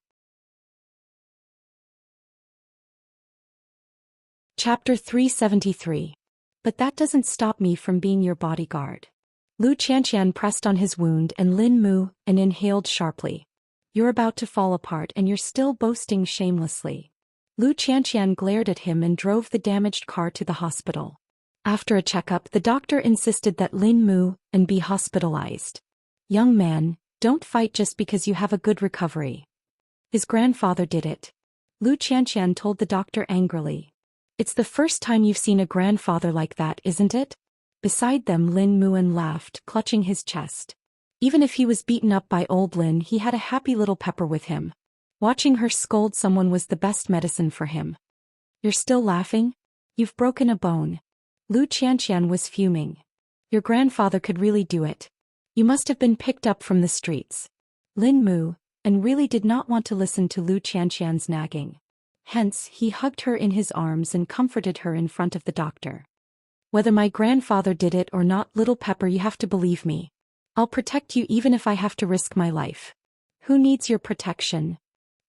Chapter 373. But that doesn't stop me from being your bodyguard. Xianxia pressed on his wound and Lin Muan inhaled sharply. You're about to fall apart and you're still boasting shamelessly. Xianxia glared at him and drove the damaged car to the hospital. After a checkup, the doctor insisted that Lin Muan be hospitalized. Young man, don't fight just because you have a good recovery. His grandfather did it. Xianxia told the doctor angrily. It's the first time you've seen a grandfather like that, isn't it? Beside them, Lin Muan laughed, clutching his chest. Even if he was beaten up by old Lin, he had a happy little pepper with him. Watching her scold someone was the best medicine for him. You're still laughing? You've broken a bone. Xianxia was fuming. Your grandfather could really do it. You must have been picked up from the streets. Lin Mu, and really did not want to listen to Xianxia's nagging. Hence, he hugged her in his arms and comforted her in front of the doctor. Whether my grandfather did it or not, little Pepper, you have to believe me. I'll protect you even if I have to risk my life. Who needs your protection?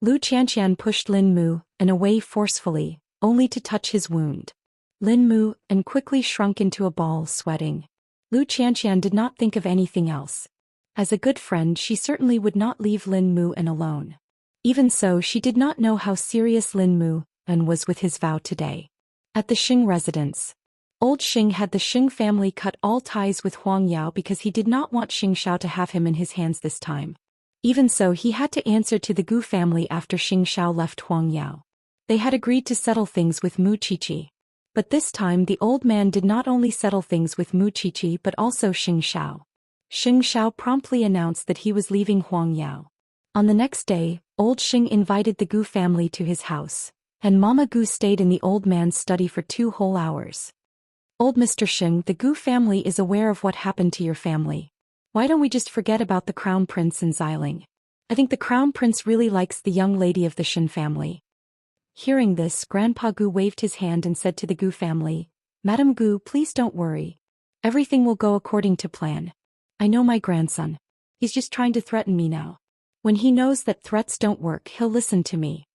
Xianxia pushed Lin Mu and away forcefully, only to touch his wound. Lin Mu and quickly shrunk into a ball, sweating. Xianxia did not think of anything else. As a good friend, she certainly would not leave Lin Mu alone. Even so, she did not know how serious Lin Mu was with his vow today. At the Xing residence, old Xing had the Xing family cut all ties with Huang Yao because he did not want Xianxia to have him in his hands this time. Even so, he had to answer to the Gu family after Xianxia left Huang Yao. They had agreed to settle things with Mu Qiqi. But this time the old man did not only settle things with Mu Qiqi but also Xianxia. Xianxia promptly announced that he was leaving Huang Yao. On the next day, old Xing invited the Gu family to his house, and Mama Gu stayed in the old man's study for 2 whole hours. Old Mr. Xing, the Gu family is aware of what happened to your family. Why don't we just forget about the Crown Prince and Xiling? I think the Crown Prince really likes the young lady of the Shin family. Hearing this, Grandpa Gu waved his hand and said to the Gu family, Madam Gu, please don't worry. Everything will go according to plan. I know my grandson. He's just trying to threaten me now. When he knows that threats don't work, he'll listen to me.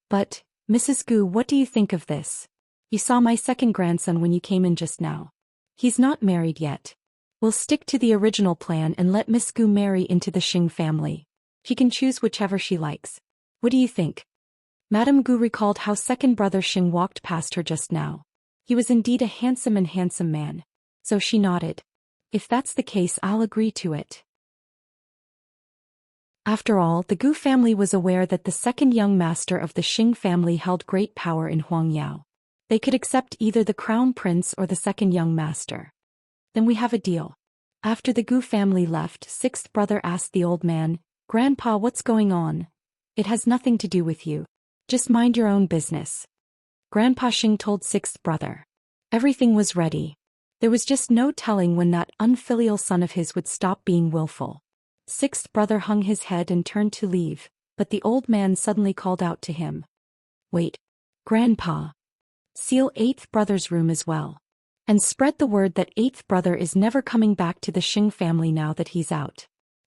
But, Mrs. Gu, what do you think of this? You saw my second grandson when you came in just now. He's not married yet. We'll stick to the original plan and let Miss Gu marry into the Xing family. She can choose whichever she likes. What do you think? Madame Gu recalled how second brother Xing walked past her just now. He was indeed a handsome man. So she nodded. If that's the case, I'll agree to it. After all, the Gu family was aware that the second young master of the Xing family held great power in Huang Yao. They could accept either the crown prince or the second young master. Then we have a deal. After the Gu family left, sixth brother asked the old man, Grandpa, what's going on? It has nothing to do with you. Just mind your own business. Grandpa Xing told sixth brother. Everything was ready. There was just no telling when that unfilial son of his would stop being willful. Sixth brother hung his head and turned to leave, but the old man suddenly called out to him. Wait. Grandpa. Seal eighth brother's room as well. And spread the word that eighth brother is never coming back to the Xing family now that he's out.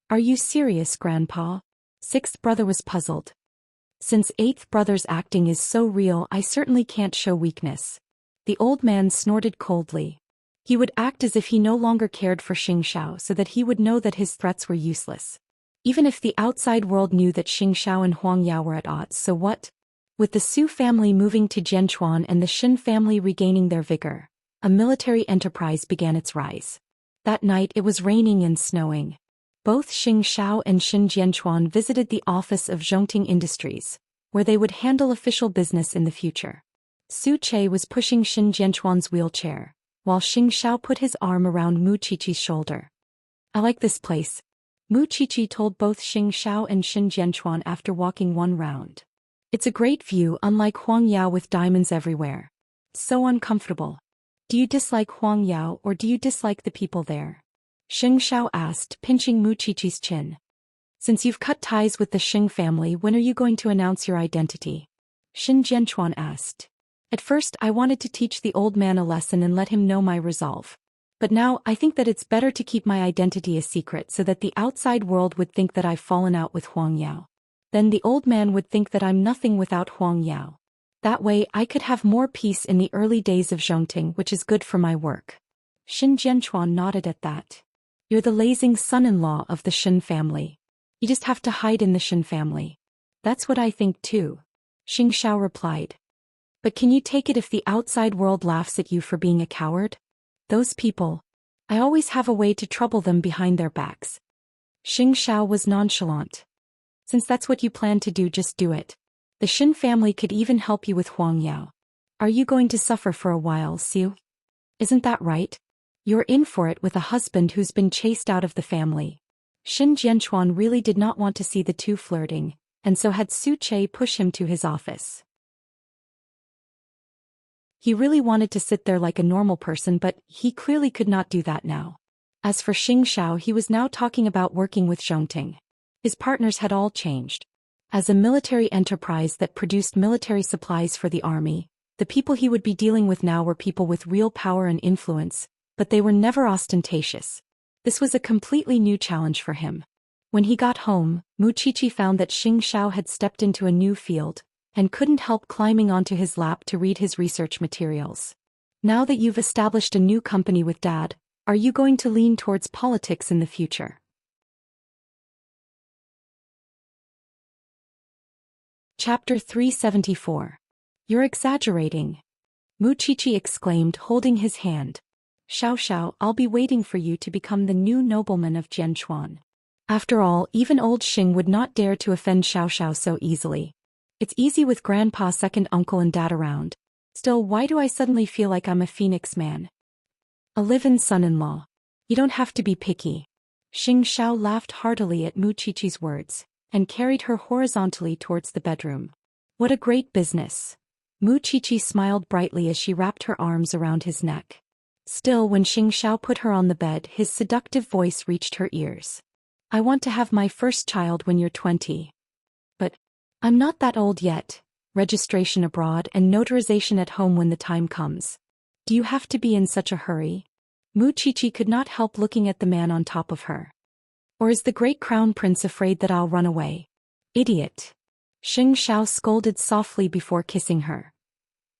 Are you serious, Grandpa? Sixth brother was puzzled. Since eighth brother's acting is so real, I certainly can't show weakness. The old man snorted coldly. He would act as if he no longer cared for Xianxia so that he would know that his threats were useless. Even if the outside world knew that Xianxia and Huang Yao were at odds, so what? With the Su family moving to Jianchuan and the Shin family regaining their vigor, a military enterprise began its rise. That night it was raining and snowing. Both Xianxia and Shin Jianchuan visited the office of Zhongting Industries, where they would handle official business in the future. Su Che was pushing Shin Jianchuan's wheelchair, while Xianxia put his arm around Mu Qiqi's shoulder. I like this place, Mu Qiqi told both Xianxia and Shin Jianchuan after walking one round. It's a great view, unlike Huang Yao with diamonds everywhere. So uncomfortable. Do you dislike Huang Yao or do you dislike the people there? Xianxia asked, pinching Mu Qiqi's chin. Since you've cut ties with the Xing family, when are you going to announce your identity? Shin Jianchuan asked. At first I wanted to teach the old man a lesson and let him know my resolve. But now I think that it's better to keep my identity a secret so that the outside world would think that I've fallen out with Huang Yao. Then the old man would think that I'm nothing without Huang Yao. That way I could have more peace in the early days of Zhongting, which is good for my work. Shin Jianchuan nodded at that. You're the lazing son-in-law of the Shin family. You just have to hide in the Shin family. That's what I think too. Xianxia replied. But can you take it if the outside world laughs at you for being a coward? Those people. I always have a way to trouble them behind their backs. Xianxia was nonchalant. Since that's what you plan to do, just do it. The Shin family could even help you with Huang Yao. Are you going to suffer for a while, Xiu? Isn't that right? You're in for it with a husband who's been chased out of the family. Shin Jianchuan really did not want to see the two flirting, and so had Su Che push him to his office. He really wanted to sit there like a normal person, but he clearly could not do that now. As for Xianxia, he was now talking about working with Zhongting. His partners had all changed. As a military enterprise that produced military supplies for the army, the people he would be dealing with now were people with real power and influence, but they were never ostentatious. This was a completely new challenge for him. When he got home, Muqiqi found that Xianxia had stepped into a new field, and couldn't help climbing onto his lap to read his research materials. Now that you've established a new company with Dad, are you going to lean towards politics in the future? Chapter 374. You're exaggerating, Muqiqi exclaimed, holding his hand. Xiao, I'll be waiting for you to become the new nobleman of Jianchuan. After all, even old Xing would not dare to offend Xiao so easily. It's easy with Grandpa, second uncle and Dad around. Still, why do I suddenly feel like I'm a phoenix man? A live-in son-in-law. You don't have to be picky. Xiao laughed heartily at Muqiqi's words, and carried her horizontally towards the bedroom. What a great business. Muqiqi smiled brightly as she wrapped her arms around his neck. Still, when Xiao put her on the bed, his seductive voice reached her ears. I want to have my first child when you're 20. But I'm not that old yet. Registration abroad and notarization at home when the time comes. Do you have to be in such a hurry? Muqiqi could not help looking at the man on top of her. Or is the great crown prince afraid that I'll run away? Idiot. Xiao scolded softly before kissing her.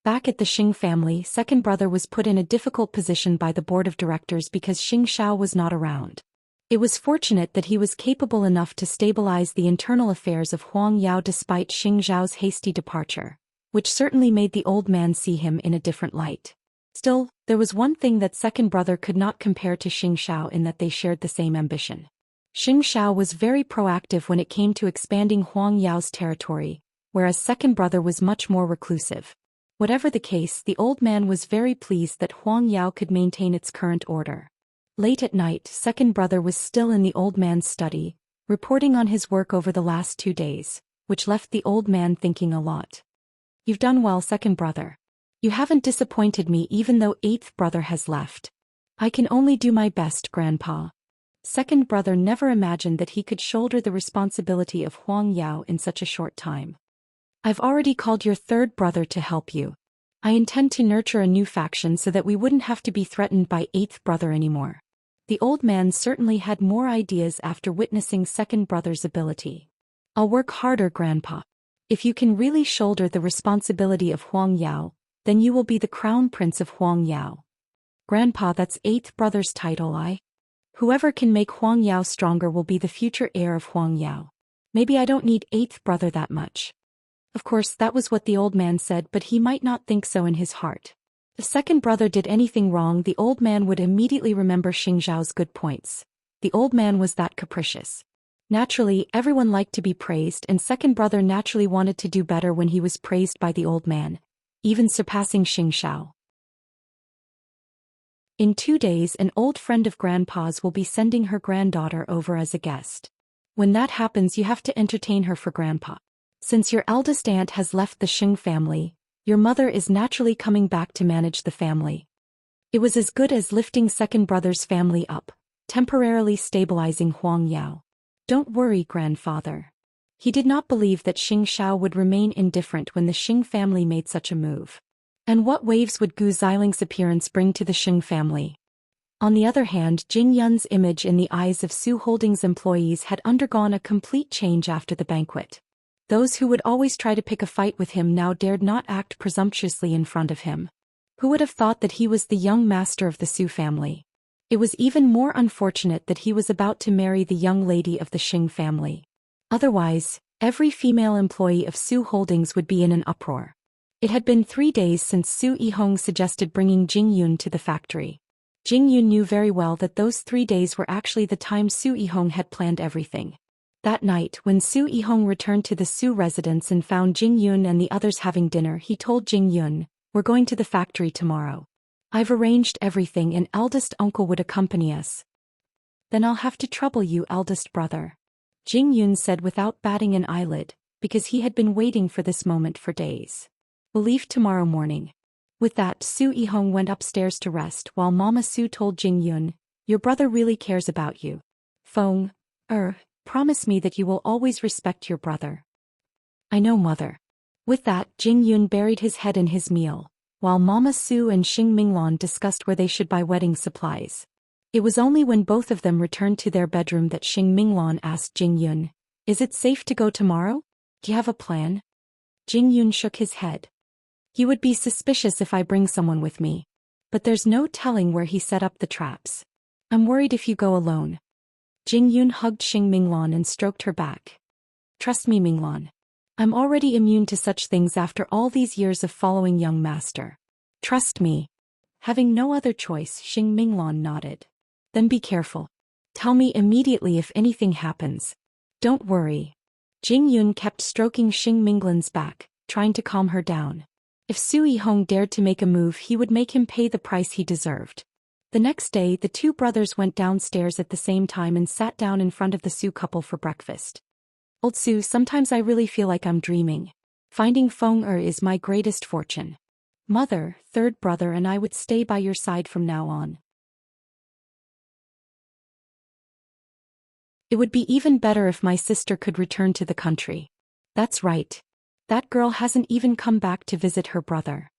Back at the Xing family, second brother was put in a difficult position by the board of directors because Xiao was not around. It was fortunate that he was capable enough to stabilize the internal affairs of Huang Yao despite Xiao's hasty departure, which certainly made the old man see him in a different light. Still, there was one thing that second brother could not compare to Xiao in that they shared the same ambition. Xiao was very proactive when it came to expanding Huang Yao's territory, whereas second brother was much more reclusive. Whatever the case, the old man was very pleased that Huang Yao could maintain its current order. Late at night, second brother was still in the old man's study, reporting on his work over the last 2 days, which left the old man thinking a lot. You've done well, second brother. You haven't disappointed me even though eighth brother has left. I can only do my best, Grandpa. Second brother never imagined that he could shoulder the responsibility of Huang Yao in such a short time. I've already called your third brother to help you. I intend to nurture a new faction so that we wouldn't have to be threatened by eighth brother anymore. The old man certainly had more ideas after witnessing second brother's ability. I'll work harder, Grandpa. If you can really shoulder the responsibility of Huang Yao, then you will be the crown prince of Huang Yao. Grandpa, that's eighth brother's title. Whoever can make Huang Yao stronger will be the future heir of Huang Yao. Maybe I don't need eighth brother that much. Of course, that was what the old man said, but he might not think so in his heart. If second brother did anything wrong, the old man would immediately remember Xiao's good points. The old man was that capricious. Naturally, everyone liked to be praised, and second brother naturally wanted to do better when he was praised by the old man, even surpassing Xiao. In 2 days, an old friend of Grandpa's will be sending her granddaughter over as a guest. When that happens, you have to entertain her for Grandpa. Since your eldest aunt has left the Xing family, your mother is naturally coming back to manage the family. It was as good as lifting second brother's family up, temporarily stabilizing Huang Yao. Don't worry, grandfather. He did not believe that Xiao would remain indifferent when the Xing family made such a move. And what waves would Gu Ziling's appearance bring to the Xing family? On the other hand, Jing Yun's image in the eyes of Su Holdings employees had undergone a complete change after the banquet. Those who would always try to pick a fight with him now dared not act presumptuously in front of him. Who would have thought that he was the young master of the Su family? It was even more unfortunate that he was about to marry the young lady of the Xing family. Otherwise, every female employee of Su Holdings would be in an uproar. It had been 3 days since Su Yihong suggested bringing Jing Yun to the factory. Jing Yun knew very well that those 3 days were actually the time Su Yihong had planned everything. That night, when Su Yihong returned to the Su residence and found Jing Yun and the others having dinner, he told Jing Yun, "We're going to the factory tomorrow. I've arranged everything and eldest uncle would accompany us." "Then I'll have to trouble you, eldest brother," Jing Yun said without batting an eyelid, because he had been waiting for this moment for days. We'll leave tomorrow morning. With that, Su Yihong went upstairs to rest while Mama Su told Jing Yun, your brother really cares about you. Feng, promise me that you will always respect your brother. I know, mother. With that, Jing Yun buried his head in his meal, while Mama Su and Xing Minglan discussed where they should buy wedding supplies. It was only when both of them returned to their bedroom that Xing Minglan asked Jing Yun, is it safe to go tomorrow? Do you have a plan? Jing Yun shook his head. You would be suspicious if I bring someone with me. But there's no telling where he set up the traps. I'm worried if you go alone. Jing Yun hugged Xing Minglan and stroked her back. Trust me, Minglan. I'm already immune to such things after all these years of following young master. Trust me. Having no other choice, Xing Minglan nodded. Then be careful. Tell me immediately if anything happens. Don't worry. Jing Yun kept stroking Xing Minglan's back, trying to calm her down. If Su Yihong dared to make a move, he would make him pay the price he deserved. The next day, the two brothers went downstairs at the same time and sat down in front of the Su couple for breakfast. Old Su, sometimes I really feel like I'm dreaming. Finding Feng is my greatest fortune. Mother, third brother, and I would stay by your side from now on. It would be even better if my sister could return to the country. That's right. That girl hasn't even come back to visit her brother.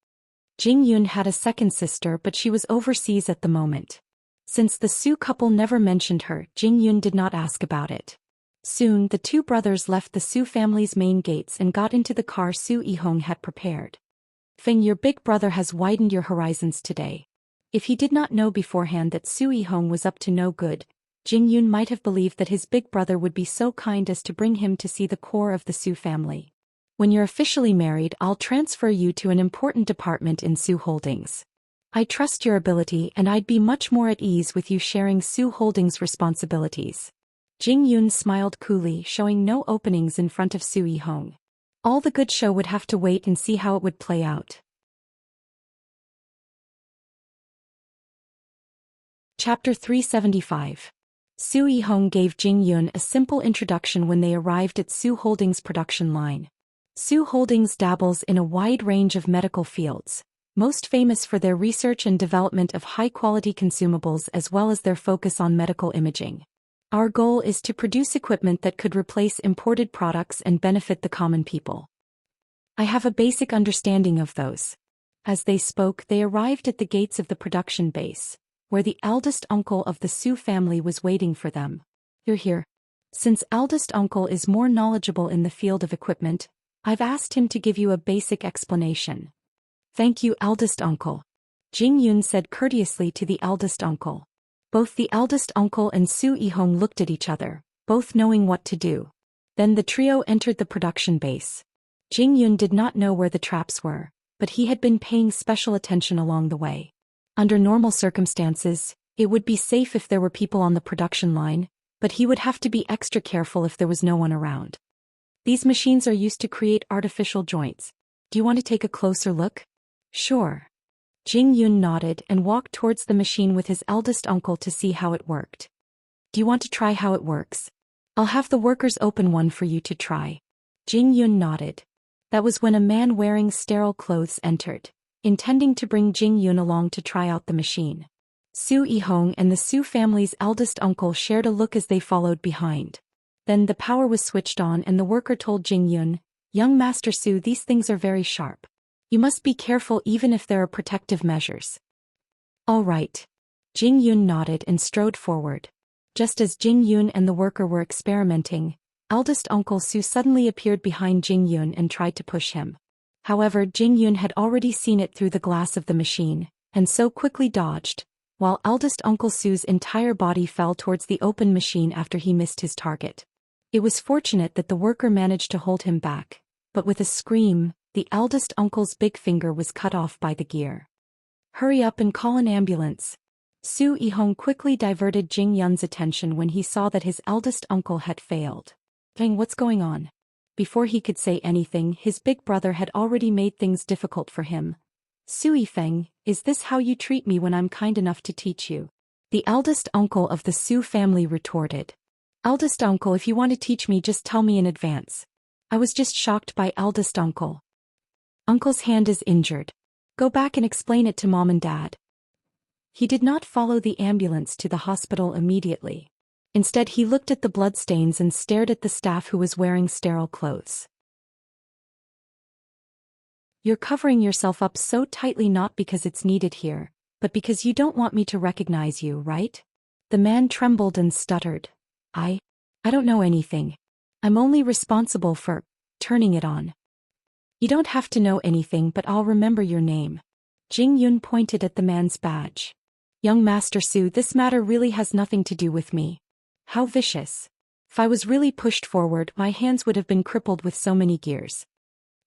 Jing Yun had a second sister, but she was overseas at the moment. Since the Su couple never mentioned her, Jing Yun did not ask about it. Soon, the two brothers left the Su family's main gates and got into the car Su Yihong had prepared. Feng, your big brother has widened your horizons today. If he did not know beforehand that Su Yihong was up to no good, Jing Yun might have believed that his big brother would be so kind as to bring him to see the core of the Su family. When you're officially married, I'll transfer you to an important department in Su Holdings. I trust your ability and I'd be much more at ease with you sharing Su Holdings' responsibilities. Jing Yun smiled coolly, showing no openings in front of Su Yihong. All the good show would have to wait and see how it would play out. Chapter 375. Su Yihong gave Jing Yun a simple introduction when they arrived at Su Holdings' production line. Su Holdings dabbles in a wide range of medical fields, most famous for their research and development of high-quality consumables as well as their focus on medical imaging. Our goal is to produce equipment that could replace imported products and benefit the common people. I have a basic understanding of those. As they spoke, they arrived at the gates of the production base, where the eldest uncle of the Su family was waiting for them. You're here. Since eldest uncle is more knowledgeable in the field of equipment, I've asked him to give you a basic explanation. Thank you, eldest uncle. Jing Yun said courteously to the eldest uncle. Both the eldest uncle and Su Yihong looked at each other, both knowing what to do. Then the trio entered the production base. Jing Yun did not know where the traps were, but he had been paying special attention along the way. Under normal circumstances, it would be safe if there were people on the production line, but he would have to be extra careful if there was no one around. These machines are used to create artificial joints. Do you want to take a closer look? Sure. Jing Yun nodded and walked towards the machine with his eldest uncle to see how it worked. Do you want to try how it works? I'll have the workers open one for you to try. Jing Yun nodded. That was when a man wearing sterile clothes entered, intending to bring Jing Yun along to try out the machine. Su Yihong and the Su family's eldest uncle shared a look as they followed behind. Then the power was switched on and the worker told Jing Yun, Young Master Su, these things are very sharp. You must be careful even if there are protective measures. All right. Jing Yun nodded and strode forward. Just as Jing Yun and the worker were experimenting, eldest Uncle Su suddenly appeared behind Jing Yun and tried to push him. However, Jing Yun had already seen it through the glass of the machine, and so quickly dodged, while eldest Uncle Su's entire body fell towards the open machine after he missed his target. It was fortunate that the worker managed to hold him back, but with a scream, the eldest uncle's big finger was cut off by the gear. Hurry up and call an ambulance. Su Yihong quickly diverted Jing Yun's attention when he saw that his eldest uncle had failed. Feng, what's going on? Before he could say anything, his big brother had already made things difficult for him. Sui Feng, is this how you treat me when I'm kind enough to teach you? The eldest uncle of the Su family retorted. Eldest uncle, if you want to teach me, just tell me in advance. I was just shocked by eldest uncle. Uncle's hand is injured. Go back and explain it to mom and dad. He did not follow the ambulance to the hospital immediately. Instead, he looked at the bloodstains and stared at the staff who was wearing sterile clothes. You're covering yourself up so tightly not because it's needed here, but because you don't want me to recognize you, right? The man trembled and stuttered. I don't know anything. I'm only responsible for turning it on. You don't have to know anything, but I'll remember your name. Jing Yun pointed at the man's badge. Young Master Su, this matter really has nothing to do with me. How vicious. If I was really pushed forward, my hands would have been crippled with so many gears.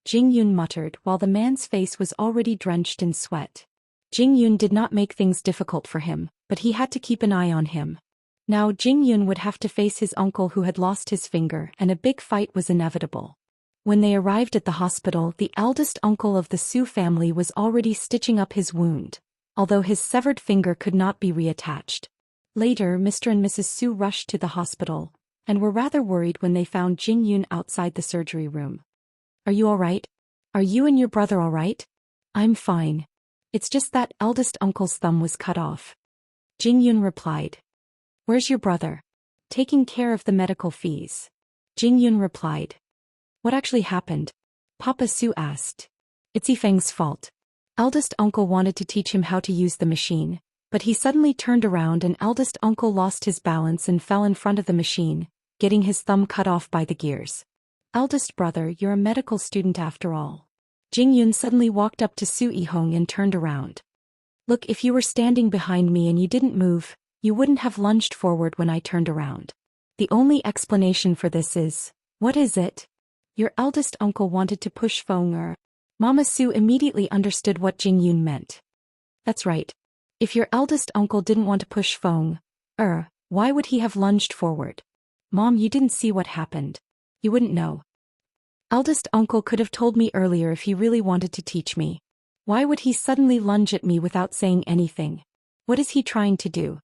Jing Yun muttered while the man's face was already drenched in sweat. Jing Yun did not make things difficult for him, but he had to keep an eye on him. Now Jing Yun would have to face his uncle who had lost his finger, and a big fight was inevitable. When they arrived at the hospital, the eldest uncle of the Su family was already stitching up his wound, although his severed finger could not be reattached. Later, Mr. and Mrs. Su rushed to the hospital, and were rather worried when they found Jing Yun outside the surgery room. Are you all right? Are you and your brother all right? I'm fine. It's just that eldest uncle's thumb was cut off. Jing Yun replied. Where's your brother? Taking care of the medical fees. Jing Yun replied. What actually happened? Papa Su asked. It's Yifeng's fault. Eldest uncle wanted to teach him how to use the machine, but he suddenly turned around and eldest uncle lost his balance and fell in front of the machine, getting his thumb cut off by the gears. Eldest brother, you're a medical student after all. Jing Yun suddenly walked up to Su Yihong and turned around. Look, if you were standing behind me and you didn't move, you wouldn't have lunged forward when I turned around. The only explanation for this is, what is it? Your eldest uncle wanted to push Feng. Mama Su immediately understood what Jing Yun meant. That's right. If your eldest uncle didn't want to push Feng, why would he have lunged forward? Mom, you didn't see what happened. You wouldn't know. Eldest uncle could have told me earlier if he really wanted to teach me. Why would he suddenly lunge at me without saying anything? What is he trying to do?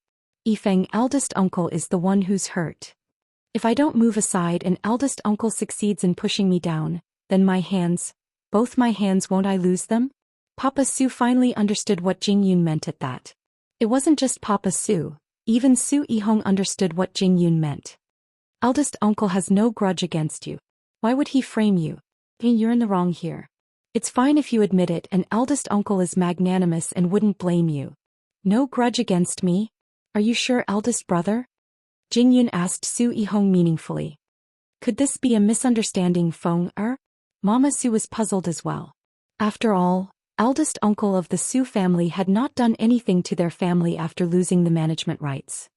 Yifeng, eldest uncle is the one who's hurt. If I don't move aside and eldest uncle succeeds in pushing me down, then my hands, both my hands, won't I lose them? Papa Su finally understood what Jing Yun meant at that. It wasn't just Papa Su, even Su Yihong understood what Jing Yun meant. Eldest uncle has no grudge against you. Why would he frame you? You're in the wrong here. It's fine if you admit it, and eldest uncle is magnanimous and wouldn't blame you. No grudge against me? Are you sure, eldest brother? Jing Yun asked Su Yihong meaningfully. Could this be a misunderstanding, Feng? Mama Su was puzzled as well. After all, eldest uncle of the Su family had not done anything to their family after losing the management rights.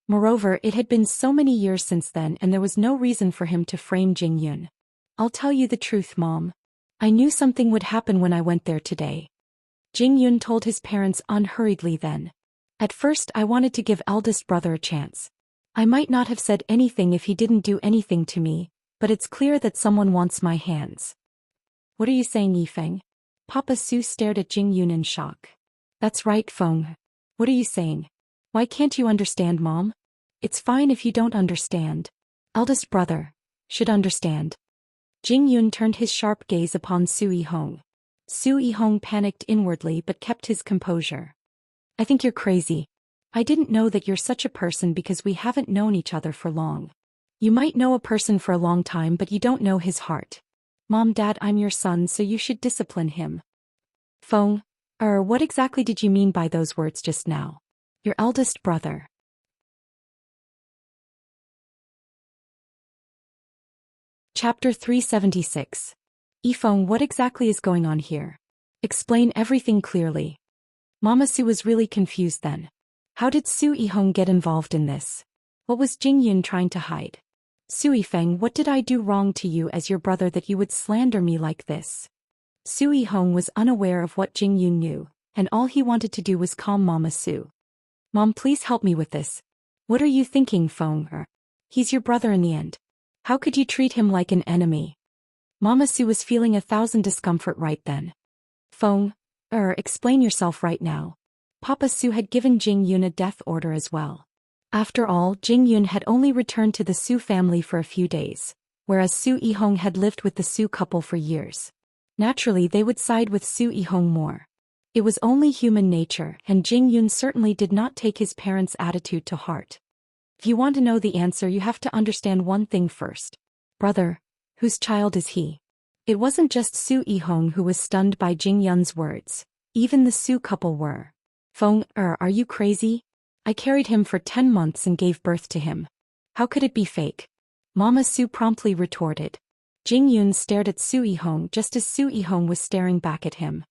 Moreover, it had been so many years since then and there was no reason for him to frame Jing Yun. I'll tell you the truth, Mom. I knew something would happen when I went there today. Jing Yun told his parents unhurriedly then. At first I wanted to give eldest brother a chance. I might not have said anything if he didn't do anything to me, but it's clear that someone wants my hands. What are you saying, Yifeng? Papa Su stared at Jing Yun in shock. That's right, Feng. What are you saying? Why can't you understand, Mom? It's fine if you don't understand. Eldest brother should understand. Jing Yun turned his sharp gaze upon Su Yihong. Su Yihong panicked inwardly but kept his composure. I think you're crazy. I didn't know that you're such a person because we haven't known each other for long. You might know a person for a long time but you don't know his heart. Mom, Dad, I'm your son, so you should discipline him. Feng, what exactly did you mean by those words just now? Your eldest brother. Chapter 376. Yifeng, what exactly is going on here? Explain everything clearly. Mama Su was really confused then. How did Su Yihong get involved in this? What was Jing Yun trying to hide? Su Yifeng, what did I do wrong to you as your brother that you would slander me like this? Su Yihong was unaware of what Jing Yun knew, and all he wanted to do was calm Mama Su. Mom, please help me with this. What are you thinking, Feng? He's your brother in the end. How could you treat him like an enemy? Mama Su was feeling 1,000 discomfort right then. Feng, explain yourself right now. Papa Su had given Jing Yun a death order as well. After all, Jing Yun had only returned to the Su family for a few days, whereas Su Yihong had lived with the Su couple for years. Naturally, they would side with Su Yihong more. It was only human nature, and Jing Yun certainly did not take his parents' attitude to heart. If you want to know the answer, you have to understand one thing first. Brother, whose child is he? It wasn't just Su Yihong who was stunned by Jing Yun's words. Even the Su couple were. Feng, are you crazy? I carried him for 10 months and gave birth to him. How could it be fake? Mama Su promptly retorted. Jing Yun stared at Su Yihong just as Su Yihong was staring back at him.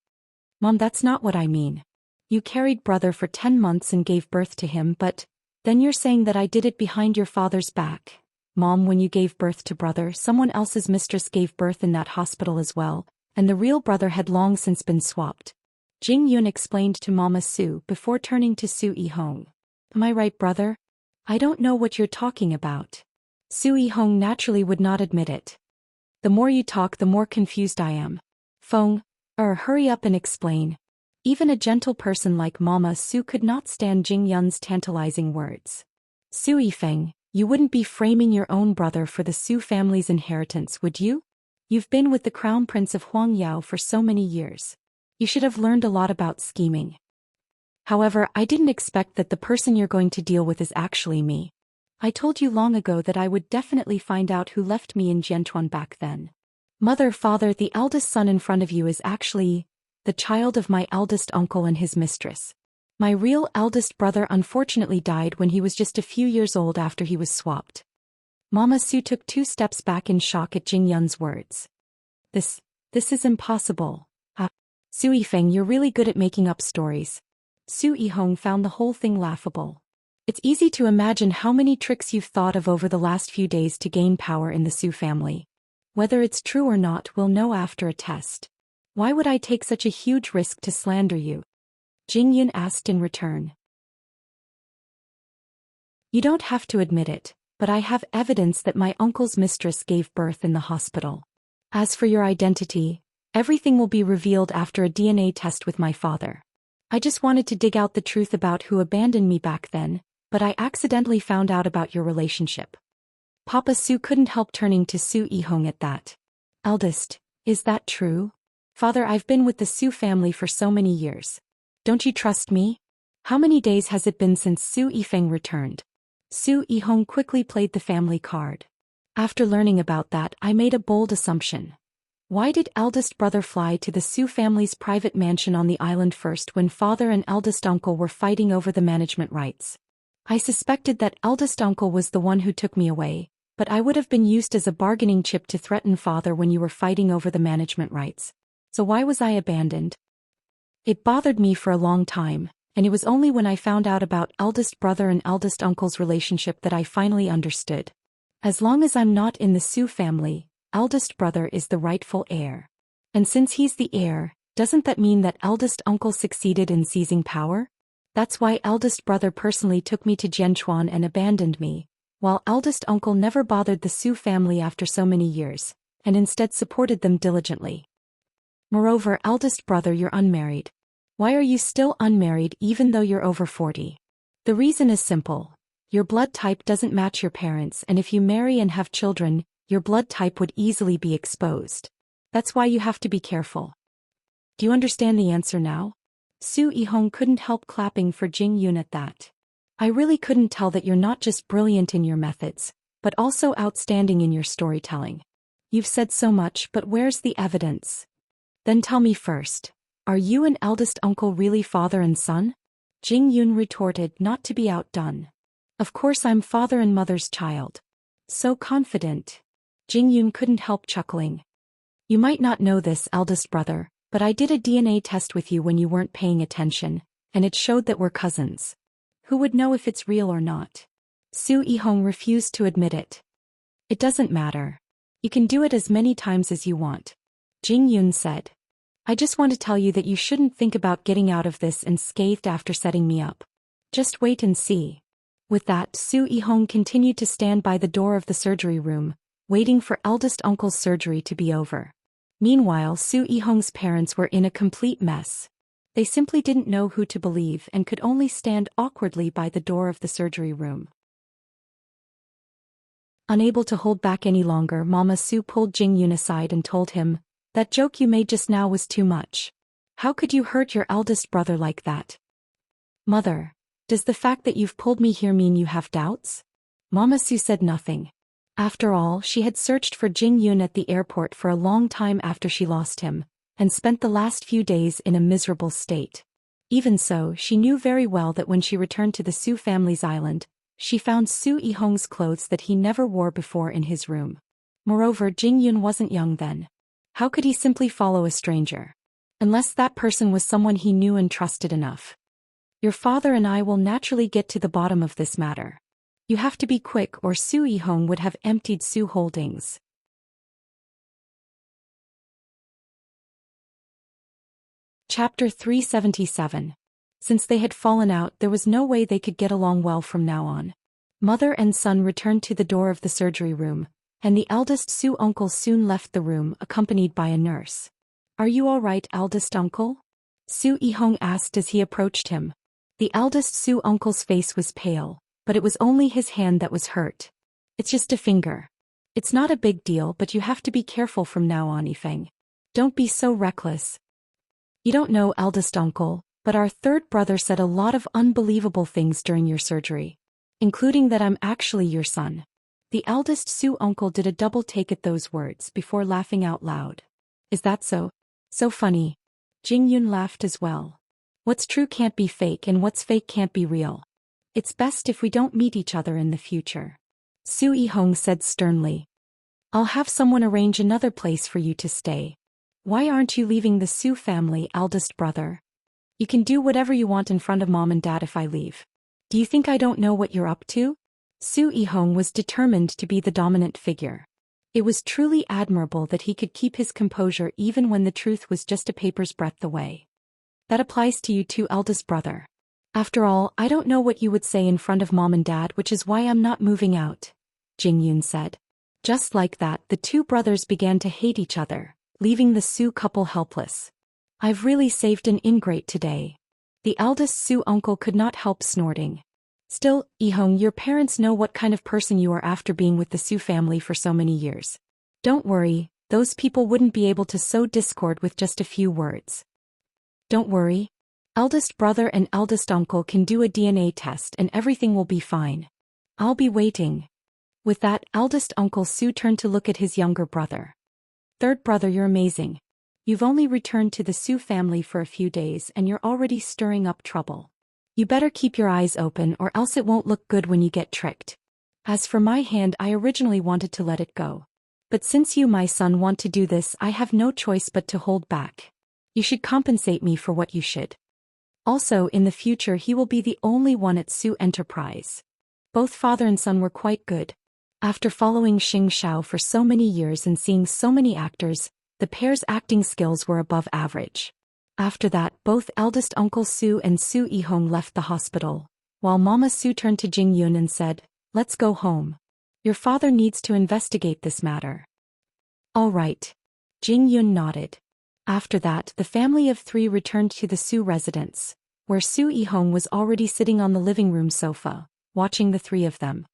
Mom, that's not what I mean. You carried brother for 10 months and gave birth to him, but then you're saying that I did it behind your father's back. Mom, when you gave birth to brother, someone else's mistress gave birth in that hospital as well, and the real brother had long since been swapped. Jing Yun explained to Mama Su before turning to Su Yihong. Am I right, brother? I don't know what you're talking about. Su Yihong naturally would not admit it. The more you talk, the more confused I am. Feng, hurry up and explain. Even a gentle person like Mama Su could not stand Jing Yun's tantalizing words. Su Yifeng, you wouldn't be framing your own brother for the Su family's inheritance, would you? You've been with the Crown Prince of Huangyao for so many years. You should have learned a lot about scheming. However, I didn't expect that the person you're going to deal with is actually me. I told you long ago that I would definitely find out who left me in Jianchuan back then. Mother, father, the eldest son in front of you is actually the child of my eldest uncle and his mistress. My real eldest brother unfortunately died when he was just a few years old after he was swapped. Mama Su took 2 steps back in shock at Jing Yun's words. This is impossible. Su Yifeng, you're really good at making up stories. Su Yihong found the whole thing laughable. It's easy to imagine how many tricks you've thought of over the last few days to gain power in the Su family. Whether it's true or not, we'll know after a test. Why would I take such a huge risk to slander you? Jing Yun asked in return. You don't have to admit it, but I have evidence that my uncle's mistress gave birth in the hospital. As for your identity, everything will be revealed after a DNA test with my father. I just wanted to dig out the truth about who abandoned me back then, but I accidentally found out about your relationship. Papa Su couldn't help turning to Su Yihong at that. Eldest, is that true? Father, I've been with the Su family for so many years. Don't you trust me? How many days has it been since Su Yifeng returned? Su Yihong quickly played the family card. After learning about that, I made a bold assumption. Why did eldest brother fly to the Su family's private mansion on the island first when father and eldest uncle were fighting over the management rights? I suspected that eldest uncle was the one who took me away, but I would have been used as a bargaining chip to threaten father when you were fighting over the management rights. So why was I abandoned? It bothered me for a long time, and it was only when I found out about eldest brother and eldest uncle's relationship that I finally understood. As long as I'm not in the Su family, eldest brother is the rightful heir. And since he's the heir, doesn't that mean that eldest uncle succeeded in seizing power? That's why eldest brother personally took me to Jianchuan and abandoned me, while eldest uncle never bothered the Su family after so many years, and instead supported them diligently. Moreover, eldest brother, you're unmarried. Why are you still unmarried even though you're over 40? The reason is simple. Your blood type doesn't match your parents, and if you marry and have children, your blood type would easily be exposed. That's why you have to be careful. Do you understand the answer now? Su Yihong couldn't help clapping for Jing Yun at that. I really couldn't tell that you're not just brilliant in your methods, but also outstanding in your storytelling. You've said so much, but where's the evidence? Then tell me first, are you and eldest uncle really father and son? Jing Yun retorted, not to be outdone. Of course I'm father and mother's child. So confident. Jing Yun couldn't help chuckling. You might not know this, eldest brother, but I did a DNA test with you when you weren't paying attention, and it showed that we're cousins. Who would know if it's real or not? Su Yihong refused to admit it. It doesn't matter. You can do it as many times as you want. Jing Yun said. I just want to tell you that you shouldn't think about getting out of this unscathed after setting me up. Just wait and see. With that, Su Yihong continued to stand by the door of the surgery room, waiting for eldest uncle's surgery to be over. Meanwhile, Su Yihong's parents were in a complete mess. They simply didn't know who to believe and could only stand awkwardly by the door of the surgery room. Unable to hold back any longer, Mama Su pulled Jingyun aside and told him, "That joke you made just now was too much. How could you hurt your eldest brother like that?" "Mother, does the fact that you've pulled me here mean you have doubts?" Mama Su said nothing. After all, she had searched for Jingyun at the airport for a long time after she lost him, and spent the last few days in a miserable state. Even so, she knew very well that when she returned to the Su family's island, she found Su Yihong's clothes that he never wore before in his room. Moreover, Jingyun wasn't young then. How could he simply follow a stranger? Unless that person was someone he knew and trusted enough. "Your father and I will naturally get to the bottom of this matter. You have to be quick or Su Yihong would have emptied Su Holdings." Chapter 377. Since they had fallen out, there was no way they could get along well from now on. Mother and son returned to the door of the surgery room, and the eldest Su uncle soon left the room accompanied by a nurse. "Are you all right, eldest uncle?" Su Yihong asked as he approached him. The eldest Su uncle's face was pale, but it was only his hand that was hurt. "It's just a finger. It's not a big deal, but you have to be careful from now on, Yifeng. Don't be so reckless. You don't know, eldest uncle, but our third brother said a lot of unbelievable things during your surgery, including that I'm actually your son." The eldest Su uncle did a double take at those words before laughing out loud. "Is that so? So funny." Jingyun laughed as well. "What's true can't be fake and what's fake can't be real. It's best if we don't meet each other in the future," Su Yihong said sternly. "I'll have someone arrange another place for you to stay. Why aren't you leaving the Su family, eldest brother? You can do whatever you want in front of mom and dad if I leave. Do you think I don't know what you're up to?" Su Yihong was determined to be the dominant figure. It was truly admirable that he could keep his composure even when the truth was just a paper's breadth away. "That applies to you too, eldest brother. After all, I don't know what you would say in front of mom and dad, which is why I'm not moving out," Jingyun said. Just like that, the two brothers began to hate each other, leaving the Su couple helpless. "I've really saved an ingrate today." The eldest Su uncle could not help snorting. "Still, Yihong, your parents know what kind of person you are after being with the Su family for so many years. Don't worry, those people wouldn't be able to sow discord with just a few words." "Don't worry. Eldest brother and eldest uncle can do a DNA test and everything will be fine. I'll be waiting." With that, eldest uncle Su turned to look at his younger brother. "Third brother, you're amazing. You've only returned to the Su family for a few days and you're already stirring up trouble. You better keep your eyes open or else it won't look good when you get tricked. As for my hand, I originally wanted to let it go. But since you, my son, want to do this, I have no choice but to hold back. You should compensate me for what you should. Also, in the future he will be the only one at Su Enterprise." Both father and son were quite good. After following Xianxia for so many years and seeing so many actors, the pair's acting skills were above average. After that, both eldest Uncle Su and Su Yihong left the hospital, while Mama Su turned to Jingyun and said, "Let's go home. Your father needs to investigate this matter." "All right." Jingyun nodded. After that, the family of three returned to the Su residence, where Su Yihong was already sitting on the living room sofa, watching the three of them.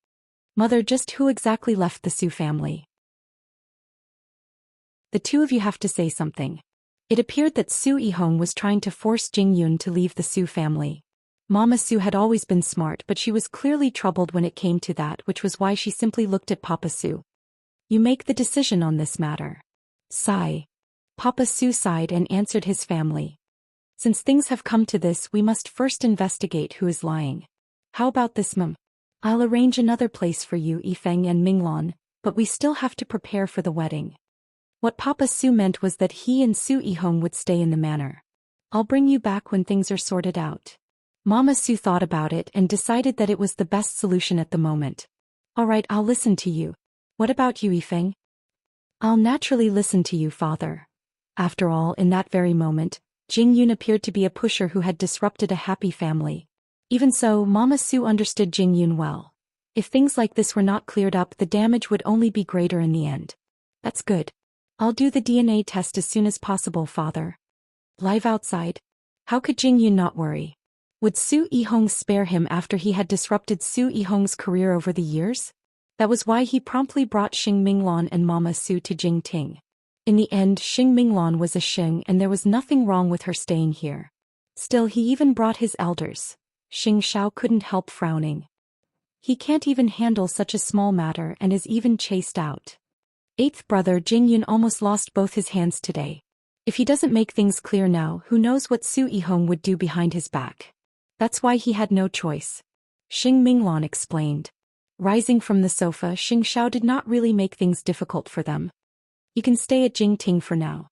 "Mother, just who exactly left the Su family?" "The two of you have to say something." It appeared that Su Yihong was trying to force Jingyun to leave the Su family. Mama Su had always been smart, but she was clearly troubled when it came to that, which was why she simply looked at Papa Su. "You make the decision on this matter." Sigh. Papa Su sighed and answered his family. "Since things have come to this, we must first investigate who is lying. How about this, Mum? I'll arrange another place for you, Yifeng and Minglan, but we still have to prepare for the wedding." What Papa Su meant was that he and Su Yihong would stay in the manor. "I'll bring you back when things are sorted out." Mama Su thought about it and decided that it was the best solution at the moment. "All right, I'll listen to you. What about you, Yifeng?" "I'll naturally listen to you, father." After all, in that very moment, Jingyun appeared to be a pusher who had disrupted a happy family. Even so, Mama Su understood Jingyun well. If things like this were not cleared up, the damage would only be greater in the end. "That's good. I'll do the DNA test as soon as possible, father." Live outside? How could Jingyun not worry? Would Su Yihong spare him after he had disrupted Su Yihong's career over the years? That was why he promptly brought Xing Minglan and Mama Su to Jingting. In the end, Xing Minglan was a Xing and there was nothing wrong with her staying here. Still, he even brought his elders. Xianxia couldn't help frowning. He can't even handle such a small matter and is even chased out. Eighth brother Jingyun almost lost both his hands today. If he doesn't make things clear now, who knows what Su Yihong would do behind his back. That's why he had no choice. Xing Minglan explained. Rising from the sofa, Xianxia did not really make things difficult for them. You can stay at Jingting for now.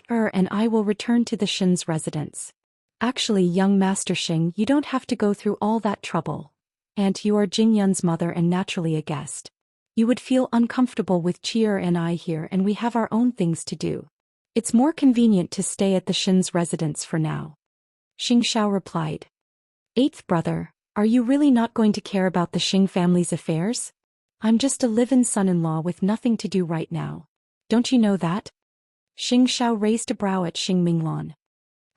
And I will return to the Xin's residence. Actually, young Master Xing, you don't have to go through all that trouble. And you are Jingyun's mother and naturally a guest. You would feel uncomfortable with Qi and I here and we have our own things to do. It's more convenient to stay at the Xin's residence for now. Xianxia replied. Eighth brother, are you really not going to care about the Xing family's affairs? I'm just a live-in son-in-law with nothing to do right now. Don't you know that? Xianxia raised a brow at Xing Minglan.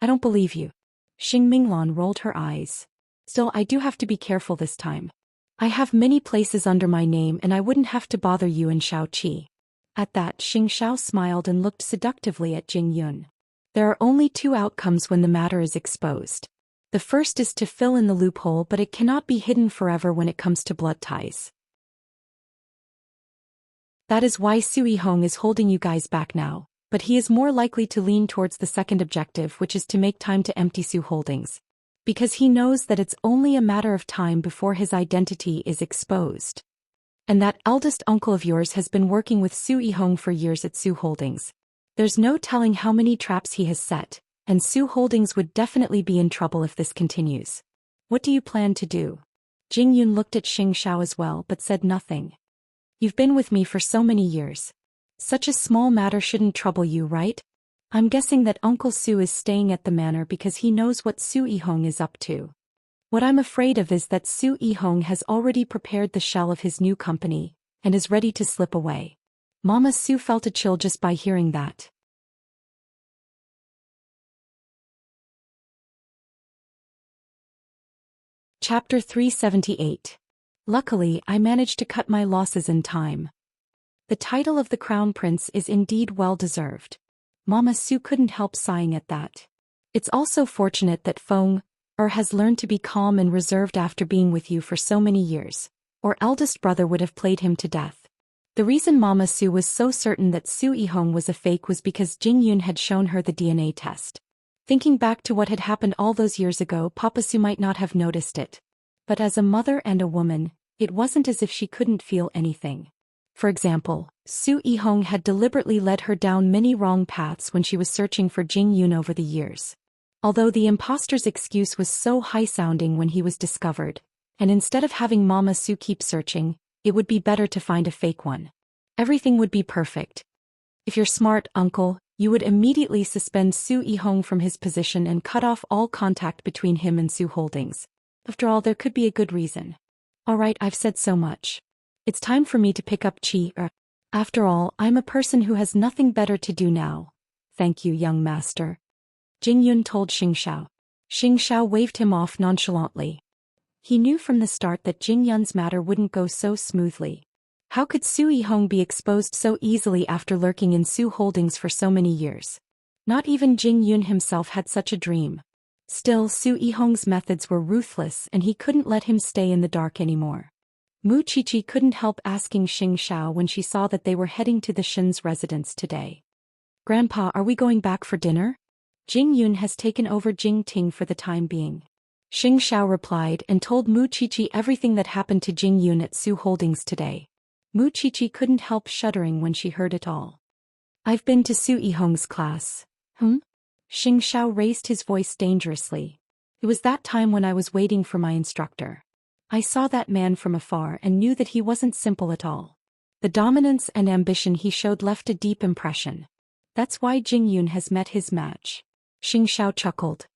I don't believe you. Xing Minglan rolled her eyes. Still, I do have to be careful this time. I have many places under my name and I wouldn't have to bother you and Xiaoqi. At that, Xianxia smiled and looked seductively at Jingyun. There are only two outcomes when the matter is exposed. The first is to fill in the loophole, but it cannot be hidden forever when it comes to blood ties. That is why Su Yihong is holding you guys back now, but he is more likely to lean towards the second objective, which is to make time to empty Su Holdings. Because he knows that it's only a matter of time before his identity is exposed. And that eldest uncle of yours has been working with Su Yihong for years at Su Holdings. There's no telling how many traps he has set, and Su Holdings would definitely be in trouble if this continues. What do you plan to do? Jingyun looked at Xianxia as well but said nothing. You've been with me for so many years. Such a small matter shouldn't trouble you, right? I'm guessing that Uncle Su is staying at the manor because he knows what Su Yihong is up to. What I'm afraid of is that Su Yihong has already prepared the shell of his new company, and is ready to slip away. Mama Su felt a chill just by hearing that. Chapter 378. Luckily, I managed to cut my losses in time. The title of the Crown Prince is indeed well-deserved. Mama Su couldn't help sighing at that. It's also fortunate that Feng has learned to be calm and reserved after being with you for so many years, or eldest brother would have played him to death. The reason Mama Su was so certain that Su Yihong was a fake was because Jingyun had shown her the DNA test. Thinking back to what had happened all those years ago, Papa Su might not have noticed it. But as a mother and a woman, it wasn't as if she couldn't feel anything. For example, Su Yihong had deliberately led her down many wrong paths when she was searching for Jingyun over the years. Although the imposter's excuse was so high-sounding when he was discovered, and instead of having Mama Su keep searching, it would be better to find a fake one. Everything would be perfect. If you're smart, uncle, you would immediately suspend Su Yihong from his position and cut off all contact between him and Su Holdings. After all, there could be a good reason. Alright, I've said so much. It's time for me to pick up Qi. After all, I'm a person who has nothing better to do now. Thank you, young master. Jingyun told Xianxia. Xianxia waved him off nonchalantly. He knew from the start that Jingyun's matter wouldn't go so smoothly. How could Su Yihong be exposed so easily after lurking in Su Holdings for so many years? Not even Jingyun himself had such a dream. Still, Su Yihong's methods were ruthless and he couldn't let him stay in the dark anymore. Mu Qiqi couldn't help asking Xianxia when she saw that they were heading to the Xin's residence today. Grandpa, are we going back for dinner? Jingyun has taken over Jingting for the time being. Xianxia replied and told Mu Qiqi everything that happened to Jingyun at Su Holdings today. Mu Qiqi couldn't help shuddering when she heard it all. I've been to Su Yihong's class. Xianxia raised his voice dangerously. It was that time when I was waiting for my instructor. I saw that man from afar and knew that he wasn't simple at all. The dominance and ambition he showed left a deep impression. That's why Jingyun has met his match. Xianxia chuckled.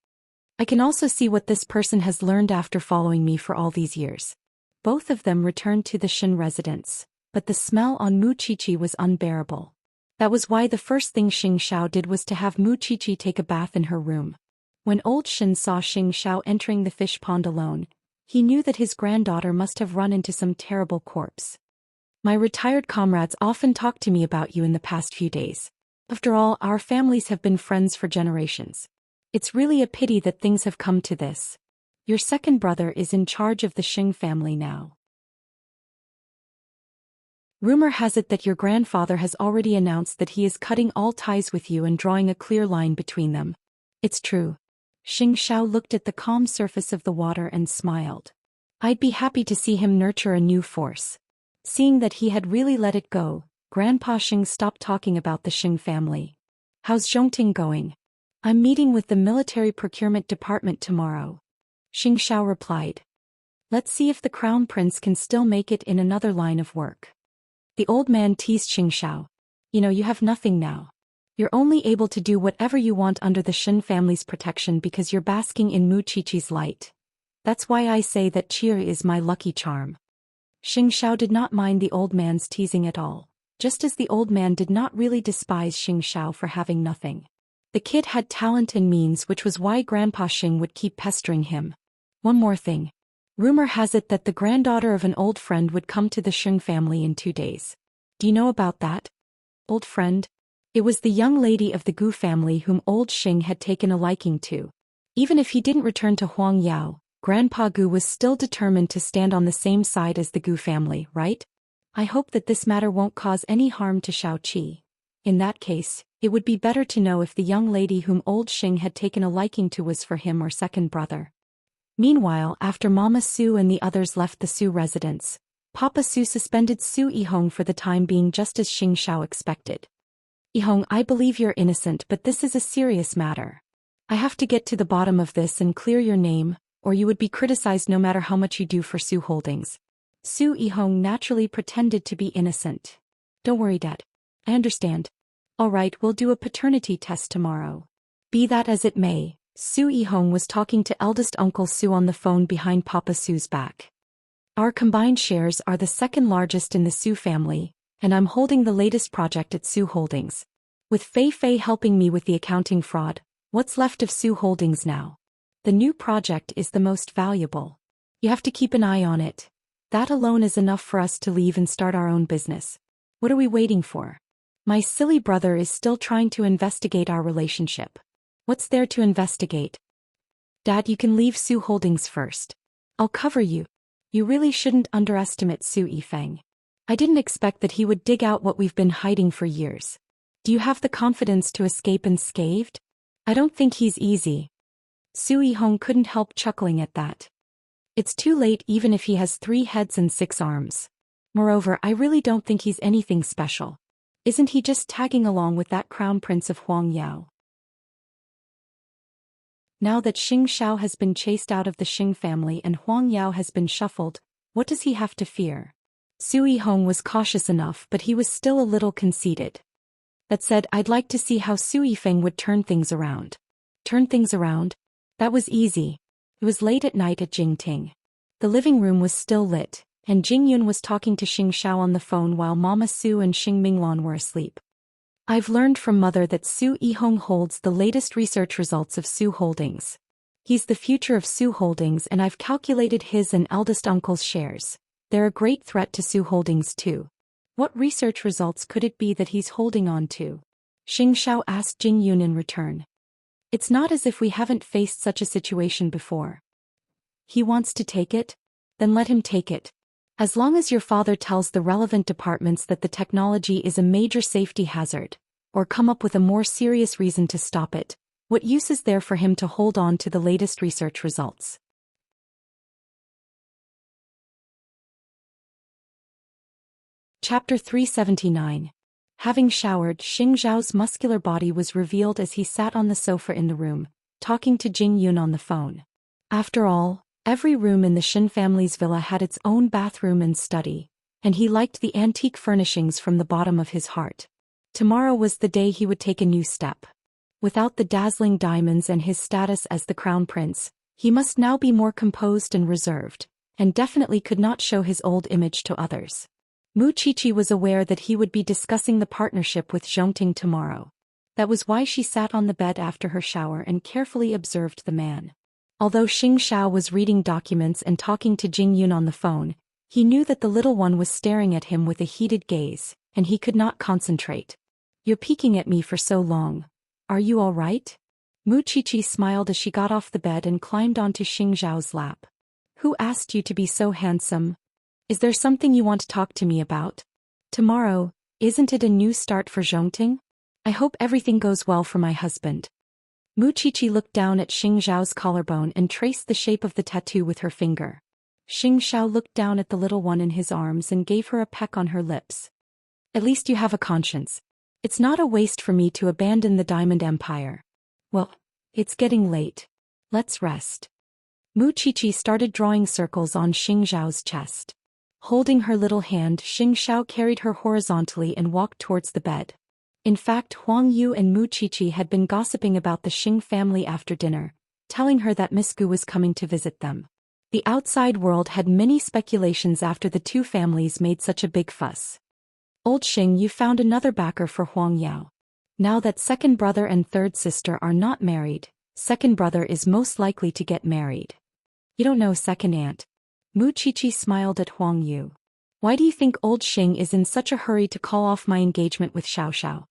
I can also see what this person has learned after following me for all these years. Both of them returned to the Xin residence, but the smell on Mu Qiqi was unbearable. That was why the first thing Xianxia did was to have Mu Qiqi take a bath in her room. When old Xin saw Xianxia entering the fish pond alone, he knew that his granddaughter must have run into some terrible corpse. My retired comrades often talk to me about you in the past few days. After all, our families have been friends for generations. It's really a pity that things have come to this. Your second brother is in charge of the Xing family now. Rumor has it that your grandfather has already announced that he is cutting all ties with you and drawing a clear line between them. It's true. Xianxia looked at the calm surface of the water and smiled. I'd be happy to see him nurture a new force. Seeing that he had really let it go, Grandpa Xing stopped talking about the Xing family. How's Zhongting going? I'm meeting with the military procurement department tomorrow. Xianxia replied. Let's see if the crown prince can still make it in another line of work. The old man teased Xianxia. You have nothing now. You're only able to do whatever you want under the Xin family's protection because you're basking in Mu Qiqi's light. That's why I say that Qi is my lucky charm. Xianxia did not mind the old man's teasing at all, just as the old man did not really despise Xianxia for having nothing. The kid had talent and means, which was why Grandpa Xing would keep pestering him. One more thing. Rumor has it that the granddaughter of an old friend would come to the Xing family in 2 days. Do you know about that? Old friend? It was the young lady of the Gu family whom old Xing had taken a liking to. Even if he didn't return to Huangyao, Grandpa Gu was still determined to stand on the same side as the Gu family, right? I hope that this matter won't cause any harm to Xiaoqi. In that case, it would be better to know if the young lady whom old Xing had taken a liking to was for him or second brother. Meanwhile, after Mama Su and the others left the Su residence, Papa Su suspended Su Yihong for the time being, just as Xianxia expected. Yihong, I believe you're innocent, but this is a serious matter. I have to get to the bottom of this and clear your name, or you would be criticized no matter how much you do for Su Holdings. Su Yihong naturally pretended to be innocent. Don't worry, Dad. I understand. All right, we'll do a paternity test tomorrow. Be that as it may, Su Yihong was talking to eldest Uncle Su on the phone behind Papa Su's back. Our combined shares are the second largest in the Su family, and I'm holding the latest project at Su Holdings. With Fei Fei helping me with the accounting fraud, what's left of Su Holdings now? The new project is the most valuable. You have to keep an eye on it. That alone is enough for us to leave and start our own business. What are we waiting for? My silly brother is still trying to investigate our relationship. What's there to investigate? Dad, you can leave Su Holdings first. I'll cover you. You really shouldn't underestimate Su Yifeng. I didn't expect that he would dig out what we've been hiding for years. Do you have the confidence to escape unscathed? I don't think he's easy. Su Yihong couldn't help chuckling at that. It's too late even if he has 3 heads and 6 arms. Moreover, I really don't think he's anything special. Isn't he just tagging along with that crown prince of Huangyao? Now that Xianxia has been chased out of the Xing family and Huangyao has been shuffled, what does he have to fear? Su Yihong was cautious enough, but he was still a little conceited. That said, I'd like to see how Su Yifeng would turn things around. Turn things around? That was easy. It was late at night at Jingting. The living room was still lit, and Jingyun was talking to Xianxia on the phone while Mama Su and Xing Minglan were asleep. I've learned from Mother that Su Yihong holds the latest research results of Su Holdings. He's the future of Su Holdings, and I've calculated his and eldest uncle's shares. They're a great threat to Su Holdings too. What research results could it be that he's holding on to? Xianxia asked Jingyun in return. It's not as if we haven't faced such a situation before. He wants to take it? Then let him take it. As long as your father tells the relevant departments that the technology is a major safety hazard, or come up with a more serious reason to stop it, what use is there for him to hold on to the latest research results? Chapter 379. Having showered, Xing Zhao's muscular body was revealed as he sat on the sofa in the room, talking to Jing Yun on the phone. After all, every room in the Xin family's villa had its own bathroom and study, and he liked the antique furnishings from the bottom of his heart. Tomorrow was the day he would take a new step. Without the dazzling diamonds and his status as the crown prince, he must now be more composed and reserved, and definitely could not show his old image to others. Mu Qiqi was aware that he would be discussing the partnership with Zhongting tomorrow. That was why she sat on the bed after her shower and carefully observed the man. Although Xianxia was reading documents and talking to Jing Yun on the phone, He knew that the little one was staring at him with a heated gaze, and he could not concentrate. "You're peeking at me for so long. Are you all right?" Mu Qiqi smiled as she got off the bed and climbed onto Xing Zhao's lap. "Who asked you to be so handsome? Is there something you want to talk to me about? Tomorrow, isn't it a new start for Zhongting? I hope everything goes well for my husband." Mu Qiqi looked down at Xing Zhao's collarbone and traced the shape of the tattoo with her finger. Xing Zhao looked down at the little one in his arms and gave her a peck on her lips. "At least you have a conscience. It's not a waste for me to abandon the Diamond Empire. Well, it's getting late. Let's rest." Mu Qiqi started drawing circles on Xing Zhao's chest. Holding her little hand, Xing Zhao carried her horizontally and walked towards the bed. In fact, Huang Yu and Mu Qiqi had been gossiping about the Xing family after dinner, telling her that Miss Gu was coming to visit them. The outside world had many speculations after the two families made such a big fuss. "Old Xing, you found another backer for Huang Yao. Now that second brother and third sister are not married, second brother is most likely to get married. You don't know second aunt." Mu Qiqi smiled at Huang Yu. "Why do you think old Xing is in such a hurry to call off my engagement with Xiao?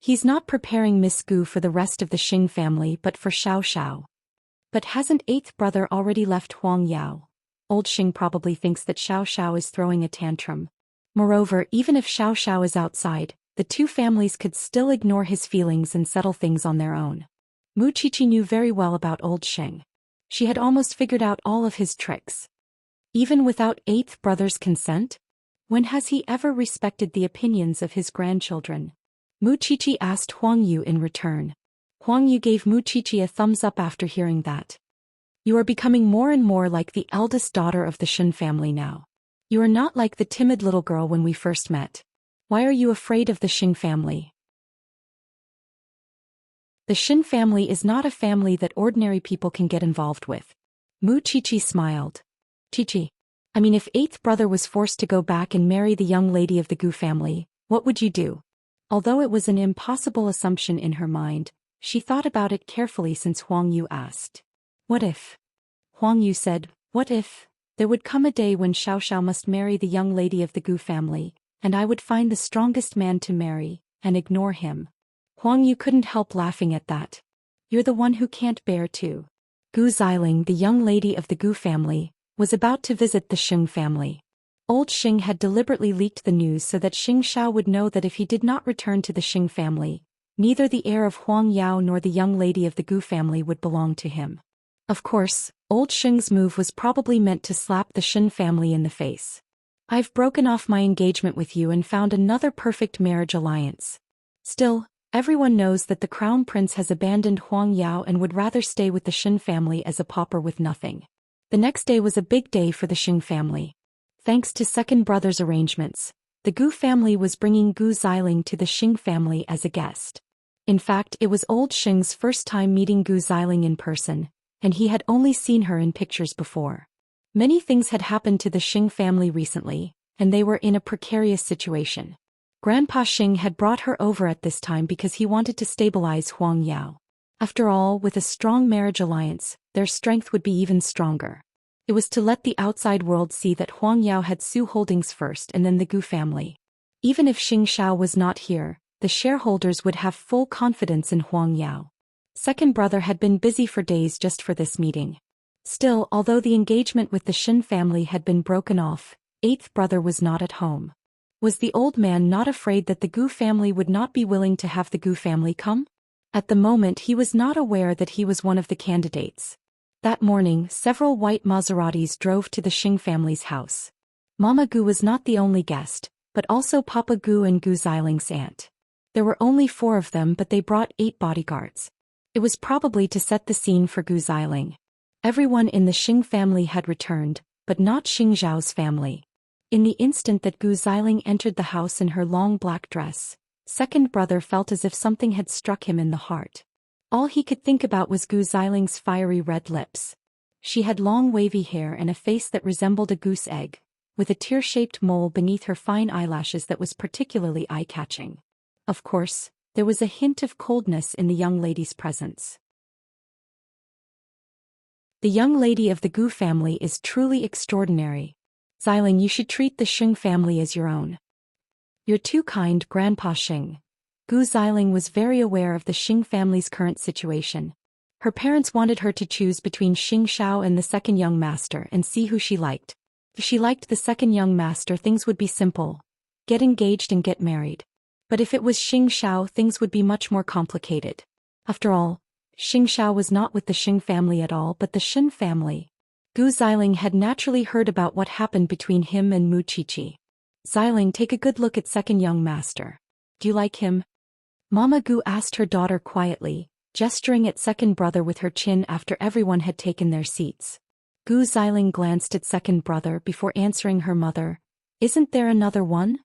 He's not preparing Miss Gu for the rest of the Xing family but for Xiao. But hasn't eighth brother already left Huang Yao? Old Xing probably thinks that Xiao is throwing a tantrum. Moreover, even if Xiao is outside, the two families could still ignore his feelings and settle things on their own." Mu Qiqi knew very well about old Xing. She had almost figured out all of his tricks. Even without eighth brother's consent? When has he ever respected the opinions of his grandchildren? Mu Qiqi asked Huang Yu in return. Huang Yu gave Mu Qiqi a thumbs up after hearing that. "You are becoming more and more like the eldest daughter of the Shen family now. You are not like the timid little girl when we first met. Why are you afraid of the Xing family?" "The Shen family is not a family that ordinary people can get involved with." Mu Qiqi smiled. "Qiqi, I mean, if eighth brother was forced to go back and marry the young lady of the Gu family, what would you do?" Although it was an impossible assumption in her mind, she thought about it carefully since Huang Yu asked. "What if?" Huang Yu said, "What if there would come a day when Xiao must marry the young lady of the Gu family, and I would find the strongest man to marry, and ignore him?" Huang Yu couldn't help laughing at that. "You're the one who can't bear to." Gu Xiling, the young lady of the Gu family, was about to visit the Xing family. Old Xing had deliberately leaked the news so that Xing Zhao would know that if he did not return to the Xing family, neither the heir of Huang Yao nor the young lady of the Gu family would belong to him. Of course, old Xing's move was probably meant to slap the Shen family in the face. "I've broken off my engagement with you and found another perfect marriage alliance. Still, everyone knows that the crown prince has abandoned Huang Yao and would rather stay with the Shen family as a pauper with nothing." The next day was a big day for the Xing family. Thanks to second brother's arrangements, the Gu family was bringing Gu Xiling to the Xing family as a guest. In fact, it was old Xing's first time meeting Gu Xiling in person, and he had only seen her in pictures before. Many things had happened to the Xing family recently, and they were in a precarious situation. Grandpa Xing had brought her over at this time because he wanted to stabilize Huang Yao. After all, with a strong marriage alliance, their strength would be even stronger. It was to let the outside world see that Huang Yao had Su holdings first and then the Gu family. Even if Xing Zhao was not here, the shareholders would have full confidence in Huang Yao. Second brother had been busy for days just for this meeting. Still, although the engagement with the Shen family had been broken off, eighth brother was not at home. Was the old man not afraid that the Gu family would not be willing to have the Gu family come? At the moment he was not aware that he was one of the candidates. That morning, several white Maseratis drove to the Xing family's house. Mama Gu was not the only guest, but also Papa Gu and Gu Xiling's aunt. There were only 4 of them, but they brought 8 bodyguards. It was probably to set the scene for Gu Xiling. Everyone in the Xing family had returned, but not Xing Zhao's family. In the instant that Gu Xiling entered the house in her long black dress, second brother felt as if something had struck him in the heart. All he could think about was Gu Xiling's fiery red lips. She had long wavy hair and a face that resembled a goose egg, with a tear-shaped mole beneath her fine eyelashes that was particularly eye-catching. Of course, there was a hint of coldness in the young lady's presence. The young lady of the Gu family is truly extraordinary. Xiling, you should treat the Xing family as your own. You're too kind, Grandpa Xing. Gu Xiling was very aware of the Xing family's current situation. Her parents wanted her to choose between Xianxia and the second young master and see who she liked. If she liked the second young master, things would be simple. Get engaged and get married. But if it was Xianxia, things would be much more complicated. After all, Xianxia was not with the Xing family at all but the Xin family. Gu Xiling had naturally heard about what happened between him and Mu Qiqi. Xiling, take a good look at second young master. Do you like him? Mama Gu asked her daughter quietly, gesturing at second brother with her chin after everyone had taken their seats. Gu Xiling glanced at second brother before answering her mother. Isn't there another one?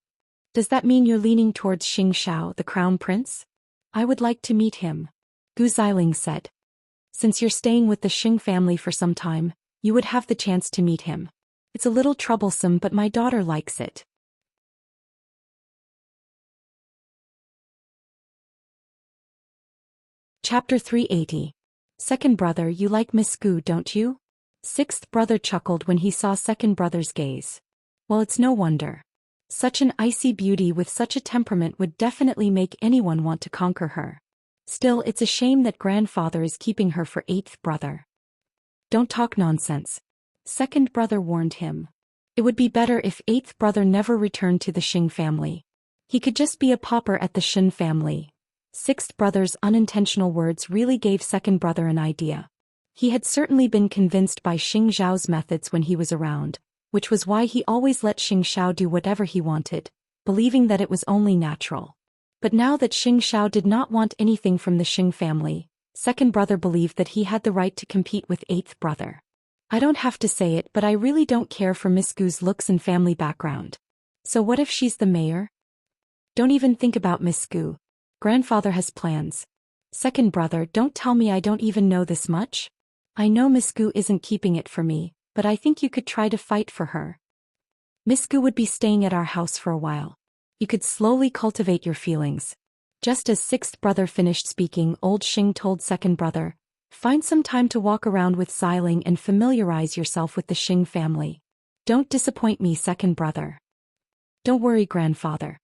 Does that mean you're leaning towards Xianxia, the crown prince? I would like to meet him. Gu Xiling said. Since you're staying with the Xing family for some time, you would have the chance to meet him. It's a little troublesome but my daughter likes it. Chapter 380. Second brother, you like Miss Gu, don't you? Sixth brother chuckled when he saw second brother's gaze. Well, it's no wonder. Such an icy beauty with such a temperament would definitely make anyone want to conquer her. Still, it's a shame that grandfather is keeping her for eighth brother. Don't talk nonsense. Second brother warned him. It would be better if eighth brother never returned to the Xing family. He could just be a pauper at the Xin family. Sixth brother's unintentional words really gave second brother an idea. He had certainly been convinced by Xing Zhao's methods when he was around, which was why he always let Xing Xiao do whatever he wanted, believing that it was only natural. But now that Xing Xiao did not want anything from the Xing family, second brother believed that he had the right to compete with eighth brother. I don't have to say it, but I really don't care for Miss Gu's looks and family background. So what if she's the mayor? Don't even think about Miss Gu. Grandfather has plans. Second brother, don't tell me I don't even know this much. I know Miss Gu isn't keeping it for me, but I think you could try to fight for her. Miss Gu would be staying at our house for a while. You could slowly cultivate your feelings. Just as sixth brother finished speaking, old Xing told second brother, find some time to walk around with Xiling and familiarize yourself with the Xing family. Don't disappoint me, second brother. Don't worry, grandfather.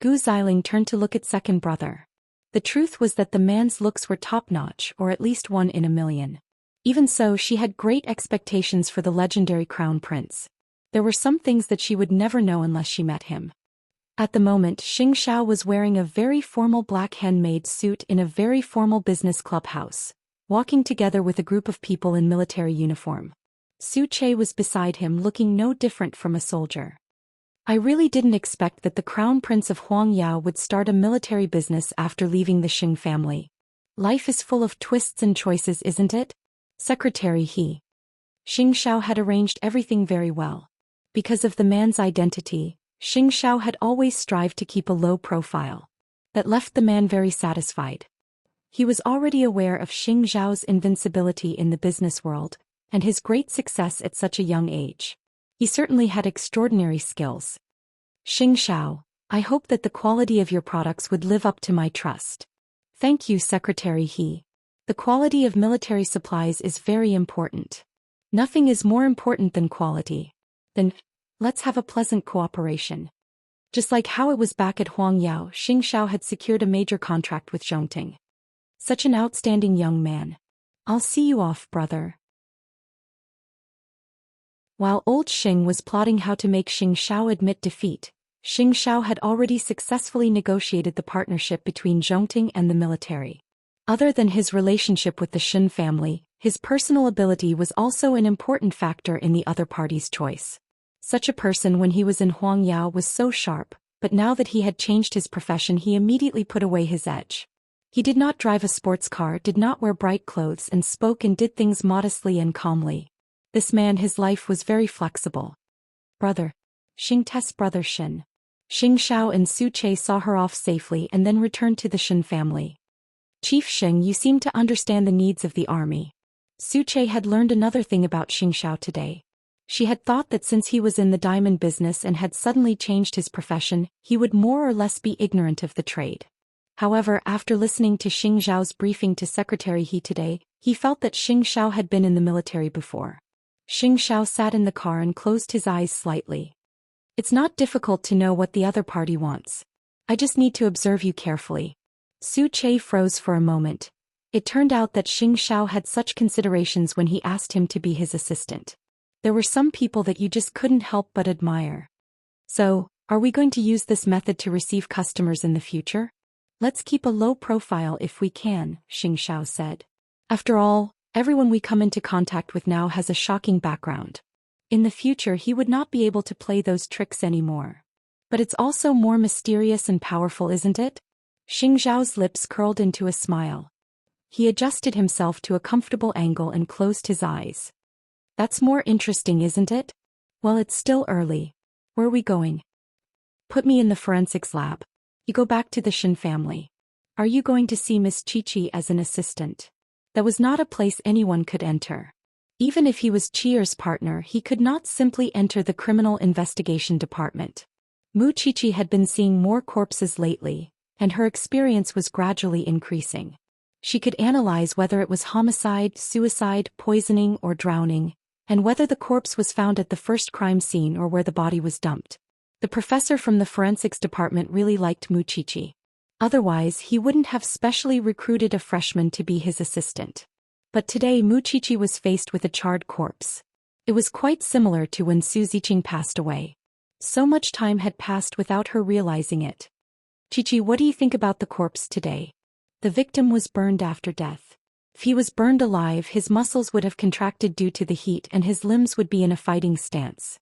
Gu Xiling turned to look at second brother. The truth was that the man's looks were top-notch, or at least 1 in a million. Even so, she had great expectations for the legendary crown prince. There were some things that she would never know unless she met him. At the moment, Xing Xiao was wearing a very formal black handmade suit in a very formal business clubhouse, walking together with a group of people in military uniform. Su Che was beside him, looking no different from a soldier. I really didn't expect that the crown prince of Huangyao would start a military business after leaving the Xing family. Life is full of twists and choices, isn't it? Secretary He. Xing Xiao had arranged everything very well. Because of the man's identity, Xing Xiao had always strived to keep a low profile. That left the man very satisfied. He was already aware of Xing Zhao's invincibility in the business world, and his great success at such a young age. He certainly had extraordinary skills. Xing Xiao, I hope that the quality of your products would live up to my trust. Thank you, Secretary He. The quality of military supplies is very important. Nothing is more important than quality. Then, let's have a pleasant cooperation. Just like how it was back at Huangyao, Xing Xiao had secured a major contract with Zhongting. Such an outstanding young man. I'll see you off, brother. While old Xing was plotting how to make Xing Xiao admit defeat, Xing Xiao had already successfully negotiated the partnership between Zhongting and the military. Other than his relationship with the Xin family, his personal ability was also an important factor in the other party's choice. Such a person when he was in Huangyao was so sharp, but now that he had changed his profession, he immediately put away his edge. He did not drive a sports car, did not wear bright clothes, and spoke and did things modestly and calmly. This man, his life was very flexible. Brother. Xing Te's brother Xin. Xing Xiao and Su Che saw her off safely and then returned to the Xin family. Chief Xing, you seem to understand the needs of the army. Su Che had learned another thing about Xing Xiao today. She had thought that since he was in the diamond business and had suddenly changed his profession, he would more or less be ignorant of the trade. However, after listening to Xing Zhao's briefing to Secretary He today, he felt that Xing Xiao had been in the military before. Xianxia sat in the car and closed his eyes slightly. It's not difficult to know what the other party wants. I just need to observe you carefully. Su Che froze for a moment. It turned out that Xianxia had such considerations when he asked him to be his assistant. There were some people that you just couldn't help but admire. So, are we going to use this method to receive customers in the future? Let's keep a low profile if we can, Xianxia said. After all, everyone we come into contact with now has a shocking background. In the future he would not be able to play those tricks anymore. But it's also more mysterious and powerful, isn't it? Xingzhao's lips curled into a smile. He adjusted himself to a comfortable angle and closed his eyes. That's more interesting, isn't it? Well, it's still early. Where are we going? Put me in the forensics lab. You go back to the Shen family. Are you going to see Miss Chi-Chi as an assistant? That was not a place anyone could enter. Even if he was Chier's partner, he could not simply enter the criminal investigation department. Mu Chi-Chi had been seeing more corpses lately, and her experience was gradually increasing. She could analyze whether it was homicide, suicide, poisoning, or drowning, and whether the corpse was found at the first crime scene or where the body was dumped. The professor from the forensics department really liked Mu Chi-Chi. Otherwise, he wouldn't have specially recruited a freshman to be his assistant. But today Mu Chi-Chi was faced with a charred corpse. It was quite similar to when Su Ziqing passed away. So much time had passed without her realizing it. Chi-Chi, what do you think about the corpse today? The victim was burned after death. If he was burned alive, his muscles would have contracted due to the heat and his limbs would be in a fighting stance.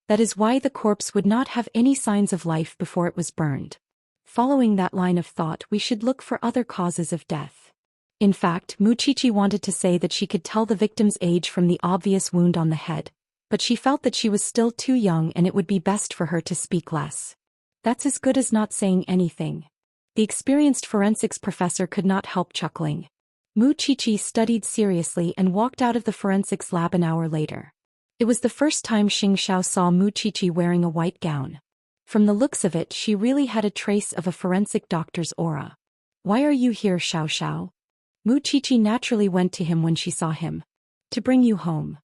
That is why the corpse would not have any signs of life before it was burned. Following that line of thought, we should look for other causes of death. In fact, Mu Chi-Chi wanted to say that she could tell the victim's age from the obvious wound on the head, but she felt that she was still too young and it would be best for her to speak less. That's as good as not saying anything. The experienced forensics professor could not help chuckling. Mu Chi-Chi studied seriously and walked out of the forensics lab an hour later. It was the first time Xianxia saw Mu Chi-Chi wearing a white gown. From the looks of it, she really had a trace of a forensic doctor's aura. Why are you here, Xiao? Mu Chi-Chi naturally went to him when she saw him. To bring you home.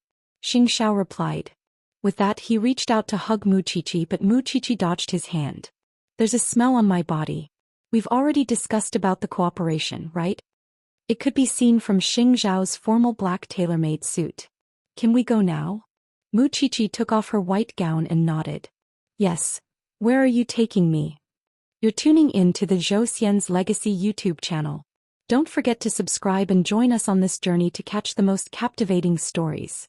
Xianxia replied. With that, he reached out to hug Mu Chi-Chi, but Mu Chi-Chi dodged his hand. There's a smell on my body. We've already discussed about the cooperation, right? It could be seen from Xianxiao's formal black tailor-made suit. Can we go now? Mu Chi-Chi took off her white gown and nodded. Yes. Where are you taking me? You're tuning in to the Zhou Xian's Legacy YouTube channel. Don't forget to subscribe and join us on this journey to catch the most captivating stories.